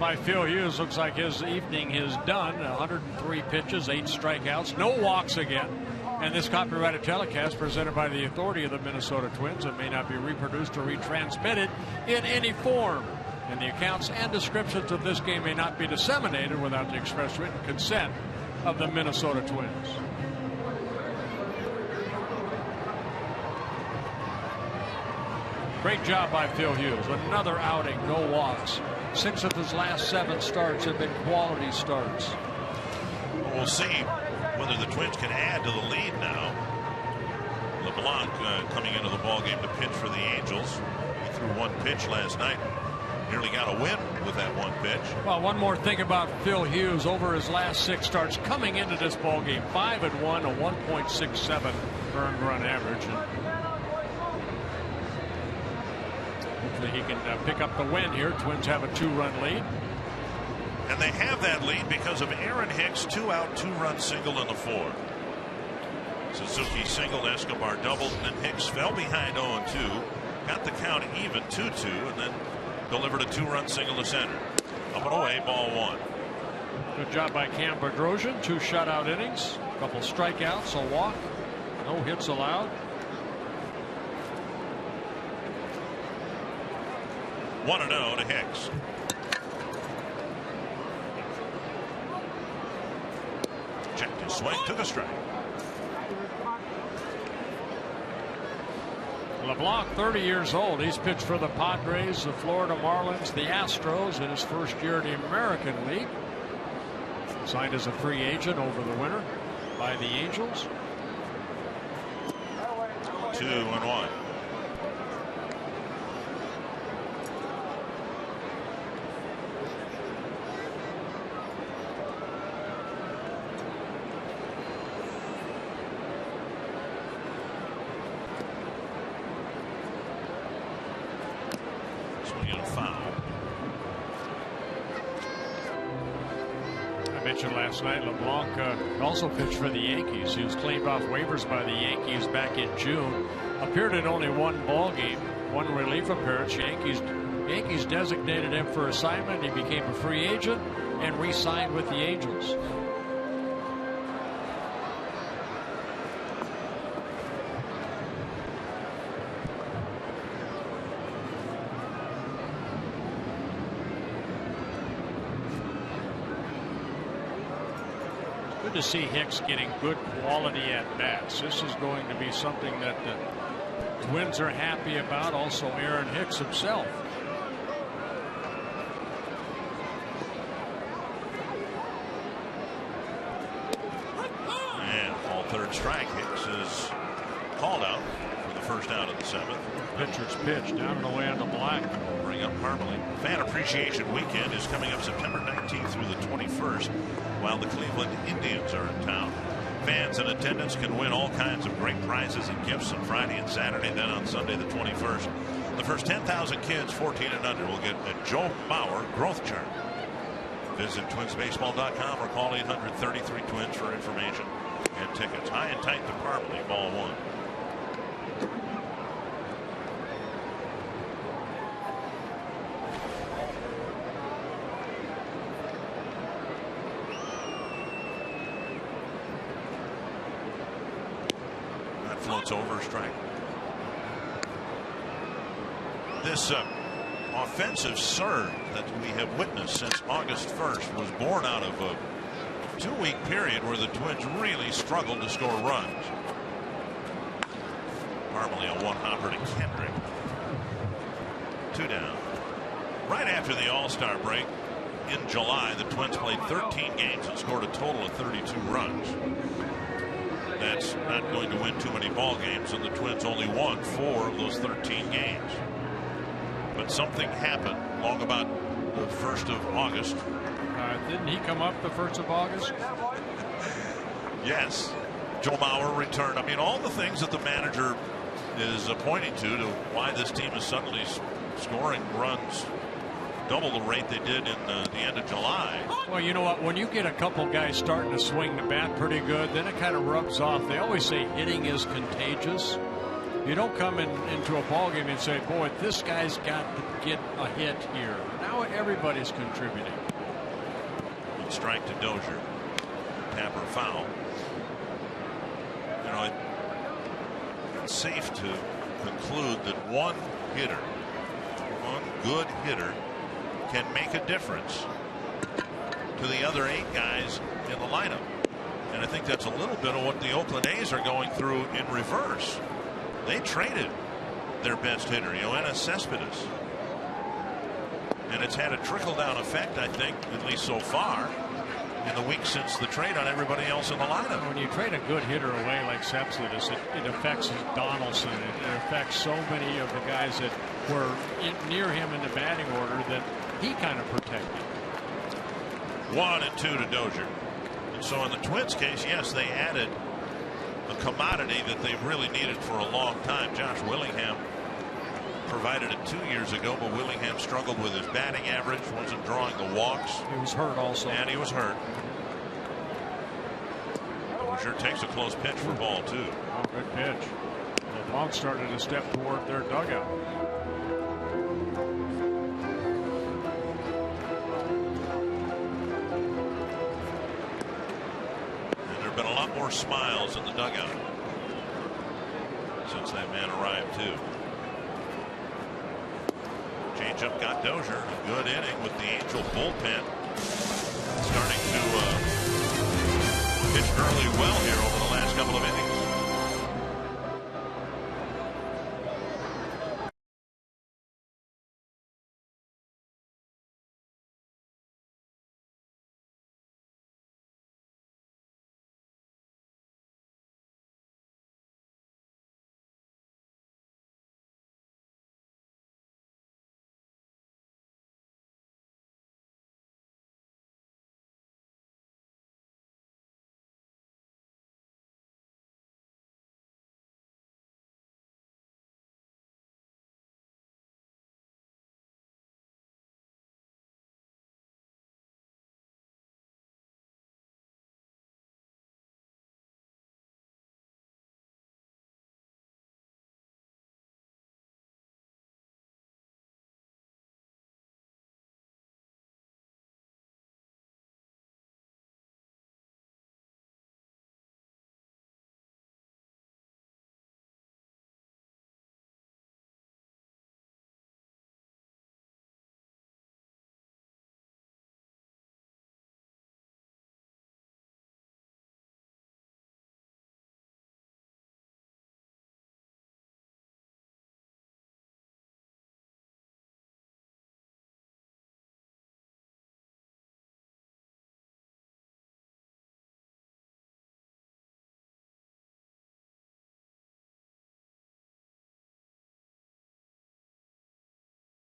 By Phil Hughes. Looks like his evening is done. 103 pitches, 8 strikeouts, no walks again. And this copyrighted telecast presented by the authority of the Minnesota Twins. It may not be reproduced or retransmitted in any form. And the accounts and descriptions of this game may not be disseminated without the express written consent of the Minnesota Twins. Great job by Phil Hughes. Another outing, no walks. 6 of his last 7 starts have been quality starts. We'll see whether the Twins can add to the lead now. LeBlanc coming into the ballgame to pitch for the Angels. He threw 1 pitch last night. Nearly got a win with that 1 pitch. Well, one more thing about Phil Hughes over his last 6 starts coming into this ballgame. 5-1, a 1.67 earned run average. And hopefully he can pick up the win here. Twins have a 2-run lead. And they have that lead because of Aaron Hicks' 2-out, 2-run single in the 4th. Suzuki singled, Escobar doubled, and then Hicks fell behind 0-2. Got the count even 2-2, and then delivered a 2-run single to center. Up and away, ball 1. Good job by Cam Bedrosian. 2 shutout innings, a couple strikeouts, a walk, no hits allowed. 1-0 to Hicks. Checked his swing, took a strike. LeBlanc, 30 years old. He's pitched for the Padres, the Florida Marlins, the Astros in his first year in the American League. Signed as a free agent over the winter by the Angels. 2-1. Last night, LeBlanc also pitched for the Yankees. He was claimed off waivers by the Yankees back in June. Appeared in only 1 ball game, 1 relief appearance. Yankees designated him for assignment. He became a free agent and re-signed with the Angels. To see Hicks getting good quality at bats. This is going to be something that the Twins are happy about. Also Aaron Hicks himself. And all 3rd strike. Hicks is called out for the first out of the 7th. Pitcher's pitch down and away on the black. Bring up Parmalee. Fan Appreciation Weekend is coming up September 19th through the 21st. While the Cleveland Indians are in town. Fans in attendance can win all kinds of great prizes and gifts on Friday and Saturday. Then on Sunday the 21st, the first 10,000 kids 14 and under will get a Joe Mauer growth chart. Visit twinsbaseball.com or call 800-33-TWINS for information and tickets. High and tight to Parmalee, ball 1. Floats over a strike. This offensive surge that we have witnessed since August 1st was born out of a 2-week period where the Twins really struggled to score runs. Parmalee a 1-hopper to Kendrick. 2 down. Right after the All-Star break in July, the Twins played 13 games and scored a total of 32 runs. That's not going to win too many ball games, and the Twins only won 4 of those 13 games. But something happened long about the 1st of August. Didn't he come up the 1st of August? Yes. Joe Mauer returned. I mean, all the things that the manager is pointing to why this team is suddenly scoring runs double the rate they did in the end of July. Well, you know what? When you get a couple guys starting to swing the bat pretty good, then it kind of rubs off. They always say hitting is contagious. You don't come into a ball game and say, boy, this guy's got to get a hit here. Now everybody's contributing. One strike to Dozier. Tapper foul. You know, it's safe to conclude that one good hitter can make a difference to the other 8 guys in the lineup. And I think that's a little bit of what the Oakland A's are going through in reverse. They traded their best hitter, Yoenis Cespedes. And it's had a trickle-down effect, I think, at least so far, in the week since the trade on everybody else in the lineup. When you trade a good hitter away like Cespedes, it affects Donaldson. It affects so many of the guys that were near him in the batting order that he kind of protected. 1-2 to Dozier. And so in the Twins case, yes, they added a commodity that they've really needed for a long time. Josh Willingham provided it 2 years ago, but Willingham struggled with his batting average, wasn't drawing the walks. He was hurt also. And he was hurt. Dozier takes a close pitch for ball 2. Oh, good pitch. The Bronx started to step toward their dugout. Been a lot more smiles in the dugout since that man arrived too. Changeup got Dozier. A good inning with the Angel bullpen starting to pitch early well here over the last couple of innings.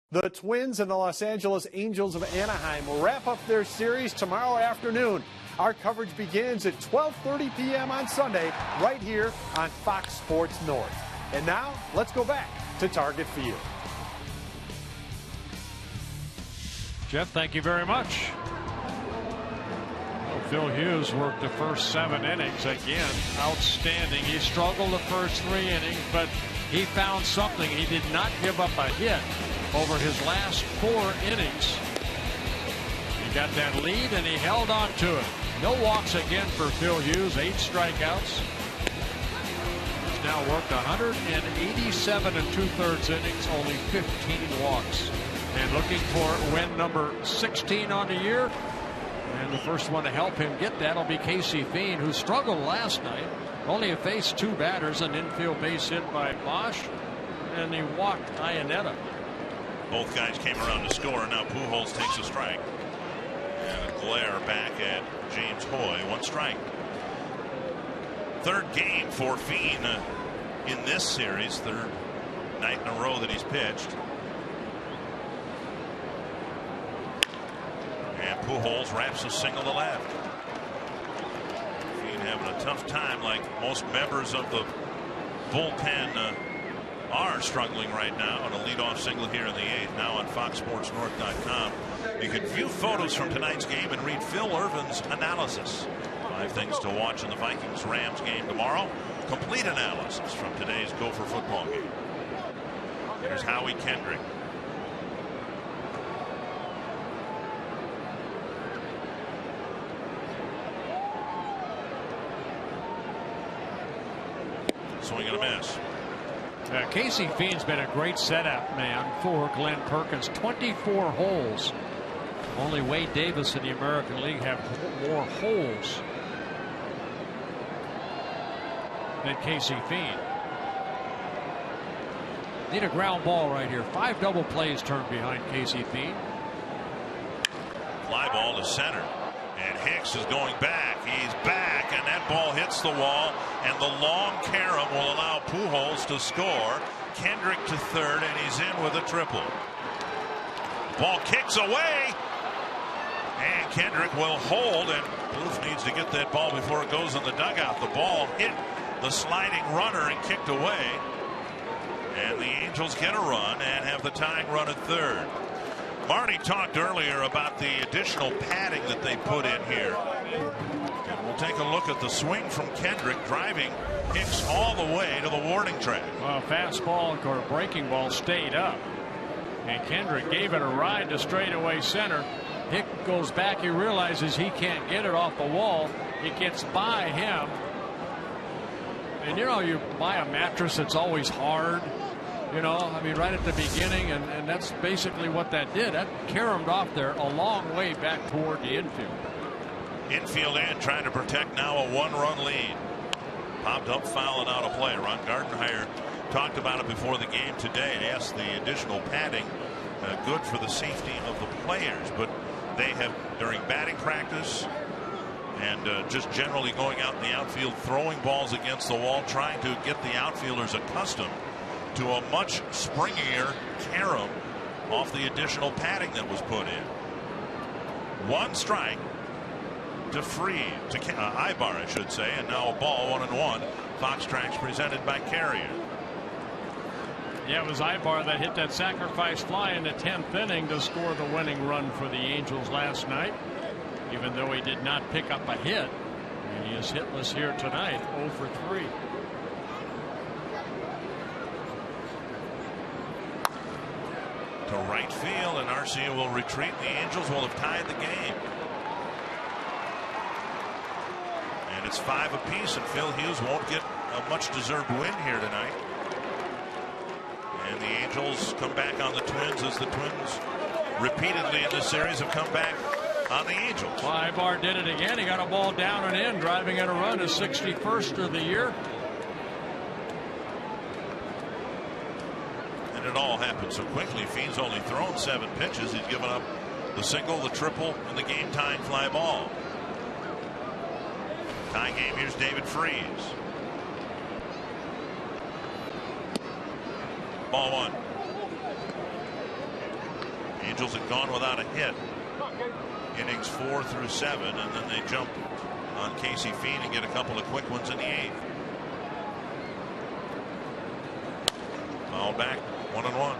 The Twins and the Los Angeles Angels of Anaheim will wrap up their series tomorrow afternoon. Our coverage begins at 12:30 p.m. on Sunday right here on Fox Sports North. And now, let's go back to Target Field. Jeff, thank you very much. Well, Phil Hughes worked the first 7 innings again. Outstanding. He struggled the first 3 innings, but he found something. He did not give up a hit over his last 4 innings. He got that lead and he held on to it. No walks again for Phil Hughes. 8 strikeouts. He's now worked 187 2/3 innings, only 15 walks. And looking for win number 16 on the year. And the first one to help him get that will be Casey Fiend, who struggled last night. Only faced 2 batters, an infield base hit by Bosch, and he walked Iannetta. Both guys came around to score. Now Pujols takes a strike. And a glare back at James Hoy. 1 strike. 3rd game for Fiend in this series. 3rd night in a row that he's pitched. And Pujols wraps a single to left. Fiend having a tough time, like most members of the bullpen are struggling right now, on a leadoff single here in the 8th. Now on FoxSportsNorth.com. You can view photos from tonight's game and read Phil Irvin's analysis. 5 things to watch in the Vikings-Rams game tomorrow. complete analysis from today's Gopher football game. Here's Howie Kendrick. Swing and a miss. Casey Fiend's been a great setup man for Glenn Perkins. 24 holes. Only Wade Davis in the American League have more holes than Casey Fiend. Need a ground ball right here. 5 double plays turned behind Casey Fiend. Fly ball to center. And Hicks is going back. He's back, and that ball hits the wall. And the long carom will allow Pujols to score. Kendrick to third, and he's in with a triple. Ball kicks away. And Kendrick will hold, and Bluth needs to get that ball before it goes in the dugout. The ball hit the sliding runner and kicked away. And the Angels get a run and have the tying run at third. Marty talked earlier about the additional padding that they put in here. And we'll take a look at the swing from Kendrick, driving Hicks all the way to the warning track. Well, fastball or breaking ball stayed up. And Kendrick gave it a ride to straightaway center. Hick goes back. He realizes he can't get it off the wall. It gets by him. And you know, you buy a mattress that's always hard. You know, I mean, right at the beginning, and that's basically what that did. That caromed off there a long way back toward the infield. Infield in, trying to protect now a 1-run lead. Popped up, foul, and out of play. Ron Gardenhire talked about it before the game today. Asked the additional padding good for the safety of the players, but they have, during batting practice and just generally going out in the outfield, throwing balls against the wall, trying to get the outfielders accustomed to a much springier carom off the additional padding that was put in. 1 strike to Ibar, I should say, and now a ball, 1-1. Fox Tracks presented by Carrier. Yeah, it was Ibar that hit that sacrifice fly in the 10th inning to score the winning run for the Angels last night, even though he did not pick up a hit. And he is hitless here tonight, 0 for 3. To right field, and Arcia will retreat. The Angels will have tied the game. And it's 5 apiece, and Phil Hughes won't get a much deserved win here tonight. And the Angels come back on the Twins, as the Twins repeatedly in this series have come back on the Angels. Well, Ibar did it again. He got a ball down and in, driving in a run, his 61st of the year. It all happened so quickly. Fiend's only thrown 7 pitches. He's given up the single, the triple, and the game-tying fly ball. Tie game. Here's David Freese. Ball 1. Angels had gone without a hit. Innings 4 through 7, and then they jump on Casey Fiend and get a couple of quick ones in the 8th. Foul back. 1-1.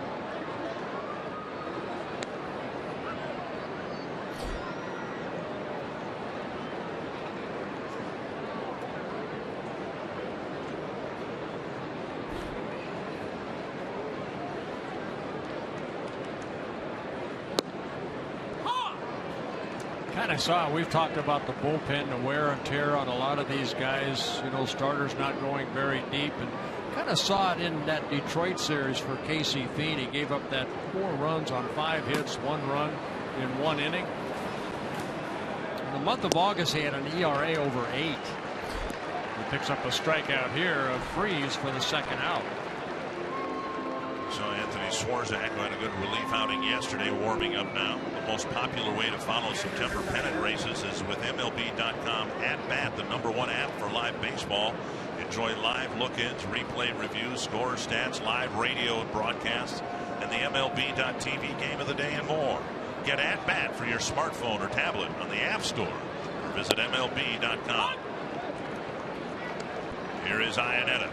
Kind of saw, we've talked about the bullpen, the wear and tear on a lot of these guys, you know, starters not going very deep, and kind of saw it in that Detroit series for Casey Fiend. He gave up that 4 runs on 5 hits, 1 run in 1 inning. In the month of August, he had an ERA over 8. He picks up a strikeout here of Freese for the 2nd out. So Anthony Swarzak, who had a good relief outing yesterday, warming up now. The most popular way to follow September pennant races is with MLB.com @BAT, the #1 app for live baseball. Enjoy live look-ins, replay reviews, scores, stats, live radio and broadcasts, and the MLB.TV game of the day and more. Get @BAT for your smartphone or tablet on the App Store or visit MLB.com. Here is Iannetta.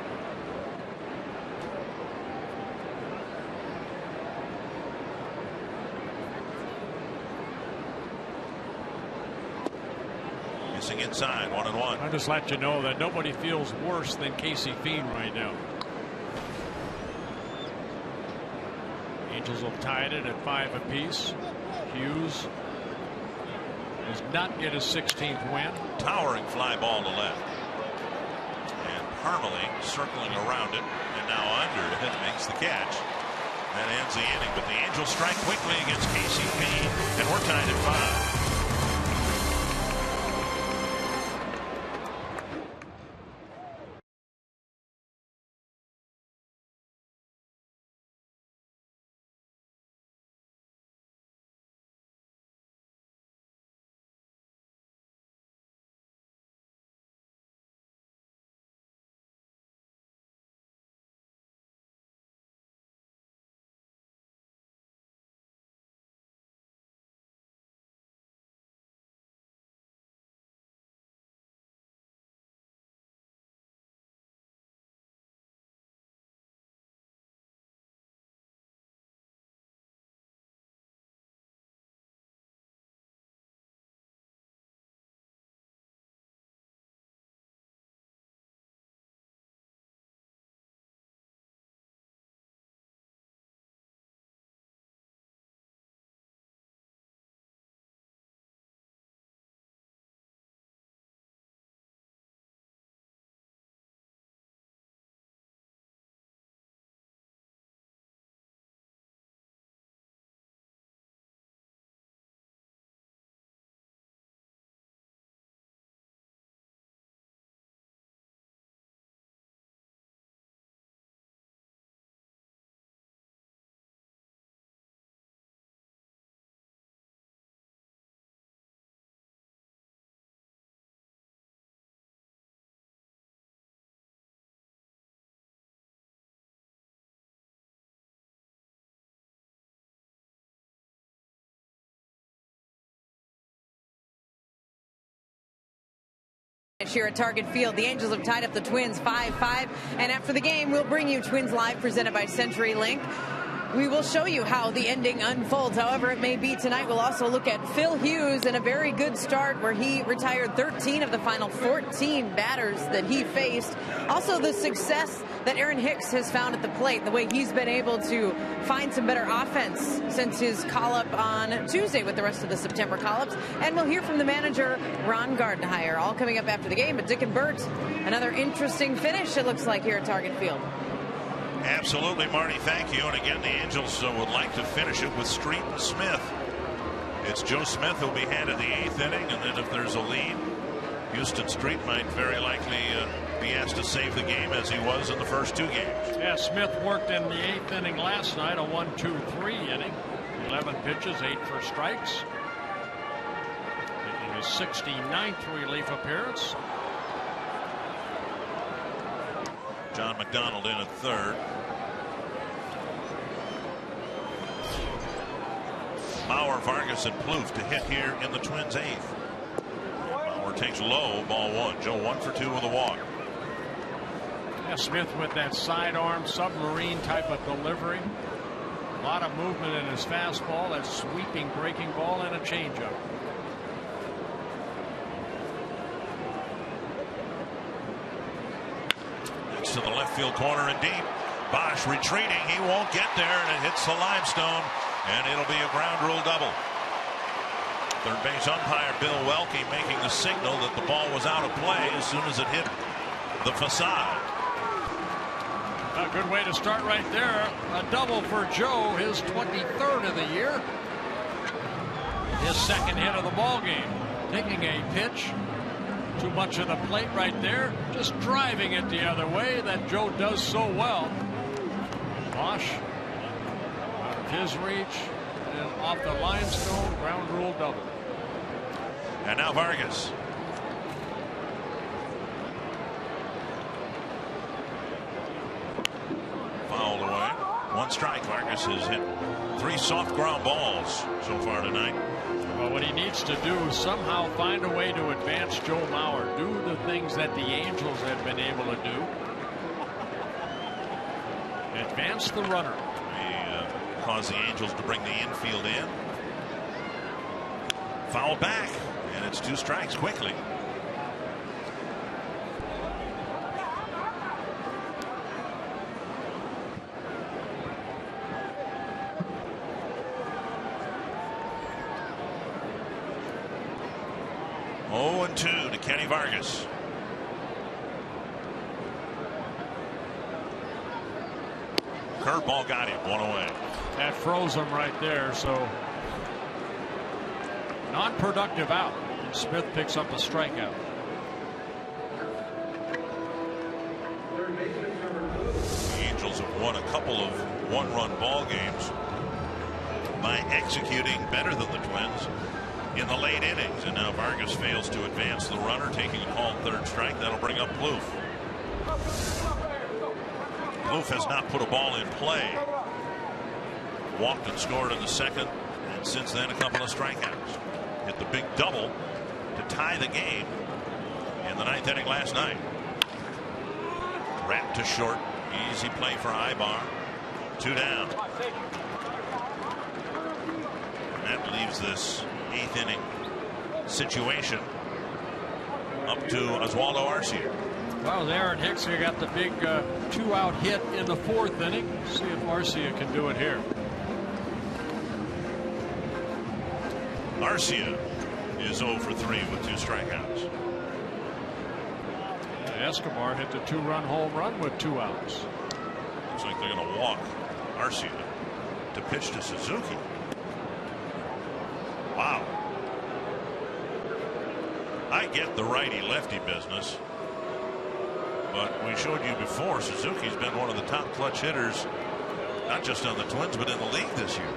Bouncing inside, 1-1. I'll just let you know that nobody feels worse than Casey Fiend right now. Angels have tied it at 5 apiece. Hughes does not get his 16th win. Towering fly ball to left. And Parmalee circling around it. And now under it makes the catch. That ends the inning. But the Angels strike quickly against Casey Fiend. And we're tied at 5. Here at Target Field, the Angels have tied up the Twins 5-5, and after the game we'll bring you Twins Live presented by CenturyLink. We will show you how the ending unfolds, however it may be tonight. We'll also look at Phil Hughes and a very good start where he retired 13 of the final 14 batters that he faced. Also the success that Aaron Hicks has found at the plate, the way he's been able to find some better offense since his call-up on Tuesday with the rest of the September call-ups. And we'll hear from the manager, Ron Gardenhire, all coming up after the game. But Dick and Bert, another interesting finish, it looks like, here at Target Field. Absolutely, Marty, thank you. And again, the Angels would like to finish it with Street and Smith. It's Joe Smith who'll be handed the 8th inning, and then if there's a lead, Houston Street might very likely be asked to save the game as he was in the first 2 games. Yeah, Smith worked in the 8th inning last night, a 1-2-3 inning. 11 pitches, 8 for strikes. Making his 69th relief appearance. John McDonald in at third. Bauer, Vargas, and Plouffe to hit here in the Twins' 8th. Bauer takes low, ball 1. Joe 1 for 2 with a walk. Yeah, Smith with that sidearm submarine type of delivery. A lot of movement in his fastball, that sweeping breaking ball, and a changeup. To the left field corner and deep. Bosch retreating. He won't get there, and it hits the limestone, and it'll be a ground rule double. Third base umpire Bill Welke making the signal that the ball was out of play as soon as it hit the facade. A good way to start right there. A double for Joe, his 23rd of the year. His 2nd hit of the ball game. Taking a pitch. Too much of the plate right there, just driving it the other way that Joe does so well. Bosch out of his reach and off the limestone, ground rule double. And now Vargas. Fouled away. 1 strike. Vargas has hit 3 soft ground balls so far tonight. Well, what he needs to do is somehow find a way to advance Joe Mauer. Do the things that the Angels have been able to do. Advance the runner. Cause the Angels to bring the infield in. Foul back, and it's 2 strikes quickly. 0-2 to Kenny Vargas. Curveball got him, 1 away. That froze him right there, so non-productive out. Smith picks up a strikeout. The Angels have won a couple of one-run ball games by executing better than the Twins in the late innings, and now Vargas fails to advance the runner, taking a called third strike. That'll bring up Plouffe. Plouffe has not put a ball in play. Walked and scored in the second, and since then a couple of strikeouts. Hit the big double to tie the game in the ninth inning last night. Wrapped to short. Easy play for Ibar. 2 down. And that leaves this eighth inning situation up to Oswaldo Arcia. Well, Aaron Hicks here got the big 2-out hit in the fourth inning. See if Arcia can do it here. Arcia is 0 for 3 with 2 strikeouts. Escobar hit the 2-run home run with 2 outs. Looks like they're going to walk Arcia to pitch to Suzuki. Wow. I get the righty-lefty business, but we showed you before Suzuki's been one of the top clutch hitters, not just on the Twins, but in the league this year.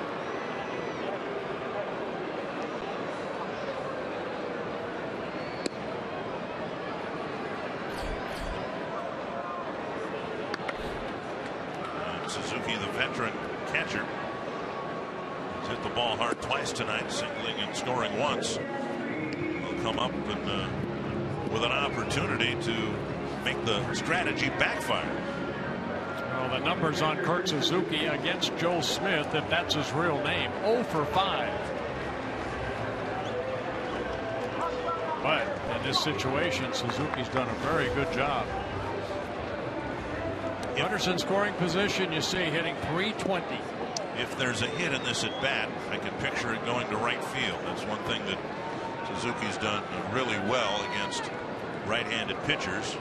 Suzuki, the veteran catcher, has hit the ball hard twice tonight, singling and scoring once. Will come up and with an opportunity to make the strategy backfire. Well, the numbers on Kurt Suzuki against Joe Smith, if that's his real name, 0 for 5. But in this situation, Suzuki's done a very good job. Runners in scoring position, you see, hitting .320. If there's a hit in this at bat, I can picture it going to right field. That's one thing that Suzuki's done really well against right-handed pitchers.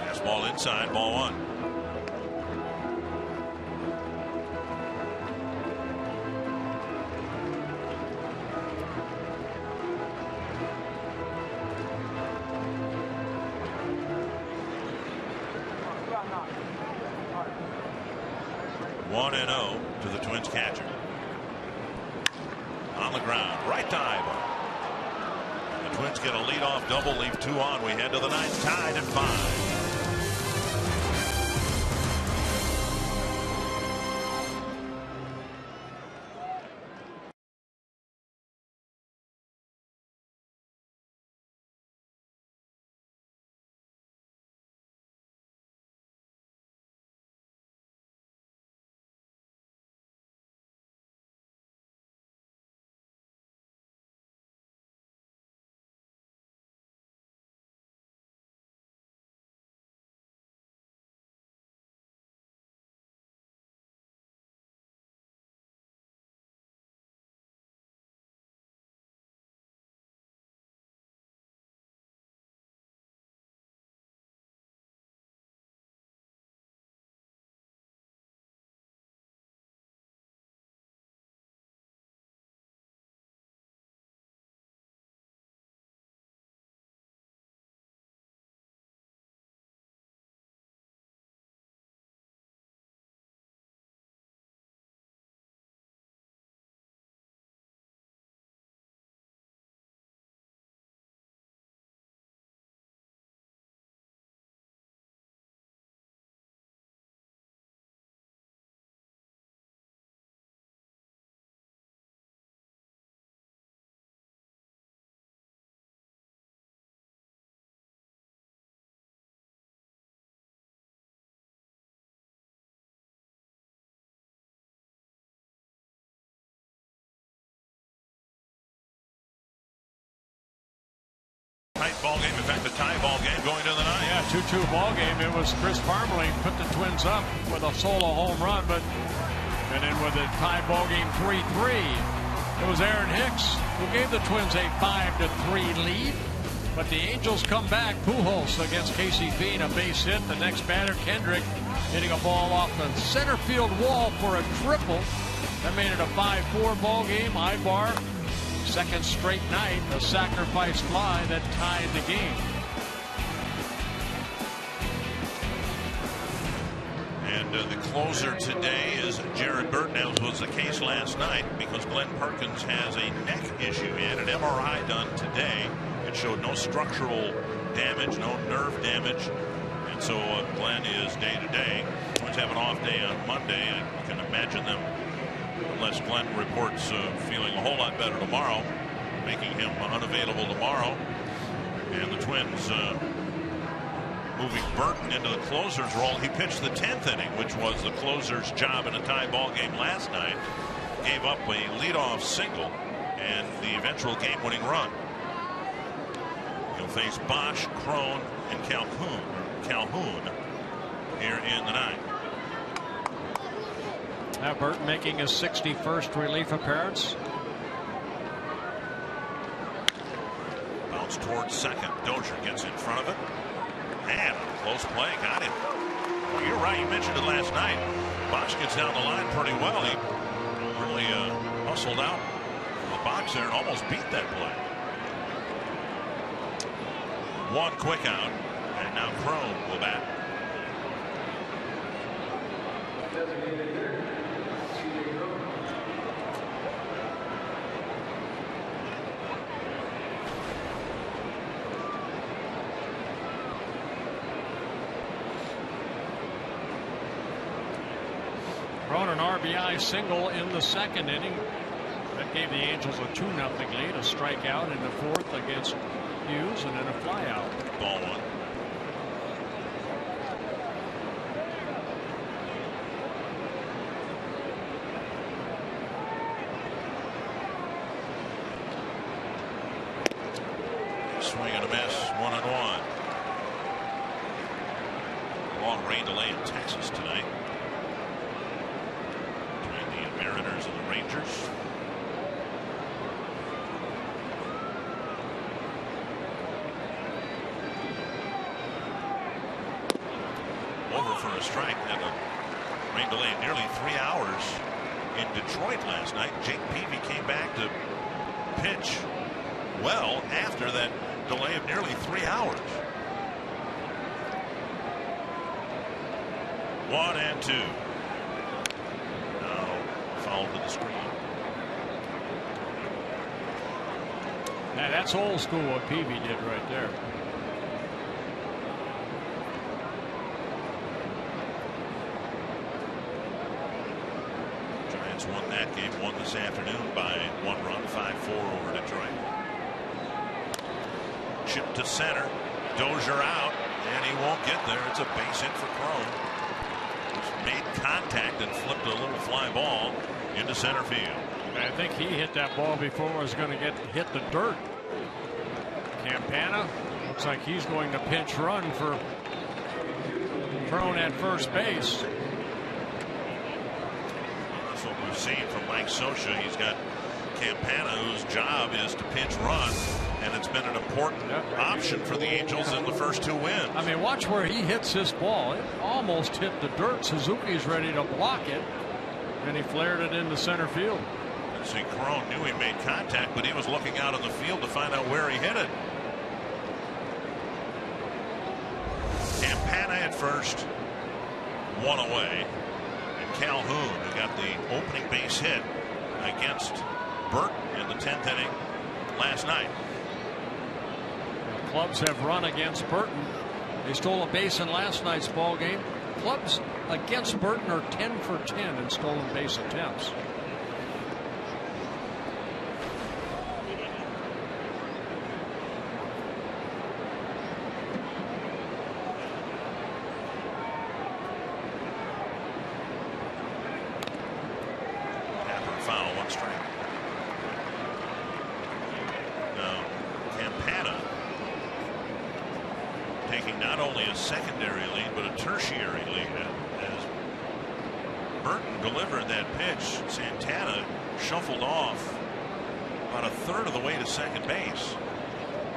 Fastball inside, ball 1. To the Twins catcher. On the ground, right to Ibar. The Twins get a leadoff double, leave 2 on. We head to the ninth, tied at 5. Tight ball game. In fact, the tie ball game going to the ninth. Yeah, 2-2 ball game. It was Chris Parmelee put the Twins up with a solo home run, but And then with a tie ball game 3-3, it was Aaron Hicks who gave the Twins a 5-3 lead. But the Angels come back. Pujols against Casey Bean, a base hit. The next batter, Kendrick, hitting a ball off the center field wall for a triple. That made it a 5-4 ball game. Ibar, second straight night, a sacrifice fly that tied the game. And the closer today is Jared Burton, as was the case last night, because Glenn Perkins has a neck issue. He had an MRI done today. It showed no structural damage, no nerve damage. And so Glenn is day to day. Twins have an off day on Monday. I can imagine them, unless Glenn reports feeling a whole lot better tomorrow, making him unavailable tomorrow. And the Twins moving Burton into the closer's role. He pitched the 10th inning, which was the closer's job in a tie ball game last night. Gave up a leadoff single and the eventual game-winning run. He'll face Bosch, Crone, and Calhoun here in the ninth. Now Burton making his 61st relief appearance. Bounce towards second. Dozier gets in front of it. Man, close play, got him. Well, you're right, you mentioned it last night. Bosch gets down the line pretty well. He really hustled out from the box there and almost beat that play. One quick out, and now Crone will bat. Crone an RBI single in the second inning. That gave the Angels a 2-0 lead. A strikeout in the fourth against Hughes, and then a flyout. Ball one. Swing and a miss, 1-1. Long rain delay in Texas tonight between the Mariners and the Rangers. Over for a strike. And a rain delay of nearly 3 hours in Detroit last night. Jake Peavy came back to pitch well after that delay of nearly 3 hours. 1-2. Now foul to the screen. Now that's old school what Peavy did right there. Giants won that game, won this afternoon by 1 run, 5-4 over Detroit. Chip to center. Dozier out, and he won't get there. It's a base hit for Crone. He's made contact and flipped a little fly ball into center field. I think he hit that ball before it was going to hit the dirt. Campana looks like he's going to pinch run for Crone at first base. That's what we've seen from Mike Scioscia. He's got Campana, whose job is to pinch run, and it's been an important option for the Angels in the first 2 wins. I mean, watch where he hits this ball. It almost hit the dirt. Suzuki's ready to block it, and he flared it into center field. See, Crone knew he made contact, but he was looking out on the field to find out where he hit it. Campana at first, 1 away, and Calhoun, who got the opening base hit against Burton in the 10th inning last night. Clubs have run against Burton. They stole a base in last night's ball game. Clubs against Burton are 10 for 10 in stolen base attempts. Foul, 1 strike. Now, Campana taking not only a secondary lead but a tertiary lead as Burton delivered that pitch. Santana shuffled off about a third of the way to second base.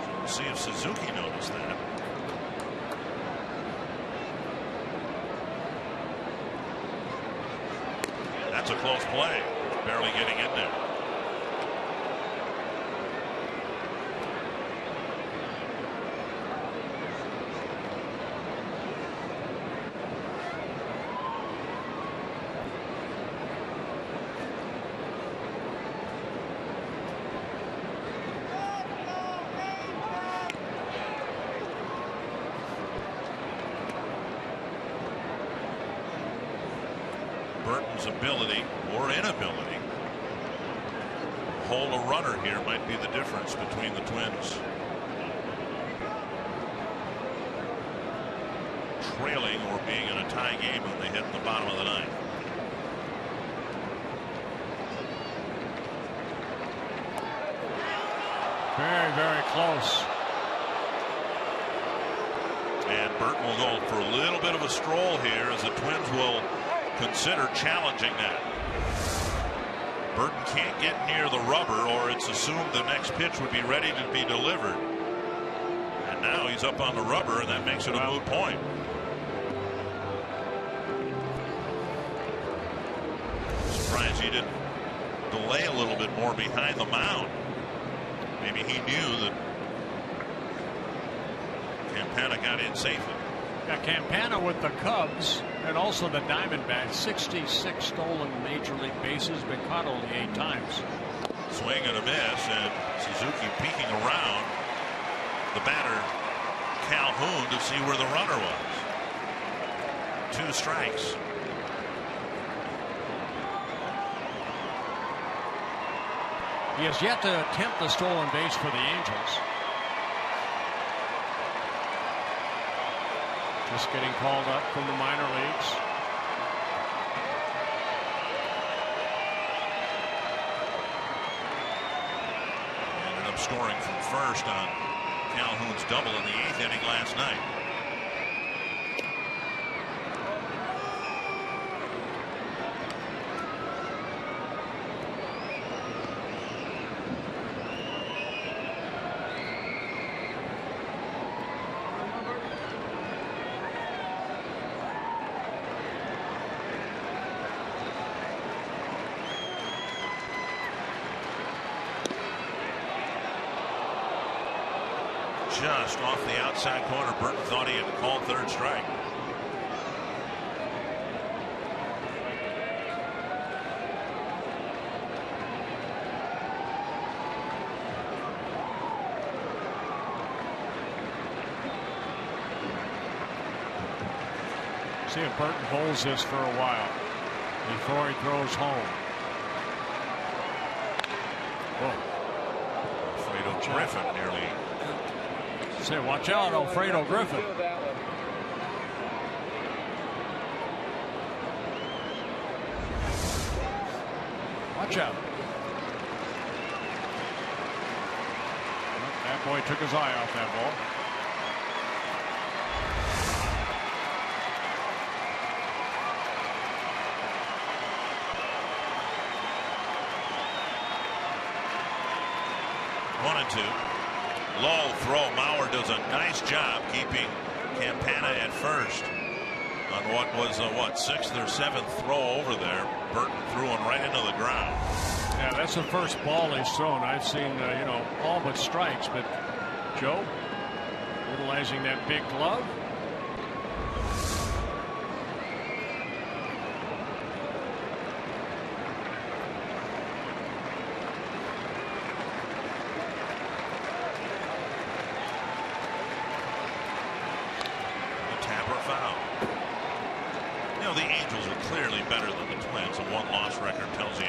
So we'll see if Suzuki noticed that. That's a close play. Barely getting in there. Burton's ability or inability to hold a runner here might be the difference between the Twins. Trailing or being in a tie game when they hit in the bottom of the ninth. Very, very close. And Burton will go for a little bit of a stroll here as the Twins will consider challenging that. Burton can't get near the rubber or it's assumed the next pitch would be ready to be delivered. And now he's up on the rubber and that makes it a moot point. Surprised he didn't delay a little bit more behind the mound. Maybe he knew that Campana got in safely. Got Campana with the Cubs and also the Diamondbacks. 66 stolen major league bases, been caught only 8 times. Swing and a miss, and Suzuki peeking around the batter Calhoun to see where the runner was. 2 strikes. He has yet to attempt the stolen base for the Angels. Just getting called up from the minor leagues. Ended up scoring from first on Calhoun's double in the 8th inning last night. Just off the outside corner. Burton thought he had called 3rd strike. See if Burton holds this for a while before he throws home. Whoa. Alfredo Griffin nearly. Say, watch out, Alfredo Griffin. Watch out. That boy took his eye off that ball. One and 2. Low throw. Mauer does a nice job keeping Campana at first on what was a 6th or 7th throw over there. Burton threw him right into the ground. Yeah, that's the first ball he's thrown. I've seen all but strikes, but Joe utilizing that big glove. The Angels are clearly better than the Twins. A 1-loss record tells you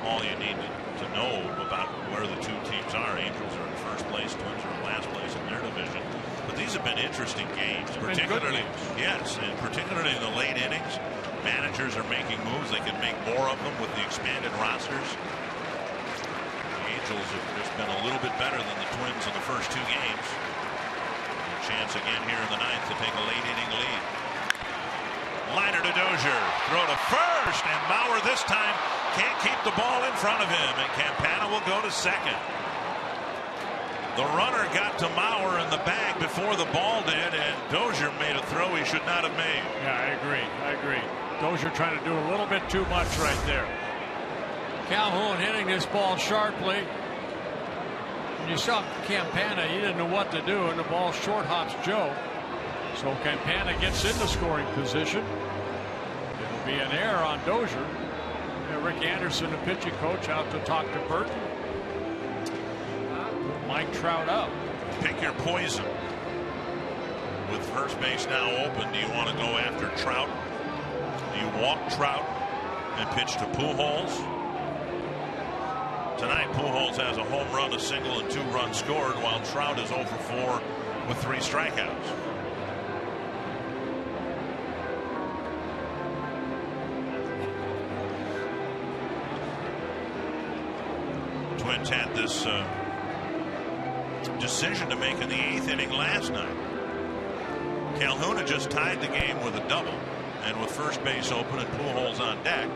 all you need to know about where the 2 teams are. Angels are in first place, Twins are in last place in their division. But these have been interesting games, particularly and particularly in the late innings. Managers are making moves. They can make more of them with the expanded rosters. The Angels have just been a little bit better than the Twins in the first 2 games. A chance again here in the 9th to take a late inning lead. Liner to Dozier, throw to first, and Mauer this time can't keep the ball in front of him, and Campana will go to second. The runner got to Mauer in the bag before the ball did, and Dozier made a throw he should not have made. Yeah, I agree. Dozier trying to do a little bit too much right there. Calhoun hitting this ball sharply. When you saw Campana, he didn't know what to do, and the ball short hops Joe. So Campana gets into scoring position. It'll be an error on Dozier. Rick Anderson, the pitching coach, out to talk to Burton. Mike Trout up. Pick your poison. With first base now open, do you want to go after Trout? Do you walk Trout and pitch to Pujols? Tonight, Pujols has a home run, a single, and 2 runs scored, while Trout is 0 for 4 with 3 strikeouts. Twins had this decision to make in the 8th inning last night. Calhoun had just tied the game with a double, and with first base open and Pujols on deck,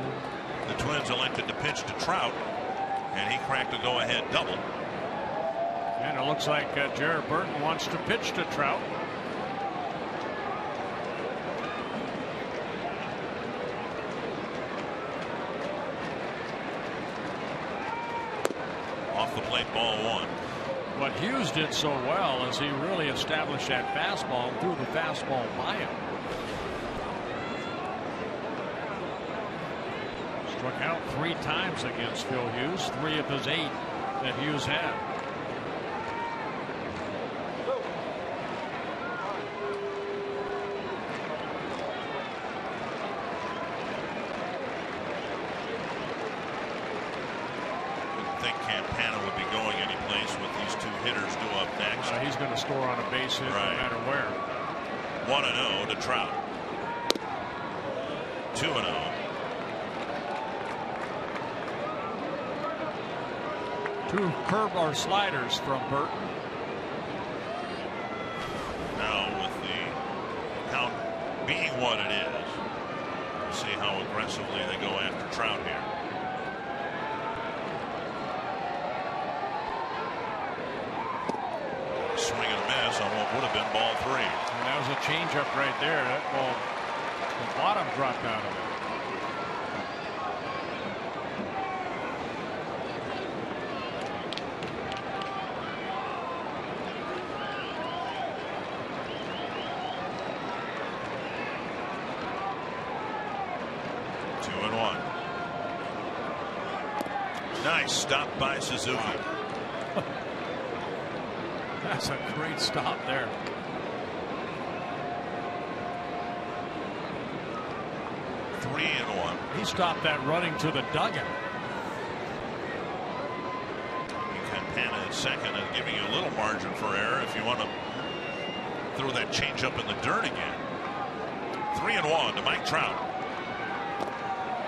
the Twins elected to pitch to Trout, and he cracked a go-ahead double. And it looks like Jared Burton wants to pitch to Trout. Off the plate, ball 1. What Hughes did so well is he really established that fastball and threw the fastball by him. Struck out 3 times against Phil Hughes, 3 of his 8 that Hughes had. He's going to score on a base hit no matter where. 1-0 to Trout. 2-0. 2 curve or sliders from Burton. Now with the count being what it is, we'll see how aggressively they go after Trout here. Swing and a miss on what would have been ball 3. And that was a changeup right there. That ball, the bottom dropped out of it. Nice stop by Suzuki. That's a great stop there. Three and 1. He stopped that running to the dugout. Campana at second and giving you a little margin for error if you want to throw that changeup in the dirt again. 3 and 1 to Mike Trout.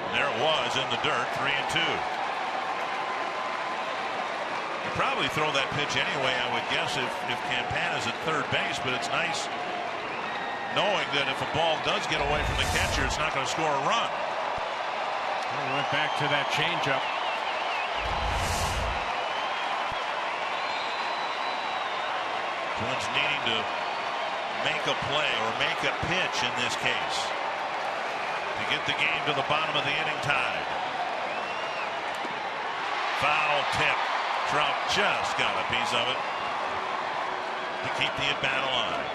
And there it was in the dirt. 3 and 2. Probably throw that pitch anyway, I would guess, if Campana's at third base, but it's nice knowing that if a ball does get away from the catcher, it's not going to score a run. We went back to that changeup. Twins needing to make a play or make a pitch in this case to get the game to the bottom of the inning tied. Foul tip. Trout just got a piece of it to keep the at-bat alive.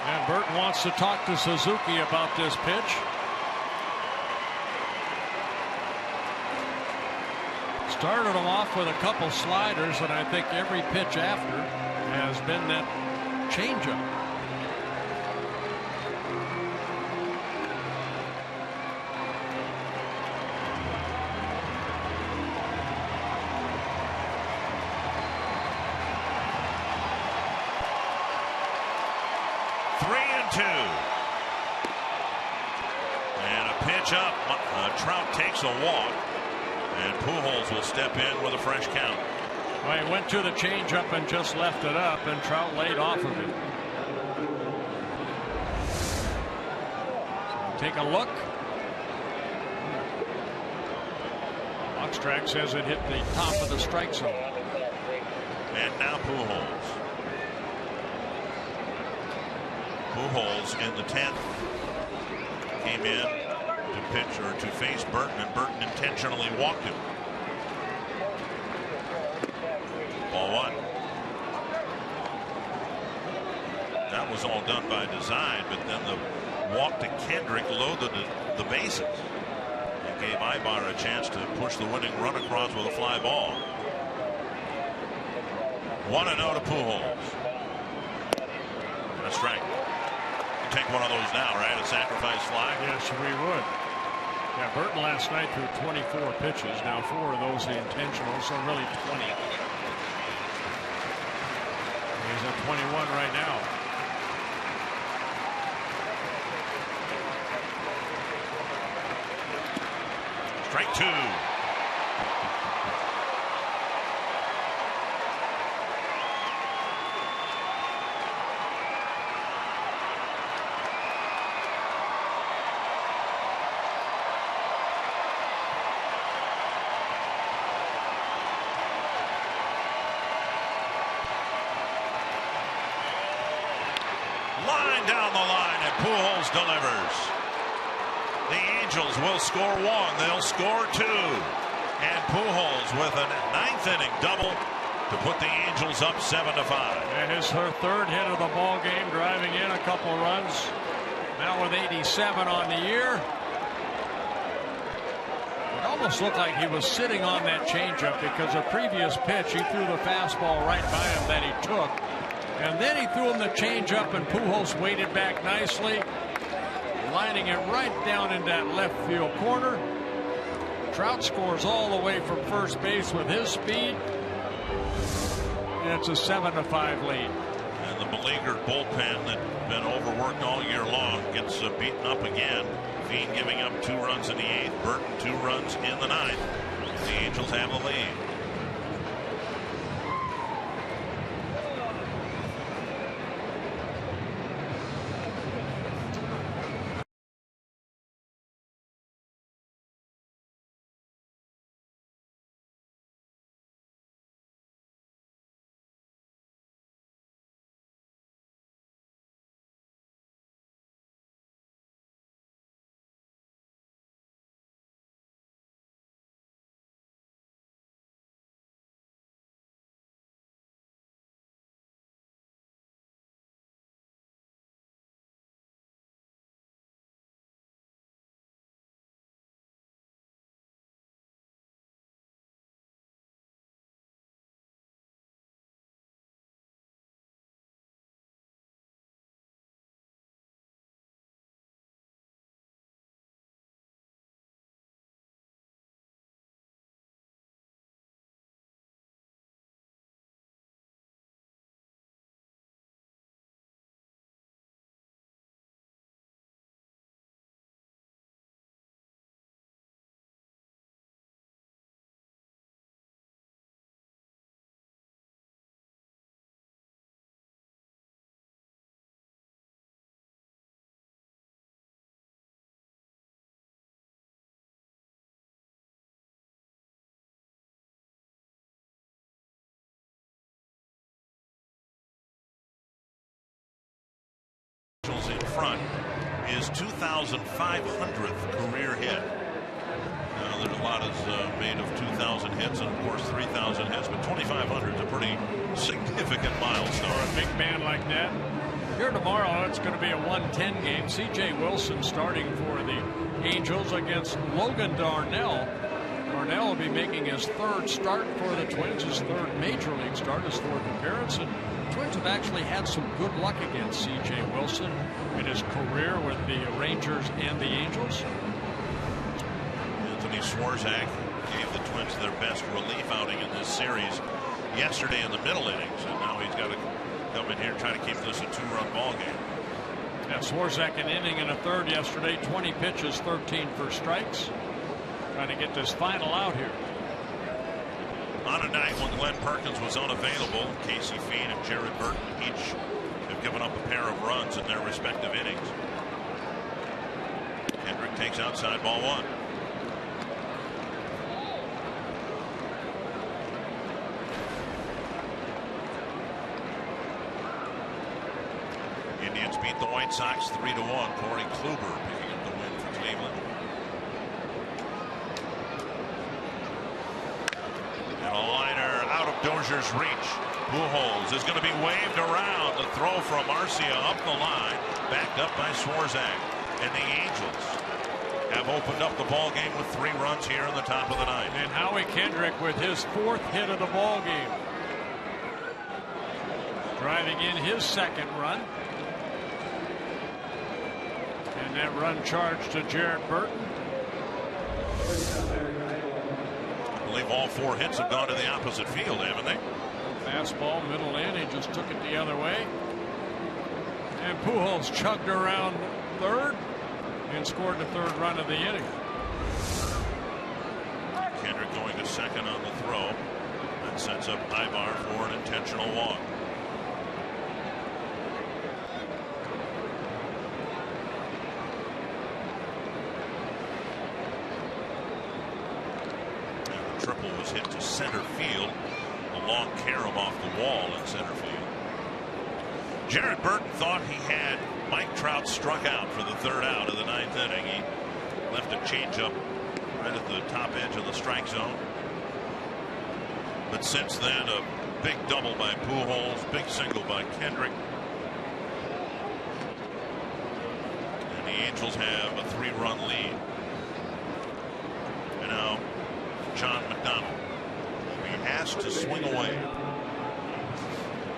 And Burton wants to talk to Suzuki about this pitch. Started him off with a couple sliders, and I think every pitch after has been that changeup. And a pitch up. Trout takes a walk. And Pujols will step in with a fresh count. Well, he went to the changeup and just left it up, and Trout laid off of it. So take a look. Box track says it hit the top of the strike zone. And now Pujols. Pujols in the 10th came in to pitch or to face Burton, and Burton intentionally walked him. Ball 1. That was all done by design, but then the walk to Kendrick loaded the bases. It gave Ibar a chance to push the winning run across with a fly ball. 1-0 to Pujols. And a strike. Take one of those now, right? A sacrifice fly? Yes, we would. Yeah, Burton last night threw 24 pitches. Now 4 of those intentional, so really 20. He's at 21 right now. Strike 2. Line down the line, and Pujols delivers. The Angels will score 1. They'll score 2. And Pujols with a 9th inning double to put the Angels up 7-5. And his third hit of the ball game, driving in a couple runs. Now with 87 on the year. It almost looked like he was sitting on that changeup, because the previous pitch he threw the fastball right by him that he took. And then he threw him the changeup, and Pujols waited back nicely, lining it right down in that left field corner. Trout scores all the way from first base with his speed. And it's a 7-5 lead. And the beleaguered bullpen that's been overworked all year long gets beaten up again. Veen giving up 2 runs in the 8th. Burton 2 runs in the 9th. The Angels have the lead. In front, his 2,500th career hit. Now, there's a lot is made of 2,000 hits and, of course, 3,000 hits, but 2,500 is a pretty significant milestone. For a big man like that. Here tomorrow, it's going to be a 1-10 game. C.J. Wilson starting for the Angels against Logan Darnell. Darnell will be making his 3rd start for the Twins, his 3rd major league start, his 4th appearance. And Twins have actually had some good luck against C.J. Wilson in his career with the Rangers and the Angels. Anthony Swarzak gave the Twins their best relief outing in this series yesterday in the middle innings, and now he's got to come in here and try to keep this a 2-run ball game. Yeah, Swarzak an inning and a third yesterday, 20 pitches, 13 for strikes. trying to get this final out here. On a night when Glenn Perkins was unavailable, Casey Feed and Jared Burton each have given up a pair of runs in their respective innings. Kendrick takes outside, ball one. Indians beat the White Sox 3-1. Corey Kluber picking up the win for Cleveland. And a liner out of Dozier's reach. Pujols is going to be waved around. The throw from Arcia up the line, backed up by Swarzak. And the Angels have opened up the ball game with 3 runs here in the top of the ninth. And Howie Kendrick with his 4th hit of the ball game, driving in his 2nd run. And that run charged to Jared Burton. I believe all 4 hits have gone to the opposite field, haven't they? Fastball, middle in. He just took it the other way. And Pujols chugged around third and scored the 3rd run of the inning. Kendrick going to second on the throw. That sets up Ibar for an intentional walk. And the triple was hit to center field. A long carom off the wall in center field. Jared Burton thought he had Mike Trout struck out for the 3rd out of the 9th inning. He left a changeup right at the top edge of the strike zone. But since then, a big double by Pujols, big single by Kendrick. And the Angels have a 3-run lead. And now John McDonald. He has to swing away.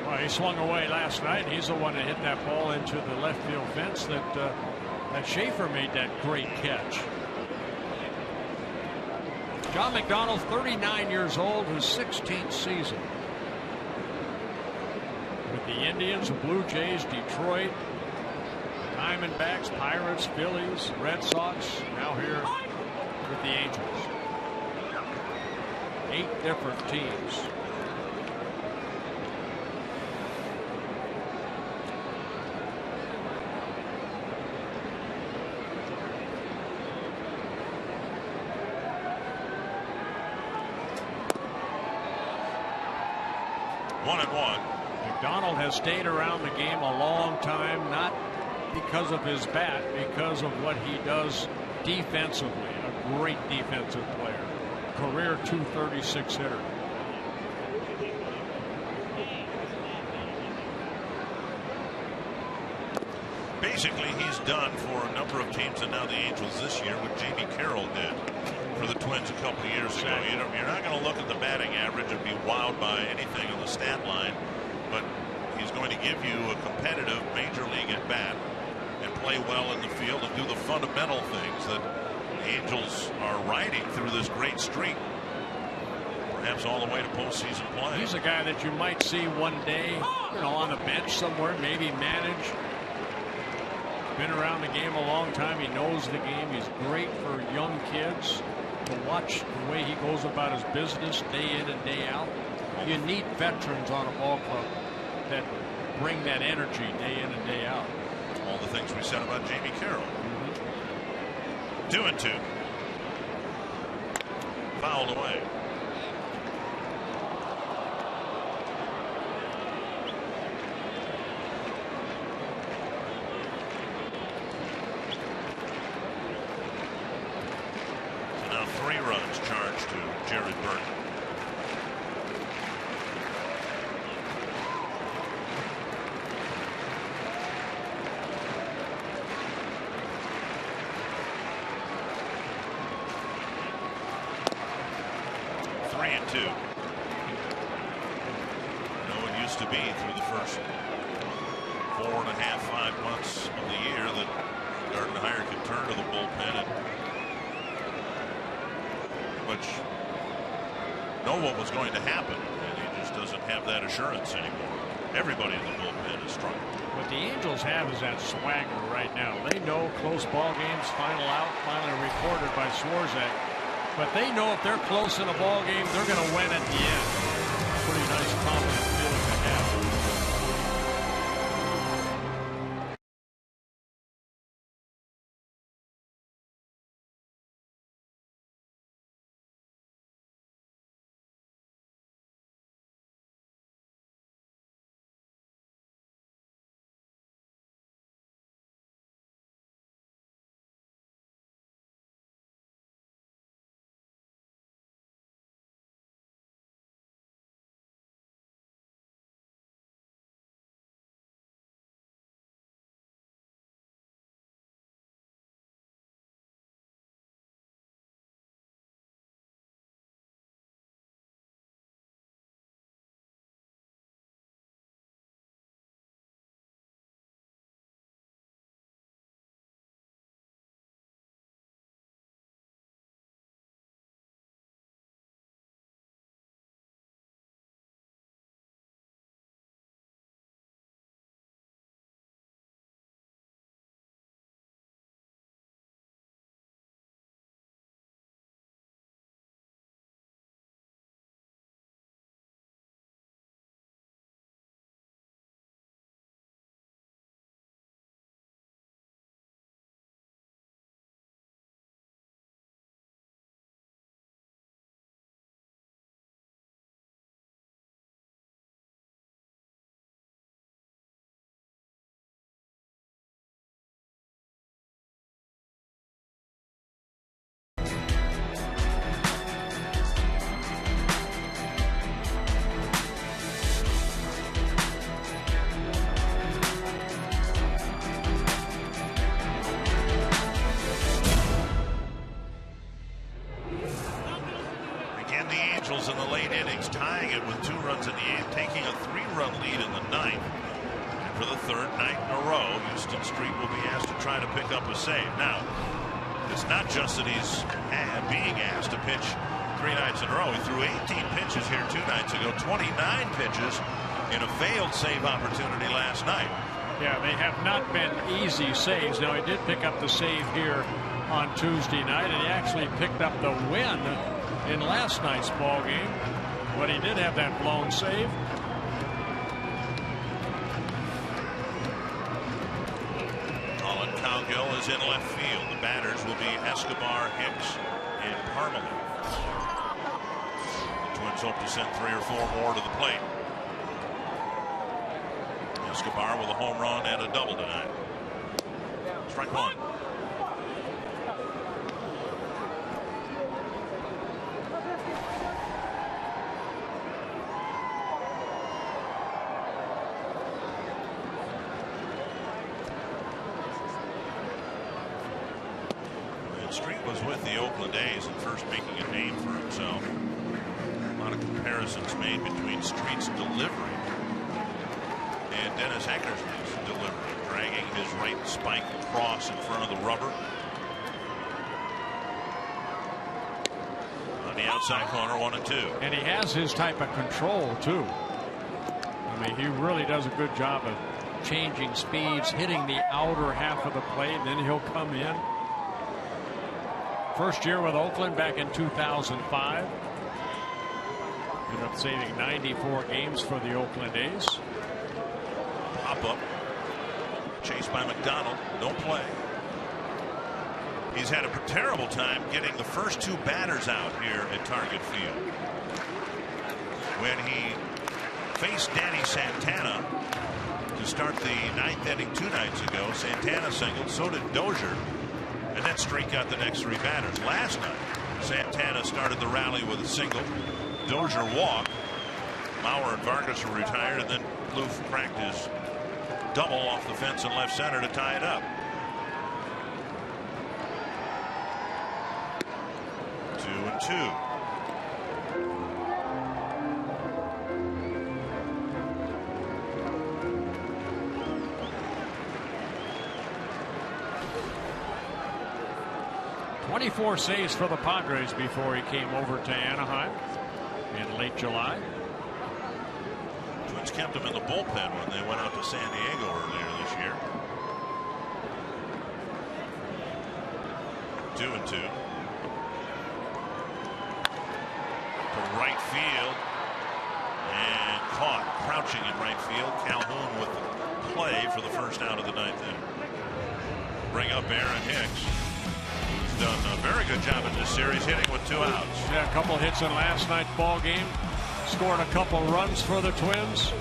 Well, he swung away last night. He's the one that hit that ball into the left field fence that Schaefer made that great catch. John McDonald, 39 years old, his 16th season with the Indians, the Blue Jays, Detroit, Diamondbacks, Pirates, Phillies, Red Sox, now here with the Angels. 8 different teams. One and one. McDonald has stayed around the game a long time, not because of his bat, because of what he does defensively. A great defensive player. Career .236 hitter. Basically, he's done for a number of teams, and now the Angels this year, what Jamie Carroll did for the Twins a couple of years ago. You're not going to look at the batting average and be wowed by anything on the stat line, but he's going to give you a competitive major league at bat and play well in the field and do the fundamental things that the Angels are riding through this great streak, perhaps all the way to postseason play. He's a guy that you might see one day, on the bench somewhere, maybe manage. Been around the game a long time. He knows the game. He's great for young kids to watch the way he goes about his business day in and day out. You need veterans on a ball club that bring that energy day in and day out. All the things we said about Jamie Carroll. 2-2. Fouled away. Now 3 runs charged to Jared Burton. To be through the first 4.5, 5 months of the year that Gardenhire could turn to the bullpen and which know what was going to happen, and he just doesn't have that assurance anymore. Everybody in the bullpen is struggling. What the Angels have is that swagger right now. They know close ball games, final out, finally recorded by Swarzak. But they know if they're close in a ball game, they're going to win at the end. Pretty nice confident feeling to have. In the late innings, tying it with 2 runs in the 8th, taking a 3-run lead in the 9th. And for the 3rd night in a row, Houston Street will be asked to try to pick up a save. Now, it's not just that he's being asked to pitch 3 nights in a row. He threw 18 pitches here 2 nights ago, 29 pitches in a failed save opportunity last night. Yeah, they have not been easy saves. Now, he did pick up the save here on Tuesday night, and he actually picked up the win in last night's ball game, but he did have that blown save. Colin Cowgill is in left field. The batters will be Escobar, Hicks, and Parmalee. The Twins hope to send 3 or 4 more to the plate. Escobar with a home run and a double tonight. Strike 1. Street was with the Oakland A's and first making a name for himself. A lot of comparisons made between Street's delivery and Dennis Eckersley's delivery, dragging his right spike across in front of the rubber. On the outside corner, 1-2. And he has his type of control too. I mean, he really does a good job of changing speeds, hitting the outer half of the plate, and then he'll come in. First year with Oakland back in 2005. Ended up saving 94 games for the Oakland A's. Pop up. Chased by McDonald. No play. He's had a terrible time getting the first 2 batters out here at Target Field. When he faced Danny Santana to start the 9th inning 2 nights ago, Santana singled, so did Dozier. And then Street got the next 3 batters. Last night, Santana started the rally with a single. Dozier walked. Mauer and Vargas were retired, and then Plouffe cracked his double off the fence in left center to tie it up. 2-2. .24 saves for the Padres before he came over to Anaheim in late July. Twins kept him in the bullpen when they went out to San Diego earlier this year. 2-2. right field and caught crouching in right field. Calhoun with the play for the first out of the ninth inning. Bring up Aaron Hicks, who's done a very good job in this series, hitting with 2 outs. Yeah, a couple hits in last night's ball game. Scored a couple runs for the Twins.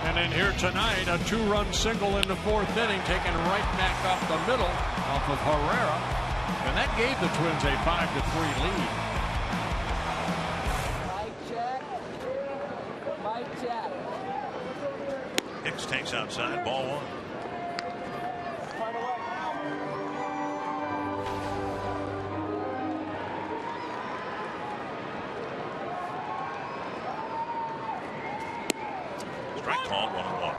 And then here tonight, a 2-run single in the 4th inning, taken right back off the middle off of Herrera. And that gave the Twins a 5-3 lead. Mike check. Hicks takes outside, ball 1. Strike called, 1-1.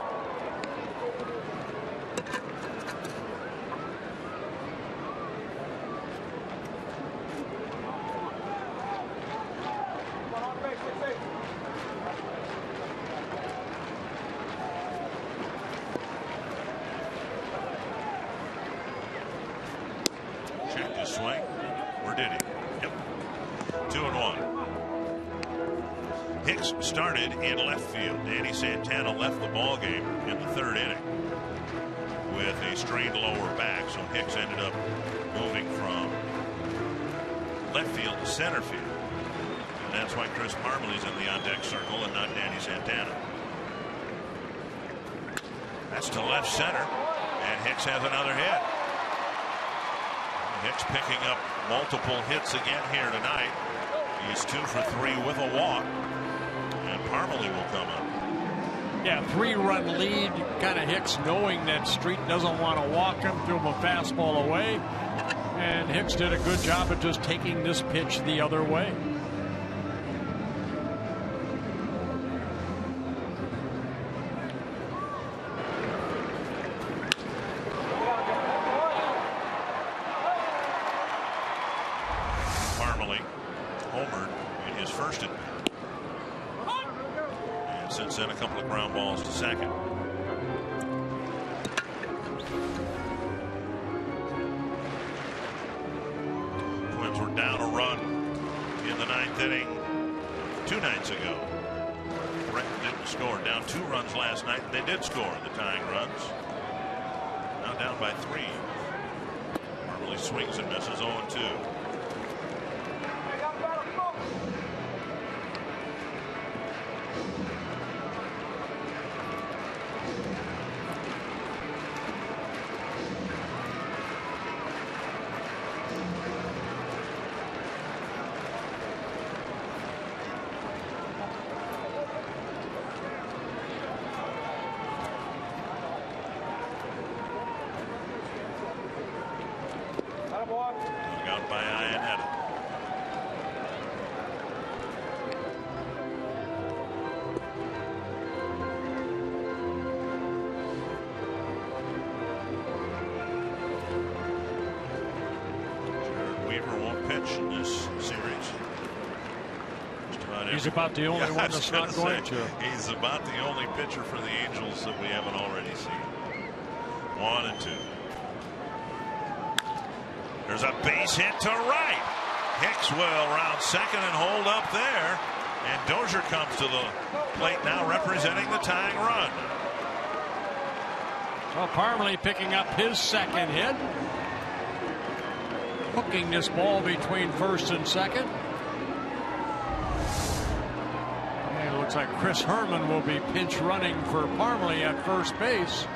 Checked his swing. Where did he? Yep. 2-1. Hicks started in left field. Danny Santana left the ball game in the 3rd inning with a strained lower back, so Hicks ended up moving from left field to center field. And that's why Chris Parmley's in the on-deck circle and not Danny Santana. That's to left center, and Hicks has another hit. Hicks picking up multiple hits again here tonight. He's 2 for 3 with a walk. Parmley will come up. Yeah, 3-run lead. Kind of Hicks knowing that Street doesn't want to walk him, threw him a fastball away. And Hicks did a good job of just taking this pitch the other way. Parmley homered in his first at bat. Since then, a couple of ground balls to second. Twins were down a run in the 9th inning 2 nights ago. Brett didn't score. Down 2 runs last night. They did score the tying runs. Now down by 3. Parmley swings and misses 0-2. Out by Iannetta. Jared Weaver won't pitch in this series. He's about the only one that's not going to. He's about the only pitcher for the Angels that we haven't already seen. 1-2. There's a base hit to right. Hicks will round second and hold up there. And Dozier comes to the plate now, representing the tying run. So Parmley picking up his second hit. Hooking this ball between first and second. And it looks like Chris Herman will be pinch running for Parmley at first base.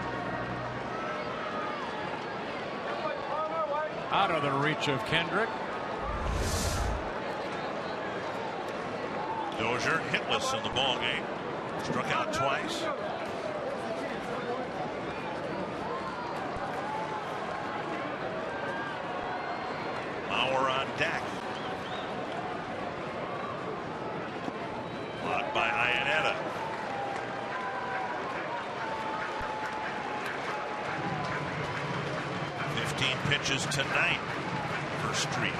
Out of the reach of Kendrick. Dozier hitless in the ball game. Struck out twice. Mauer on deck. Blocked by Iannetta. Pitches tonight for Street.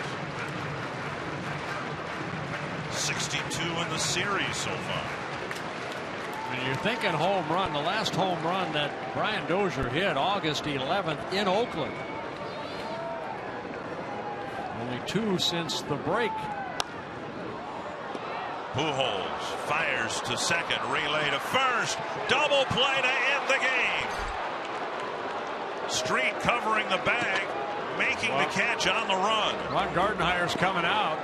62 in the series so far. When you're thinking home run, the last home run that Brian Dozier hit August 11th in Oakland. Only 2 since the break. Pujols fires to second, relay to first, double play to end the game. Street covering the bag, making the catch on the run. Ron Gardenhire's coming out.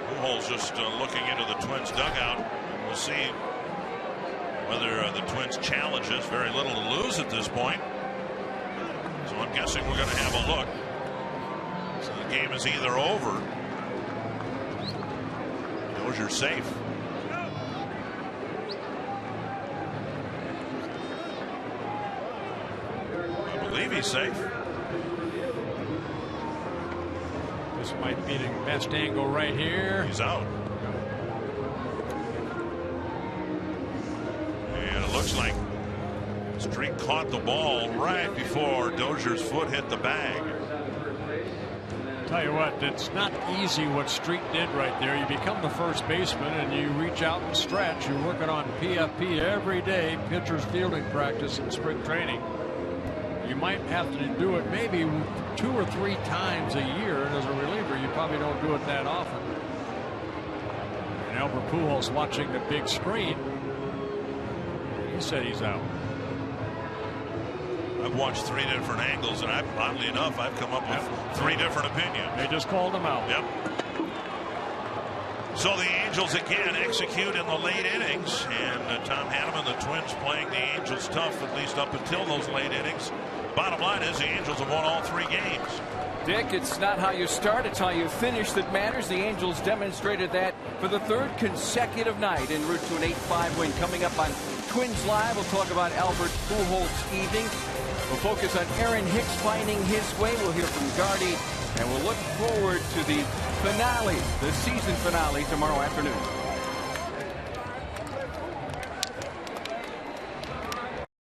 Pujols just looking into the Twins dugout. We'll see whether the Twins challenge us. Very little to lose at this point. So I'm guessing we're going to have a look. So the game is either over. Dozier's safe. I believe he's safe. This might be the best angle right here. He's out. And it looks like Street caught the ball right before Dozier's foot hit the bag. Tell you what, it's not easy what Street did right there. You become the first baseman and you reach out and stretch. You're working on PFP every day, pitcher's fielding practice in spring training. You might have to do it maybe 2 or 3 times a year, and as a reliever you probably don't do it that often. And Albert Pujols watching the big screen. He said he's out. I've watched 3 different angles, and oddly enough, I've come up with 3 different opinions. They just called him out. Yep. So the Angels again execute in the late innings, and Tom Hanneman, the Twins playing the Angels tough, at least up until those late innings. Bottom line is the Angels have won all 3 games. Dick, it's not how you start, it's how you finish that matters. The Angels demonstrated that for the 3rd consecutive night en route to an 8-5 win. Coming up on Twins Live, we'll talk about Albert Pujols' evening. We'll focus on Aaron Hicks finding his way. We'll hear from Gardy, and we'll look forward to the finale, the season finale, tomorrow afternoon.